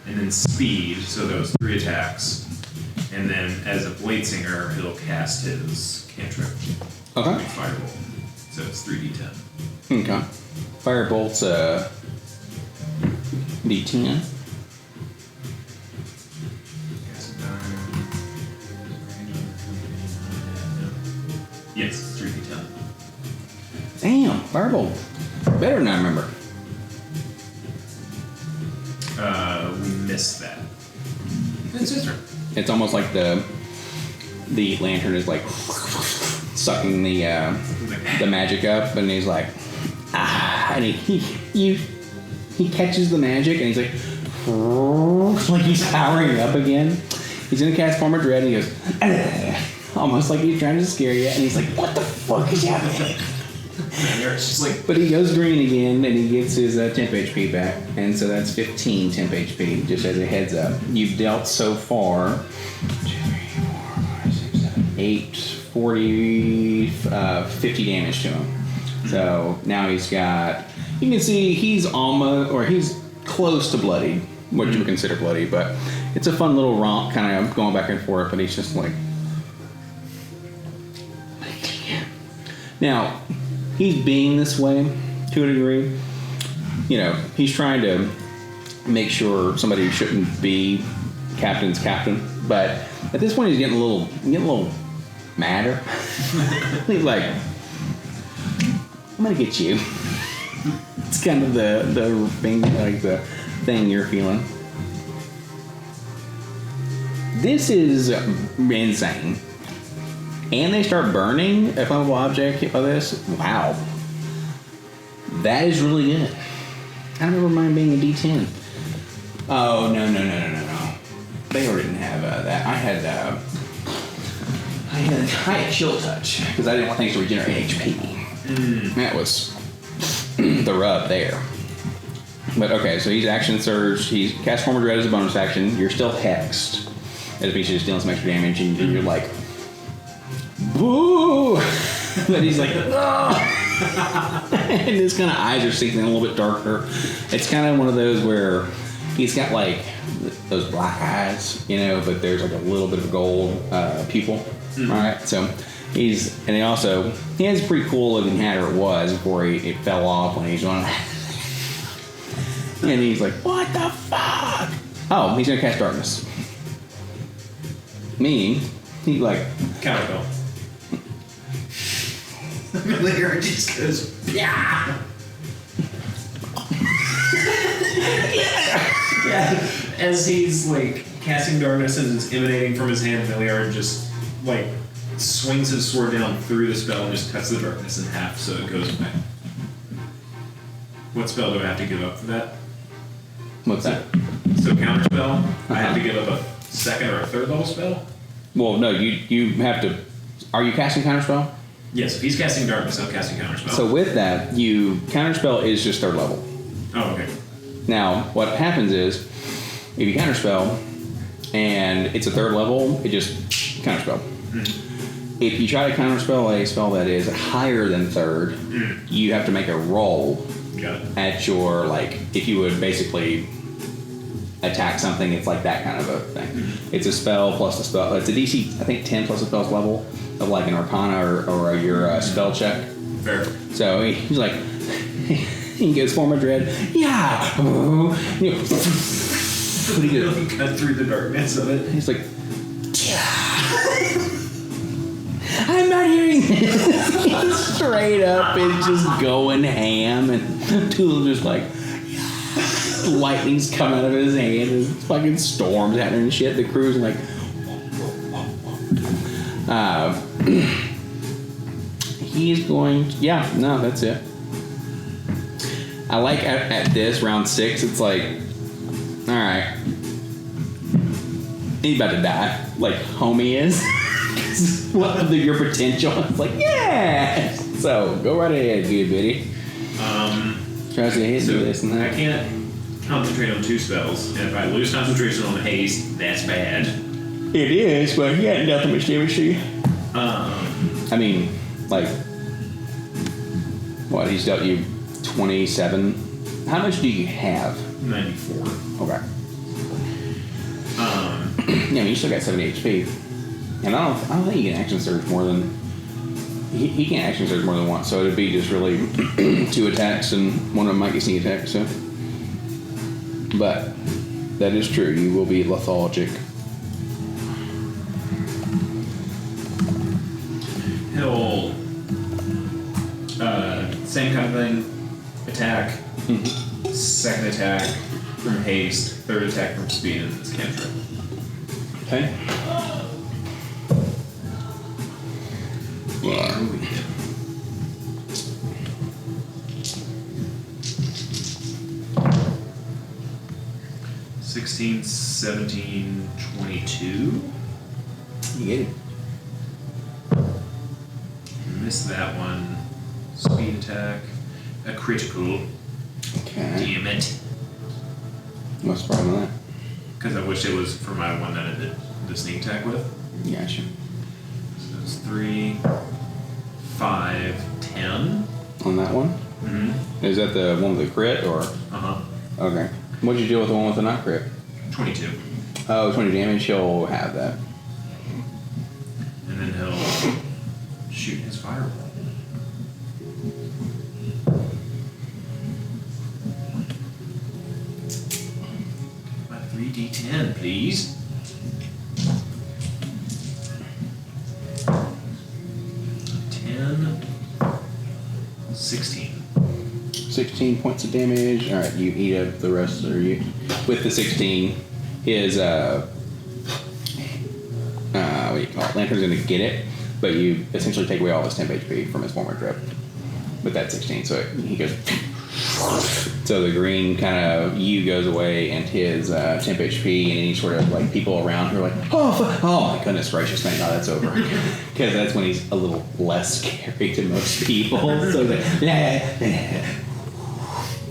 and then speed, so those 3 attacks. And then as a blade singer, he'll cast his cantrip. Okay. Firebolt. So it's 3d10. Okay. Firebolt's D10. Yes, it's 3d10. Damn, Firebolt. Better than I remember. We missed that. It's his turn. It's almost like the lantern is like sucking the magic up, and he's like, and he catches the magic, and he's like he's powering up again. He's gonna cast Form of Dread, and he goes, almost like he's trying to scare you, and he's like, what the fuck is happening? But he goes green again, and he gets his temp HP back, and so that's 15 temp HP, just as a heads up. You've dealt so far 2, 3, 4, 5, 6, 7, 8, 40, 50 damage to him. So now he's got, you can see he's almost, or he's close to bloodied, what you would consider bloody, but it's a fun little romp, kind of going back and forth, but he's just like, now, he's being this way to a degree. You know, he's trying to make sure somebody shouldn't be captain's captain, but at this point he's getting a little madder. He's like, I'm gonna get you. It's kind of the thing, like the thing you're feeling. This is insane. And they start burning a flammable object by this. Wow. That is really good. I don't remember mine being a D10. Oh, no. They already didn't have that. I had chill touch because I didn't want things to regenerate HP. That was the rub there. But okay, so he's action surge. He's cast Form of Dread as a bonus action. You're still hexed. As if he's just dealing some extra damage, and you're like, boo! But he's like, oh! And his kind of eyes are sinking a little bit darker. It's kind of one of those where he's got like those black eyes, you know, but there's like a little bit of gold pupil. All right, so he has a pretty cool looking hat, or it was before it fell off when he's on. And he's like, what the fuck? Oh, he's gonna cast darkness. Meaning, he like Counterspell. Familiar just goes, yeah. Yeah. As he's like casting darkness and it's emanating from his hand, Meliard just like swings his sword down through the spell and just cuts the darkness in half so it goes away. What spell do I have to give up for that? What's that? So counter spell, I have to give up a second or a third level spell? Well, no, you have to. Are you casting counterspell? Yes, if he's casting darkness, I'm casting counter spell. So with that, you counterspell is just third level. Oh, okay. Now, what happens is, if you counterspell and it's a third level, it just counterspell. Mm. If you try to counterspell a spell that is higher than third, you have to make a roll Got it. at your, like, if you would basically attack something, it's like that kind of a thing. It's a spell plus a spell. It's a DC, I think, 10 plus a spell's level of like an Arcana or your spell check. Fair. So he's like, he goes form of dread. Yeah. You know, what do you do? Cut through the darkness of it. He's like, I'm not hearing this. He's straight up is just going ham, and Tool just like, lightning's coming out of his hand, and fucking storms happening and shit. The crew's like, he's going, yeah, no, that's it. I like at this round 6, it's like, all right, he's about to die, like homie is. What of your potential? It's like, yeah. So go right ahead, good bitty. Tries to hit So this and I that. can't concentrate on 2 spells, and if I lose concentration on haste, that's bad. It is, but he hadn't dealt much damage to you. I mean, like, what? He's dealt you 27. How much do you have? 94. Okay. Yeah, I mean, you still got 70 HP, and I don't think he can action surge more than. He can't action surge more than once, so it'd be just really 2 attacks, and one of them might get sneak attack. So, but that is true. You will be lethargic. He'll same kind of thing. Attack, second attack from haste, third attack from speed, and it's cantrip. Okay. Yeah. 16, 17, 22. You get it. Missed that one. Speed attack. A critical. Okay. Damn it. What's the problem with Because I wish it was for my one that I did the sneak attack with. that? Gotcha. So it's 3, 5, 10. On that one? Mm-hmm. Is that the one with the crit, or? Uh-huh. Okay. What'd you do with the one with the not crit? 22. Oh, 20 damage, he'll have that. And then he'll shoot his fireball. My 3d10, please. 10, 16. 16 points of damage. Alright, you eat up the rest, or you. With the 16, his, what do you call it? Lantern's gonna get it, but you essentially take away all his temp HP from his former trip with that 16. So he goes. So the green kind of goes away, and his temp HP, and any sort of like people around who are like, oh my goodness gracious, thank God that's over, because that's when he's a little less scary to most people. So that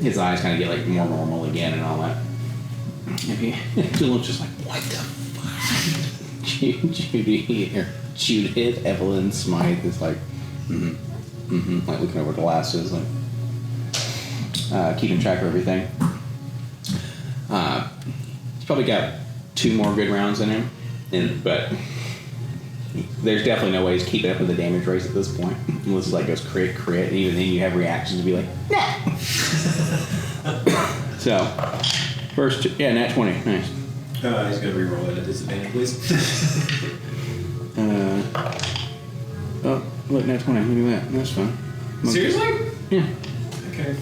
his eyes kind of get like more normal again and all that. Philip's just like, what the fuck? Judith Evelyn Smythe is like, like looking over glasses, like keeping track of everything. He's probably got 2 more good rounds in him, but there's definitely no way he's keeping up with the damage race at this point. Unless it's like goes crit, and even then you have reactions to be like, nah. So, first, nat 20, nice. He's going to reroll it at disadvantage, please. Oh, look, nat 20, look at that, that's fun. Seriously? Yeah. Okay.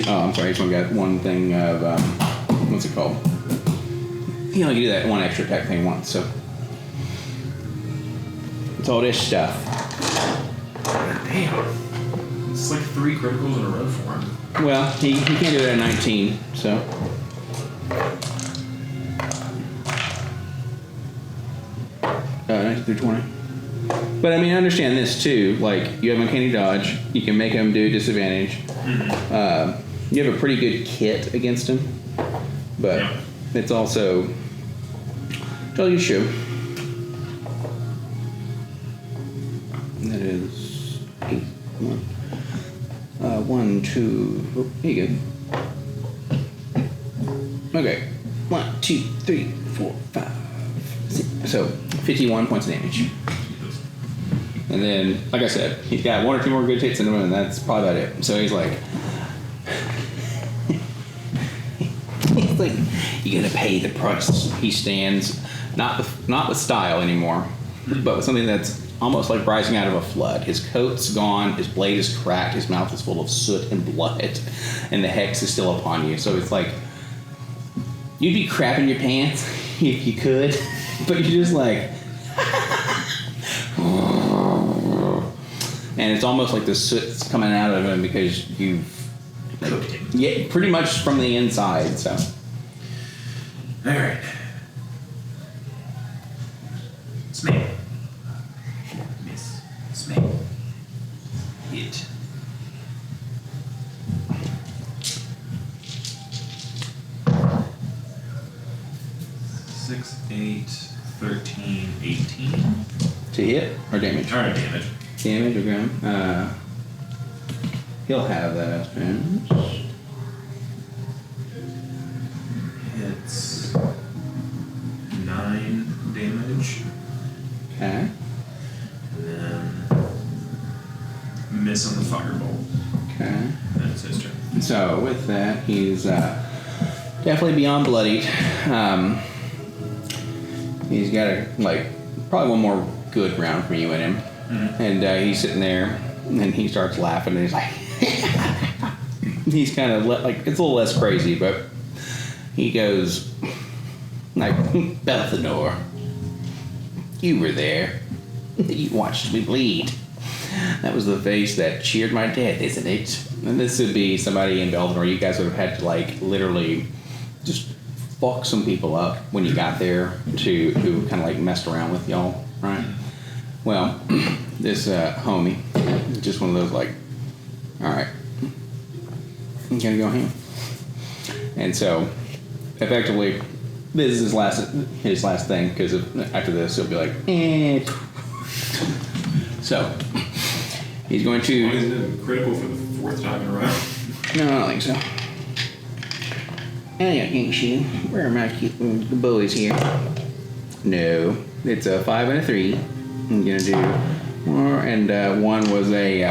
I'm sorry, he's only got one thing of, what's it called? He only can do that one extra attack thing once, so. It's all this stuff. Damn. It's like 3 criticals in a row for him. Well, he can't do that at 19, so. 19 through 20. But I mean, understand this too. Like, you have uncanny dodge. You can make him do disadvantage. You have a pretty good kit against him, but Yeah. it's also. Tell you shoe. That is 8. 1, 2. Oh, there you go. Okay. 1, 2, 3, 4, 5, 6. So 51 points of damage. And then, like I said, he's got 1 or 2 more good hits in him, and that's probably about it. So he's like, he's like, you gotta pay the price. He stands not with style anymore, but with something that's almost like rising out of a flood. His coat's gone, his blade is cracked, his mouth is full of soot and blood, and the hex is still upon you. So it's like, you'd be crapping your pants if you could, but you're just like, and it's almost like the soot's coming out of him because you've Cooked him. yeah, pretty much from the inside. So Alright. Snake. Miss. Snake. Hit. 6, 8, 13, 18. to hit or damage? Alright, damage. Damage, okay. He'll have that as damage. Hits 9 damage. Okay. And then miss on the firebolt. Okay. And then it's his turn. So with that, he's definitely beyond bloodied. He's got probably one more good round from you in him, and he's sitting there, and he starts laughing, and he's like, he's kind of like it's a little less crazy, but he goes like, Belthanor, you were there. You watched me bleed. That was the face that cheered my death, isn't it? And this would be somebody in Belthanor. You guys would have had to literally just fuck some people up when you got there who kind of messed around with y'all, right? Well, this homie, just one of those all right, I'm gonna go him. And so, effectively, this is his last thing, because after this he'll be like, eh. So, he's going to. Why isn't it critical for the 4th time in a row? No, I don't think so. I ain't shoe. Where are my cute boys here? No, it's a 5 and a 3. I'm gonna do more, and 1 was a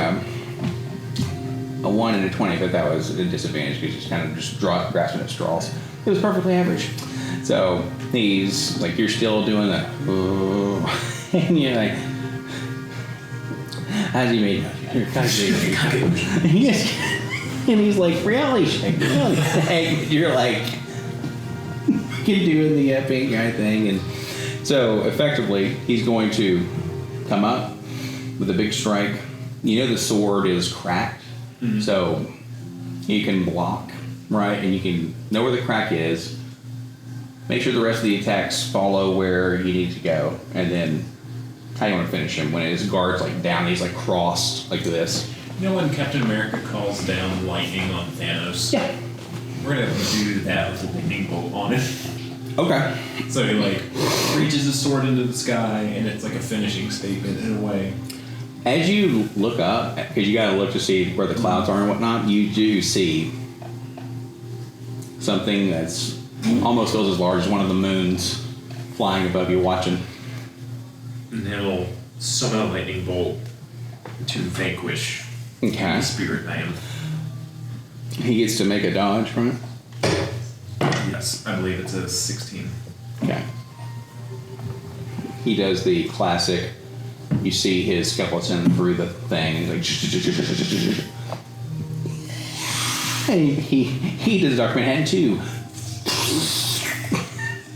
1 and a 20, but that was a disadvantage because he's kind of just grasping at straws. It was perfectly average. So he's like, you're still doing that, and you're like, how's he made? Yes. And he's like, reality check. You're like, you're doing the epic guy thing. And so effectively, he's going to come up with a big strike. You know the sword is cracked, so you can block, right? And you can know where the crack is. Make sure the rest of the attacks follow where you need to go. And then how you want to finish him. When his guard's down, he's crossed like this. You know when Captain America calls down lightning on Thanos? Yeah. We're gonna have to do that with a lightning bolt on it. Okay. So he reaches his sword into the sky, and it's like a finishing statement in a way. As you look up, because you gotta look to see where the clouds are and whatnot, you do see something that's almost feels as large as one of the moons flying above you watching. And he'll summon a lightning bolt to vanquish Okay. the spirit man. He gets to make a dodge from it. Yes, I believe it's a 16. Okay. He does the classic, you see his skeleton through the thing, and he's like, hey, he does Dark Manhattan too.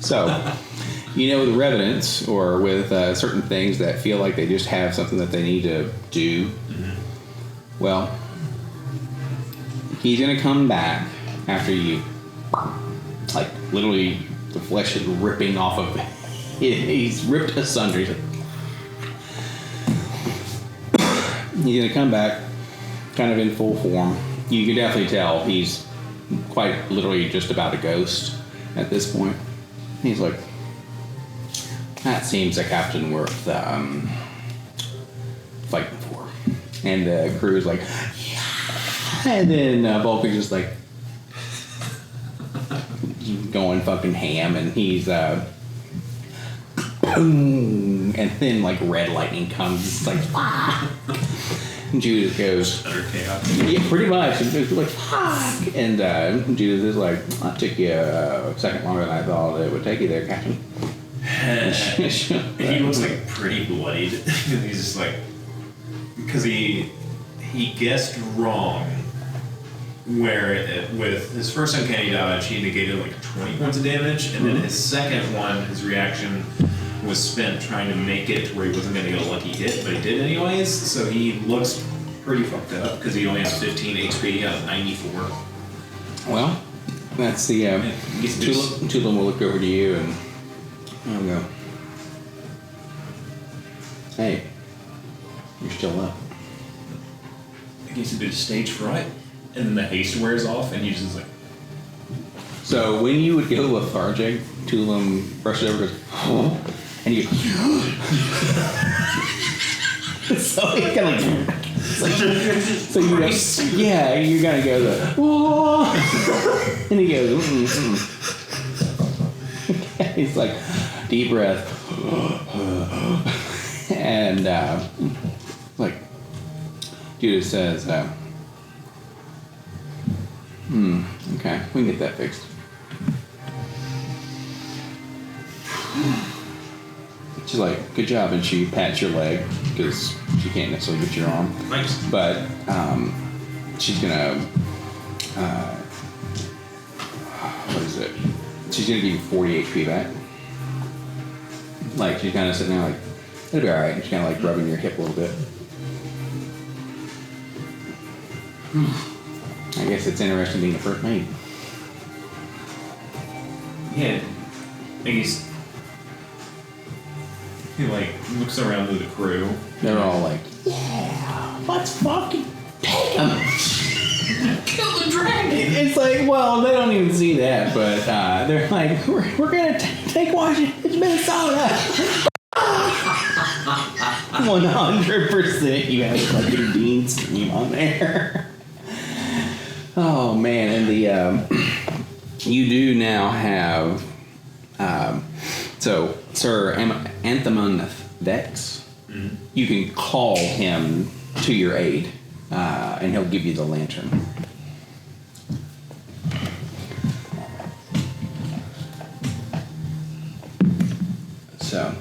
So, with revenants or with certain things that feel like they just have something that they need to do, well, he's gonna come back after you. Like, literally, the flesh is ripping off of it. He's ripped asunder. He's gonna come back kind of in full form. You can definitely tell he's quite literally just about a ghost at this point. He's like, that seems a captain worth fighting for. And the crew is like, yeah. And then Vulcan's just like going fucking ham, and he's boom, and then like red lightning comes. It's like, ah. And Judith goes, Utter chaos. yeah, pretty much. And it's like, fuck. And Judith is like, that took you a second longer than I thought it would take you there, Captain. And he looks like pretty bloodied. He's just like, because he guessed wrong. Where with his first uncanny dodge, he negated like 20 points of damage, and then his second one, his reaction was spent trying to make it to where he wasn't going to get a lucky hit, but he did anyways. So he looks pretty fucked up because he only has 15 HP out of 94. Well, that's the Tulum will look over to you and I'll go, hey, you're still up. I guess a bit of stage fright, and then the haste wears off, and he's just like, So when you would go lethargic, Tulum brushes over and goes, oh, and you so he kind of like, so you go, yeah, you're gonna go the, oh, and he goes, he's like, deep breath, and like Judith says, okay, we can get that fixed. She's like, good job, and she pats your leg because she can't necessarily get your arm. nice. But she's gonna, what is it? She's gonna give you 40 HP back. Like, she's kind of sitting there like, it'll be all right. And she's kind of like rubbing your hip a little bit. I guess it's interesting being the first mate. Yeah, and he like looks around to the crew. They're all like, yeah, let's fucking take him. Kill the dragon! It's like, well, they don't even see that, but they're like, we're gonna take Washington. It's Minnesota. 100% you have fucking Dean Stream on there. Oh man, and the you do now have so Sir Anthamon Vex. Mm-hmm. You can call him to your aid, and he'll give you the lantern. So,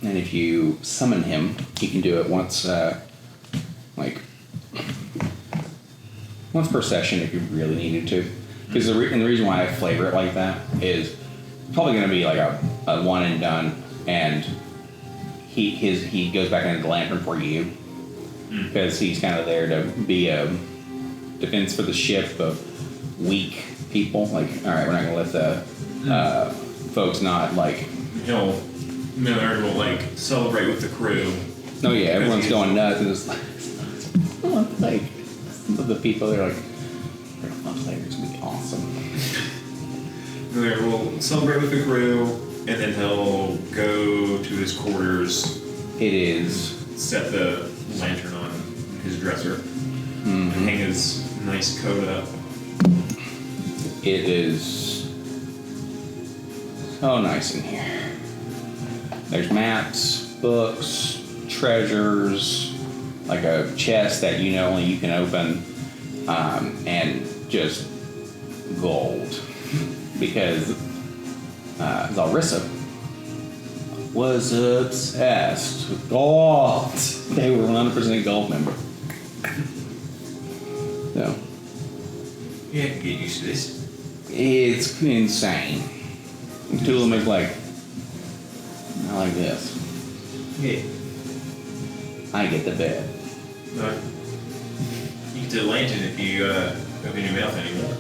and if you summon him, you can do it once, once per session if you really needed to. Because the reason why I flavor it like that is it's probably going to be like a one and done, and he goes back into the lantern for you because he's kind of there to be a defense for the ship of weak people. Like, all right, we're not going to let the folks not like. Miller will like celebrate with the crew. Oh yeah, everyone's going nuts, and it's like some of the people they're like, it's gonna be awesome. Miller will celebrate with the crew, and then he'll go to his quarters. It is. Set the lantern on his dresser. And hang his nice coat up. It is so nice in here. There's maps, books, treasures, like a chest that only you can open, and just gold. Because Zalrissa was obsessed with gold. They were 100% gold member. So You have to get used to this. it's insane. Two of them is like, I like this. Yeah. I get the bed. You get to the lantern if you open your mouth anymore.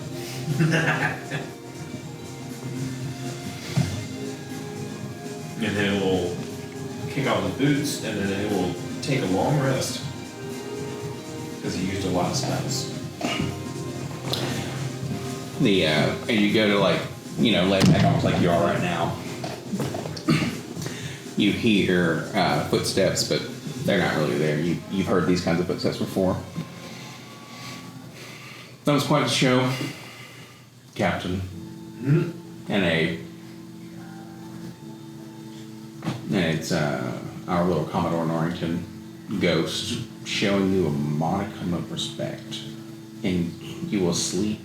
And then it will kick off the boots, and then it will take a long rest because he used a lot of spells. And you go to like, lay back almost like you are right now. You hear footsteps, but they're not really there. You've heard these kinds of footsteps before. That was quite a show, Captain. Mm-hmm. And it's our little Commodore Norrington ghost showing you a modicum of respect, and you will sleep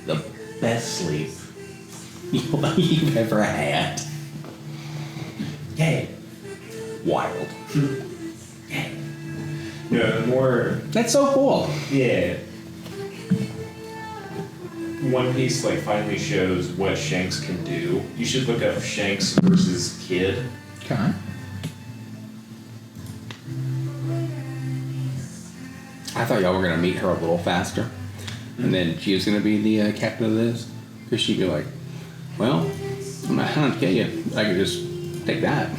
the best sleep you've ever had. Yay. Wild. Yay. Yeah, the more That's so cool. yeah. One Piece like finally shows what Shanks can do. You should look up Shanks versus Kid. Okay. I thought y'all were gonna meet her a little faster, and then she was gonna be the captain of this, because she'd be like, "Well, I'm not trying to kill you. I could just take that."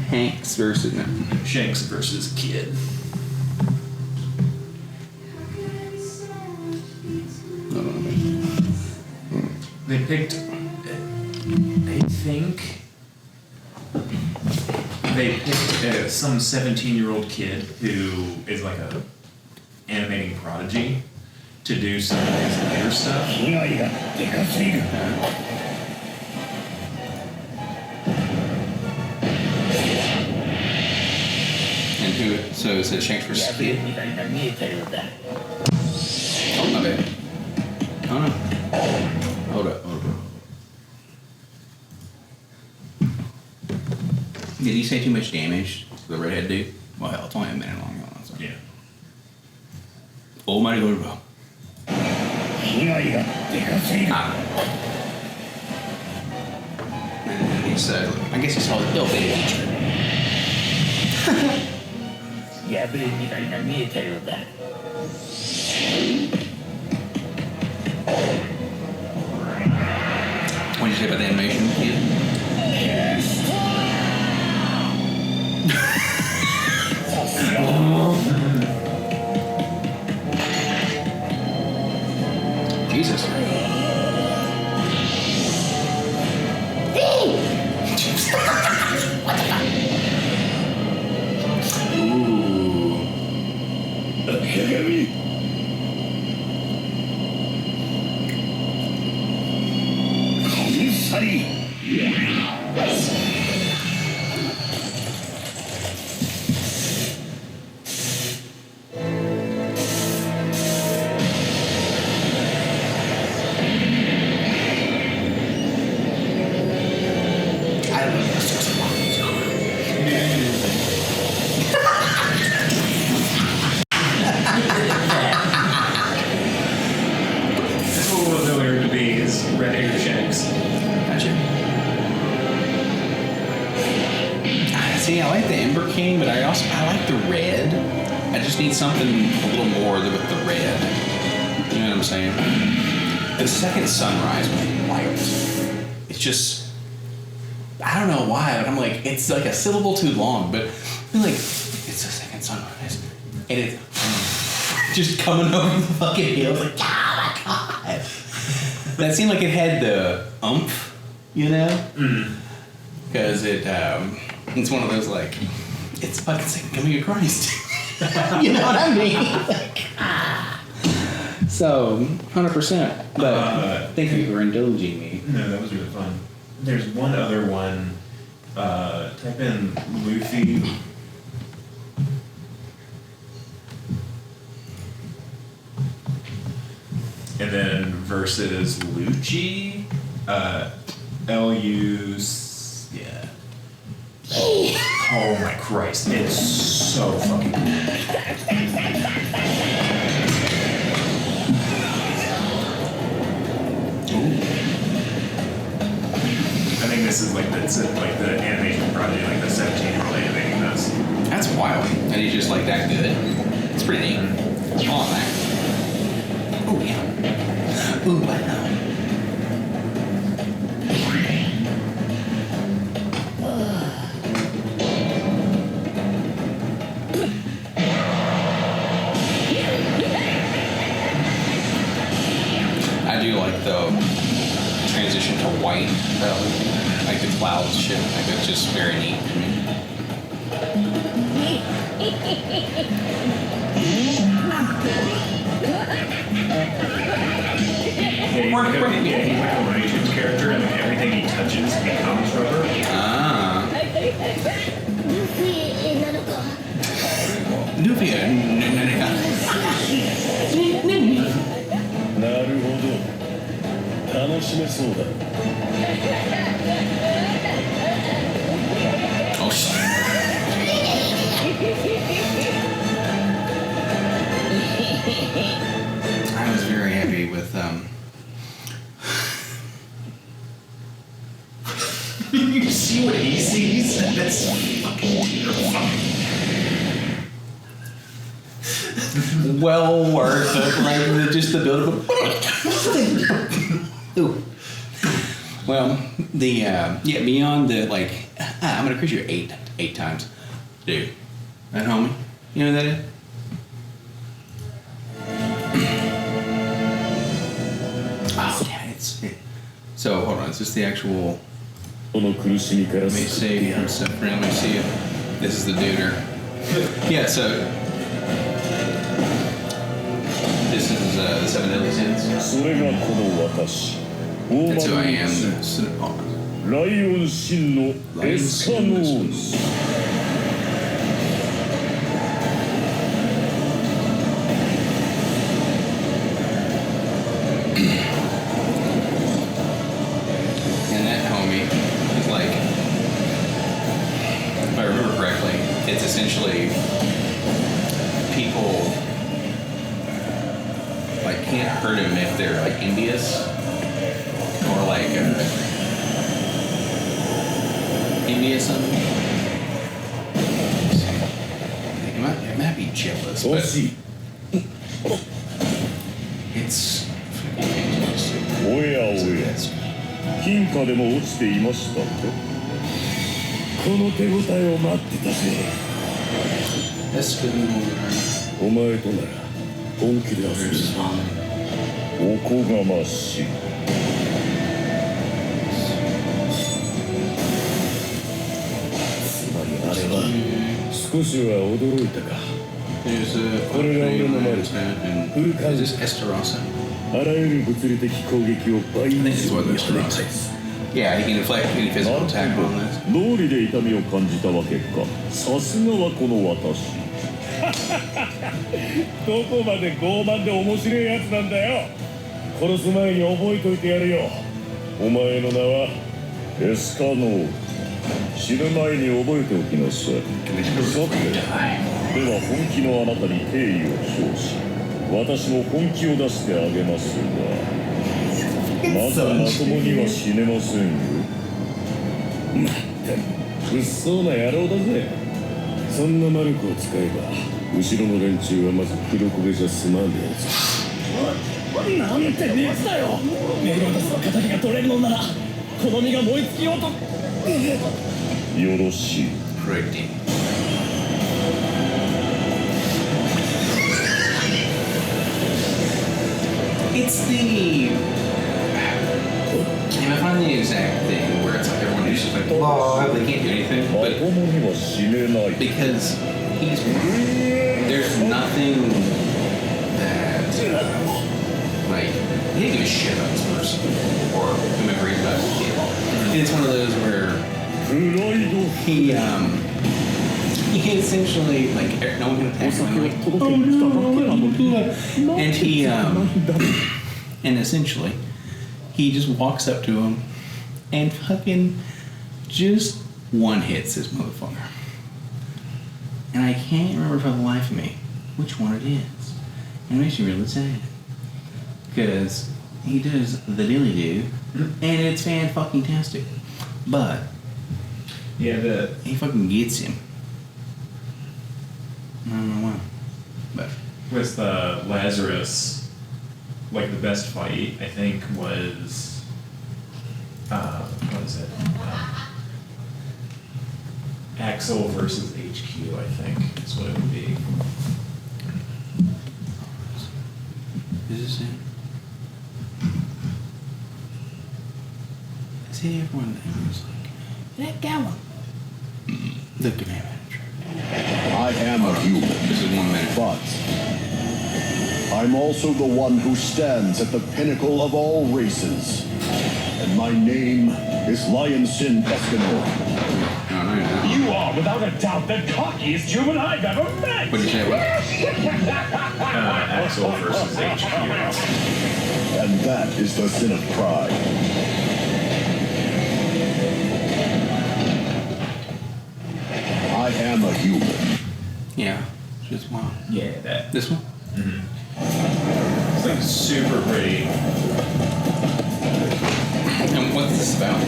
Hanks versus no. Shanks versus Kid. No. They picked, I think, they picked some 17-year-old kid who is like a animating prodigy to do some of his later stuff. And who? So it says Shanks versus Kid. Oh my bad. Oh no. Hold up. Did he say too much damage to the redhead dude? Well, hell, it's only a minute long. So. Yeah. Almighty Lord Bow. And he's, I guess he saw the ill-fated teacher. What did you say about the animation, kid? Jesus. That's what was earlier to be is red-haired Shanks. Gotcha. See, I like the Ember King, but I like the red. I just need something a little more with the red. You know what I'm saying? The second sunrise was wild. It's just, I don't know why, but I'm like, it's like a syllable too long, but I feel like it's the second sunrise. And it's just coming over the fucking hills, like, oh my god. That seemed like it had the oomph, you know? Because it's one of those like, it's fucking second coming of Christ. You know what I mean? So, 100%. But thank you for indulging me. No, that was really fun. There's one other one. Type in Luffy. And then versus Lucci. L-U... Yeah. Oh my Christ. It's so fucking cool. pretty neat. I like that. Oh yeah. Oh wow. I do like the transition to white, like the clouds shit. Like it's just very neat to me. He's like a Looney Tunes character, and like everything he touches becomes rubber. Ah. Nuvia. なるほど楽しめそうだ Oh shit. I was very happy with You see what he sees? That's fucking terrifying. well worth it, like just the build of Ooh. Well, the yeah, beyond the like I'm gonna crush you eight times. Dude. That homie. You know who that is? Oh yeah, so hold on, is this the actual この苦しみから let me see from suffering, let me see if this is the duder. Yeah, so this is the Seven Deadly Sins. それがこの私 That's who I am. ライオン真のエスカノーズ And that homie is like, if I remember correctly, it's essentially people like can't hurt him if they're like envious or like envious of him. It might be jealous, 惜 but しい it's fantastic. おやおや金貨でも落ちていましたかこの手応えを待ってたぜ That's good more. お前となら本気で遊ぶさおこがましいつまりあれは少しは驚いたか There's a What did I remember? and is this Esterosa? あらゆる物理的攻撃を倍 I 以 think this is 上 what に this 跳ね was. 返す Yeah, he can deflect any な physical る attack ほ on ど this. 脳裏で痛みを感じたわけかさすがはこの私どこまで傲慢で面白いやつなんだよ殺す前に覚えといてやるよお前の名はエスカノー死ぬ前に覚えておきなさいさてでは本気のあなたに敬意を表し私も本気を出してあげますがまだまともには死ねませんよまったく物騒な野郎だぜそんな魔力を使えば後ろの連中はまず黒焦げじゃ済まねえぞなんて熱だよメロダスの仇が取れるのならこの身が燃え尽きようとよろしい Pretty. It's the. And I find the exact thing where it's like everyone is just like, oh, they can't do anything. ま But ともには死ねない because there's nothing that, like, he didn't give a shit about this person or whomever he's about to kill. And it's one of those where プライド he essentially, like, no one can attack him. Like, and he, and essentially, he just walks up to him and fucking just one hits this motherfucker. And I can't remember for the life of me which one it is. And it makes me really sad. Because he does the dilly do, and it's fan-fucking-tastic. But Yeah, he fucking gets him. I don't know why. But with Lazarus, like the best fight I think was, what is it? Axel versus HQ, I think is what it would be. is this it? See everyone was like, that Gala. Looking at it. I am a human, This is 1 minute. but I'm also the one who stands at the pinnacle of all races. And my name is Lionsin Escanor. No, no, no. You are, without a doubt, the cockiest human I've ever met! What did you say? What? Axel versus HQ. And that is the sin of pride. I am a human. Yeah. Just one. Yeah, that. This one? It's like super pretty. And what's this about?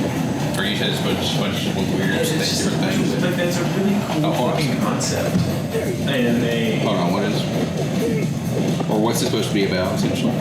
Or you said it's supposed to look weird, It's different just things. like that's a really cool Oh, hold on a fucking second. concept. And they Hold on, what is? Or what's it supposed to be about, essentially?